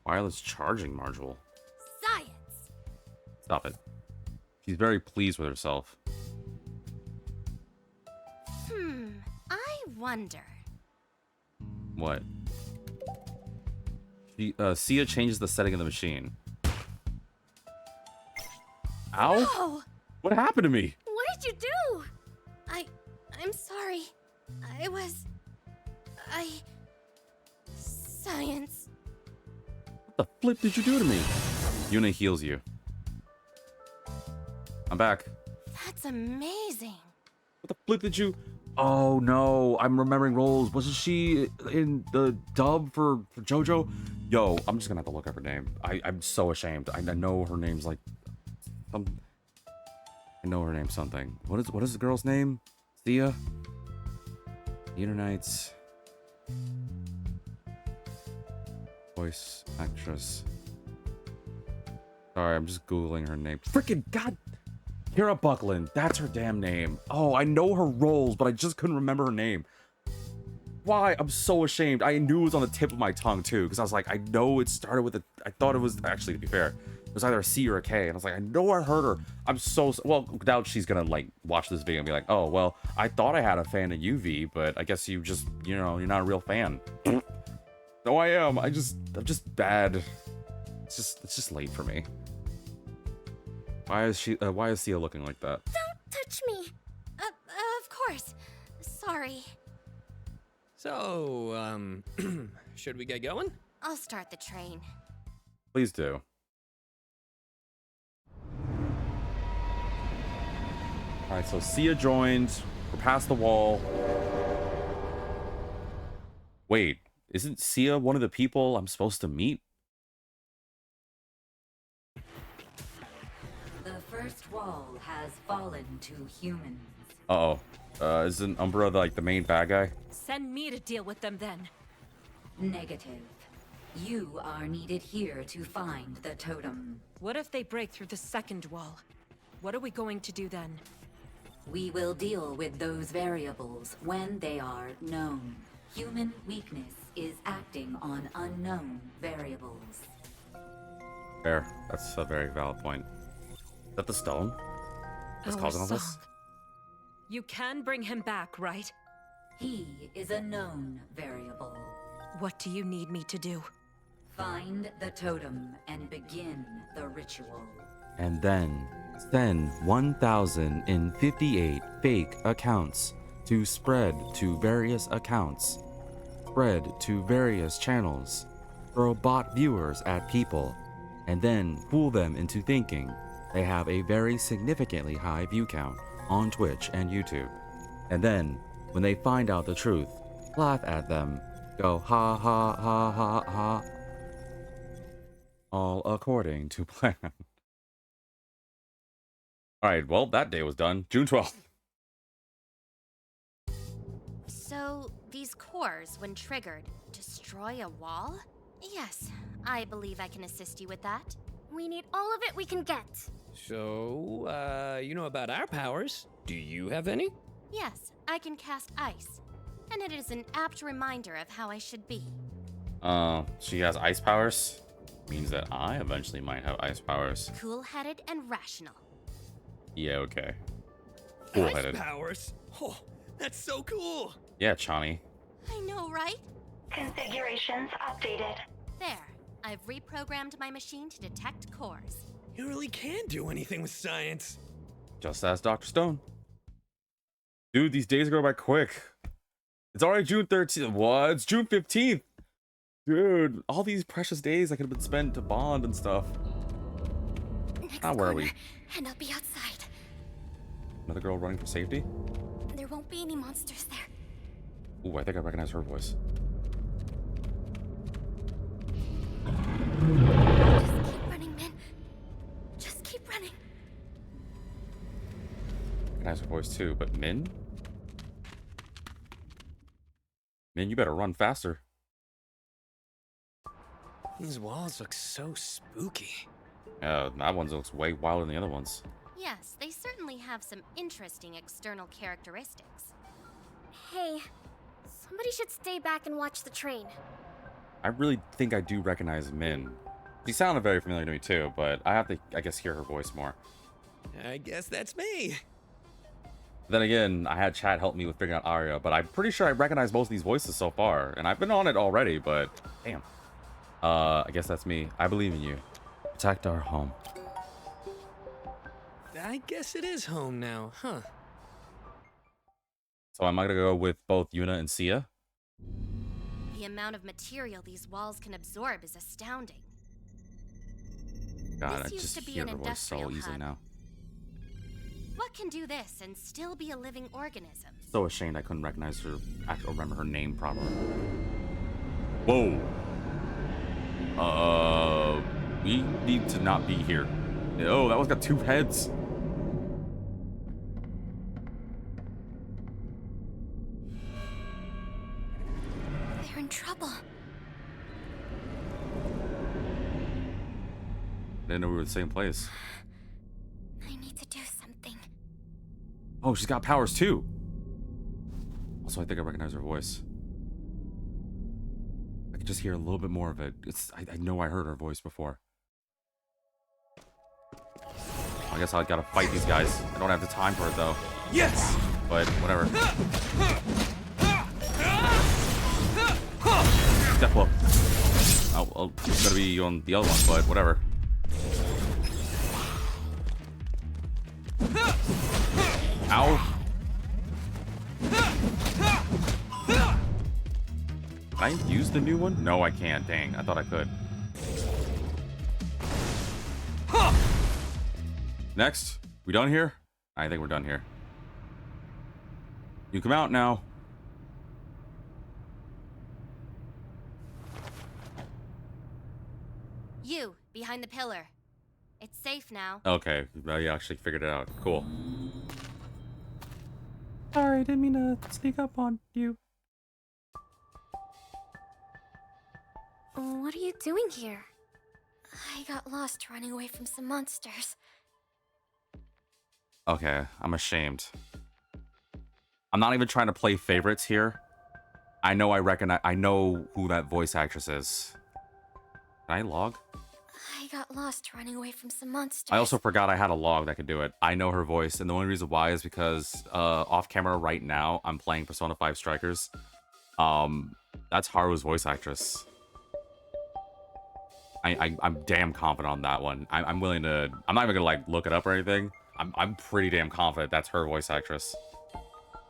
Wireless charging module. Science! Stop it. She's very pleased with herself. I wonder. What? Sia changes the setting of the machine. Ow! Oh! What happened to me? What did you do? I'm sorry. Science. What the flip did you do to me? Yuna heals you. I'm back. That's amazing. What the flip did you... Oh no, I'm remembering roles. Wasn't she in the dub for JoJo? Yo, I'm just gonna have to look up her name. I'm so ashamed. I know her name's like... I know her name's something. What is the girl's name? Sia? Eternights. Voice actress. Sorry, I'm just Googling her name. Freaking God! Kira Buckland. That's her damn name. Oh, I know her roles, but I just couldn't remember her name. Why? I'm so ashamed. I knew it was on the tip of my tongue, too, because I was like, I know it started with a... I thought it was... Actually, to be fair, it was either a C or a K, and I was like, I know I heard her. I'm so... Well, now she's gonna, like, watch this video and be like, oh, well, I thought I had a fan of UV, but I guess you just, you know, you're not a real fan. No, I am. I'm just bad. It's just late for me. Why is Sia looking like that? Don't touch me. Of course. Sorry. So, should we get going? I'll start the train. Please do. Alright, so Sia joined. We're past the wall. Wait, isn't Sia one of the people I'm supposed to meet? The first wall has fallen to humans. Uh-oh. Isn't Umbra like the main bad guy? Send me to deal with them then. Negative. You are needed here to find the totem. What if they break through the second wall? What are we going to do then? We will deal with those variables when they are known. Human weakness is acting on unknown variables. Fair. That's a very valid point. Is that the stone that's Our causing all this? song. You can bring him back, right? He is a known variable. What do you need me to do? Find the totem and begin the ritual. And then send 1,058 fake accounts to spread to various accounts. Spread to various channels. Throw bot viewers at people. And then fool them into thinking they have a very significantly high view count on Twitch and YouTube. And then, when they find out the truth, laugh at them, go ha ha ha ha ha. All according to plan. Alright, well, that day was done. June 12th. So, these cores, when triggered, destroy a wall? Yes, I believe I can assist you with that. We need all of it we can get. So, you know about our powers. Do you have any? Yes, I can cast ice. And it is an apt reminder of how I should be. She has ice powers? Means that I eventually might have ice powers. Cool-headed and rational. Yeah, okay. Ice Cool-headed. powers? Oh, that's so cool! Yeah, Chani. I know, right? Configurations updated. There, I've reprogrammed my machine to detect cores. You really can do anything with science. Just ask Dr. Stone. Dude, these days go by quick. It's already June 13th. What? It's June 15th. Dude, all these precious days that could have been spent to bond and stuff. Next Ah, where are we? corner, and I'll be outside. Another girl running for safety? There won't be any monsters there. Ooh, I think I recognize her voice. Just keep running, Min. recognize her voice too, but Min? Min, you better run faster. These walls look so spooky. That one looks way wilder than the other ones. Yes, they certainly have some interesting external characteristics. Hey, somebody should stay back and watch the train. I really think I do recognize Min. She sounded very familiar to me too, but I have to, I guess, hear her voice more. I guess that's me. Then again, I had chat help me with figuring out Aria, but I'm pretty sure I recognize most of these voices so far, and I've been on it already, but damn. I guess that's me. I believe in you. Protect our home. I guess it is home now, huh? So am I gonna go with both Yuna and Sia? The amount of material these walls can absorb is astounding. God, This I just just to be hear an her voice so industrial easily hub. now. What can do this and still be a living organism? So ashamed I couldn't recognize her, actually remember her name properly. Whoa. We need to not be here. Oh, that one's got two heads. They're in trouble. I didn't know we were in the same place. I need to do something. Oh, she's got powers too. Also, I think I recognize her voice. I could just hear a little bit more of it. I know I heard her voice before. I guess I gotta fight these guys. I don't have the time for it though. Yes! But whatever. Step up. Oh, well, it's gonna be on the other one, but whatever. Ow. Can I use the new one? No, I can't. Dang, I thought I could. Next, we done here? I think we're done here. You come out now. You, behind the pillar. It's safe now. Okay, well, you actually figured it out. Cool. Sorry, didn't mean to sneak up on you. What are you doing here? I got lost running away from some monsters. Okay, I'm ashamed. I'm not even trying to play favorites here. I know I know who that voice actress is. Can I log? I got lost running away from some monsters. I also forgot I had a log that could do it. I know her voice, and the only reason why is because off camera right now, I'm playing Persona 5 Strikers. That's Haru's voice actress. I'm damn confident on that one. I'm willing to. I'm not even gonna like look it up or anything. I'm pretty damn confident that's her voice actress.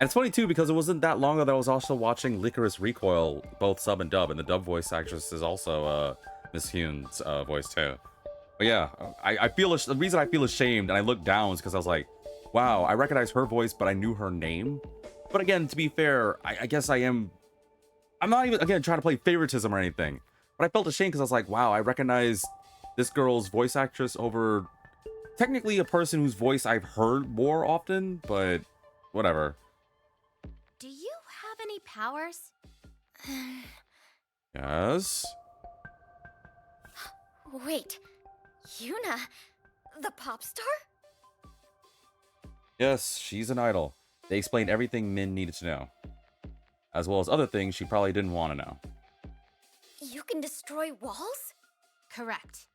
And it's funny too because it wasn't that long ago that I was also watching Licorice Recoil, both sub and dub, and the dub voice actress is also Miss Hune's voice too. But yeah, I feel the reason I feel ashamed and I looked down is because I was like, wow, I recognize her voice, but I knew her name. But again, to be fair, I guess I'm not even again trying to play favoritism or anything. But I felt ashamed because I was like, wow, I recognize this girl's voice actress over technically a person whose voice I've heard more often, but whatever. Do you have any powers? Yes. Wait, Yuna, the pop star? Yes, she's an idol. They explained everything Min needed to know, as well as other things she probably didn't want to know. You can destroy walls? Correct.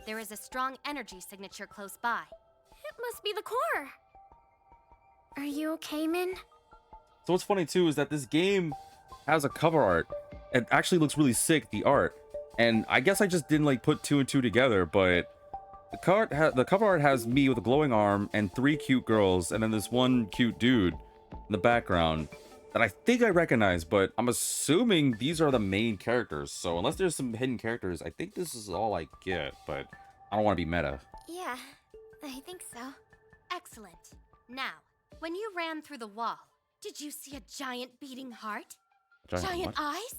There is a strong energy signature close by. It must be the core. Are you okay, Min? So what's funny too is that this game has a cover art. It actually looks really sick, the art. And I guess I just didn't like put two and two together, but the cover art has me with a glowing arm and 3 cute girls, and then this one cute dude in the background that I think I recognize, but I'm assuming these are the main characters. So unless there's some hidden characters, I think this is all I get, but I don't want to be meta. Yeah, I think so. Excellent. Now, when you ran through the wall, did you see a giant beating heart? Giant what? eyes?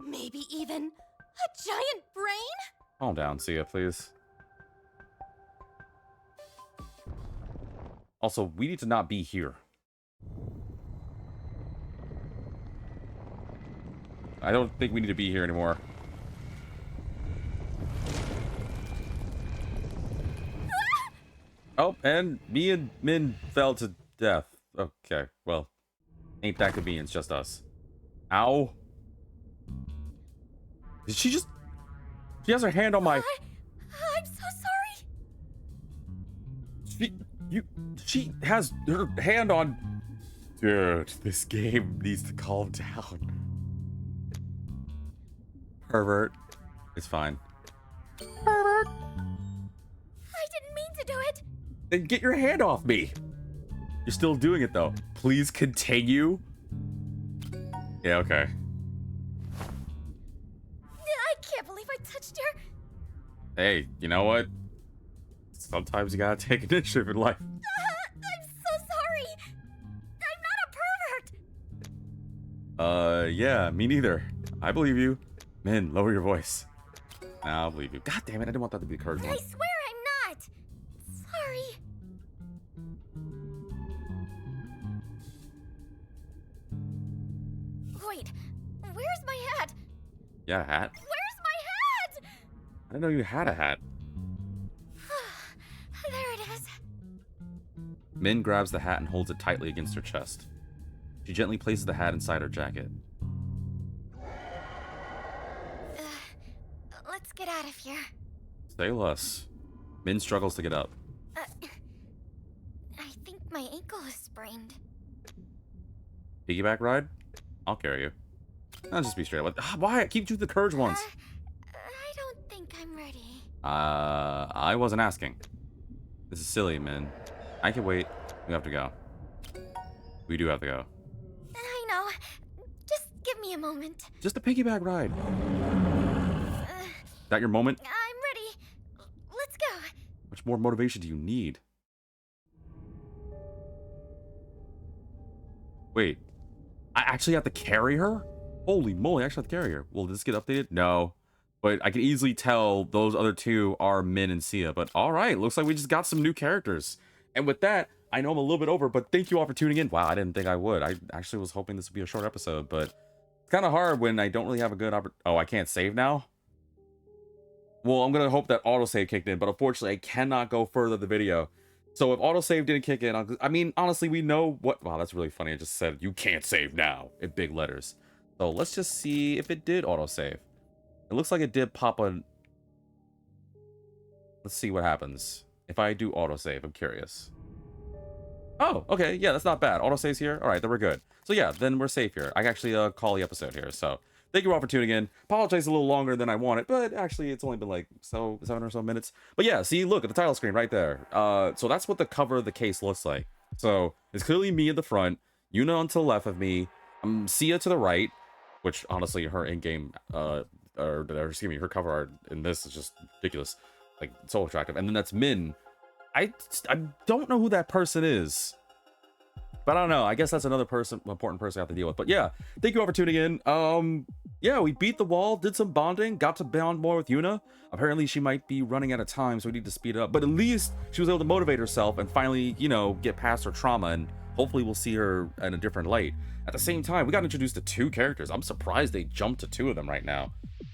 Maybe even a giant brain? Calm down, Sia, please. Also, we need to not be here. I don't think we need to be here anymore. Oh, and me and Min fell to death. Okay, well, ain't that convenient, just us. Ow. Did she just... She has her hand on my... I'm so sorry. She has her hand on... Dude, this game needs to calm down. Pervert. It's fine. Pervert. I didn't mean to do it. Then get your hand off me. You're still doing it, though. Please continue. Yeah, okay. I can't believe I touched her. Hey, you know what? Sometimes you gotta take initiative in life. I'm so sorry. I'm not a pervert. Yeah, me neither. I believe you. Min, lower your voice. Nah, I'll believe you. God damn it, I didn't want that to be the curse one. I swear I'm not. Sorry. Wait, where's my hat? Yeah, a hat. Where's my hat? I didn't know you had a hat. There it is. Min grabs the hat and holds it tightly against her chest. She gently places the hat inside her jacket. Let's get out of here. Say less. Min struggles to get up. I think my ankle is sprained. Piggyback ride? I'll carry you. I'll just be straight up. Why? I keep doing the courage ones. I don't think I'm ready. I wasn't asking. This is silly, Min. I can wait. We have to go. We do have to go. I know. Just give me a moment. Just a piggyback ride. Is that your moment? I'm ready. Let's go. How much more motivation do you need? Wait. I actually have to carry her? Holy moly, I actually have to carry her. Will this get updated? No. But I can easily tell those other two are Min and Sia. But alright, looks like we just got some new characters. And with that, I know I'm a little bit over, but thank you all for tuning in. Wow, I didn't think I would. I actually was hoping this would be a short episode, but it's kind of hard when I don't really have a good Oh, I can't save now? Well, I'm going to hope that autosave kicked in, but unfortunately, I cannot go further the video. So if autosave didn't kick in, I mean, honestly, we know what... Wow, that's really funny. I just said, you can't save now, in big letters. So let's just see if it did autosave. It looks like it did pop a... Let's see what happens. If I do autosave, I'm curious. Oh, okay. Yeah, that's not bad. Autosave's here. All right, then we're good. So yeah, then we're safe here. I can actually call the episode here. So thank you all for tuning in. Apologize a little longer than I wanted, but actually it's only been like 7 or so minutes. But yeah, see, look at the title screen right there. So that's what the cover of the case looks like. So it's clearly me in the front, Yuna on to the left of me, Sia to the right, which honestly her in-game or excuse me, her cover art in this is just ridiculous. Like, so attractive. And then that's Min. I don't know who that person is. But I don't know. I guess that's another important person I have to deal with. But yeah, thank you all for tuning in. Yeah, we beat the wall, did some bonding, got to bond more with Yuna. Apparently she might be running out of time, so we need to speed it up. But at least she was able to motivate herself and finally, you know, get past her trauma, and hopefully we'll see her in a different light. At the same time, we got introduced to 2 characters. I'm surprised they jumped to 2 of them right now.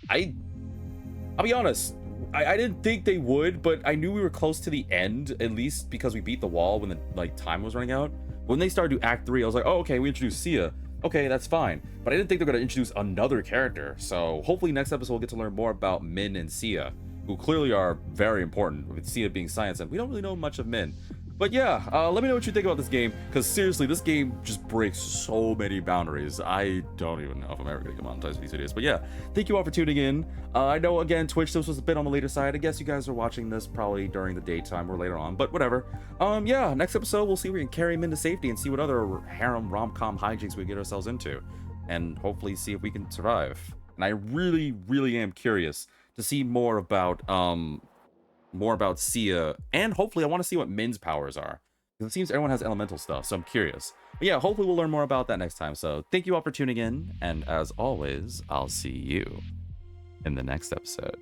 I'll be honest. I didn't think they would, but I knew we were close to the end, at least because we beat the wall when the time was running out. When they started to Act 3, I was like, oh, okay, we introduced Sia. Okay, that's fine. But I didn't think they were going to introduce another character. So hopefully next episode we'll get to learn more about Min and Sia, who clearly are very important, with Sia being science, and we don't really know much of Min. But yeah, let me know what you think about this game, because seriously, this game just breaks so many boundaries. I don't even know if I'm ever going to get monetized with these videos. But yeah, thank you all for tuning in. I know, again, Twitch, this was a bit on the later side. I guess you guys are watching this probably during the daytime or later on, but whatever. Yeah, next episode, we'll see if we can carry him into safety and see what other harem rom-com hijinks we get ourselves into. And hopefully see if we can survive. And I really, really am curious to see more about Sia, and hopefully I want to see what Min's powers are, because it seems everyone has elemental stuff, so I'm curious. But yeah, hopefully we'll learn more about that next time. So thank you all for tuning in, and as always, I'll see you in the next episode.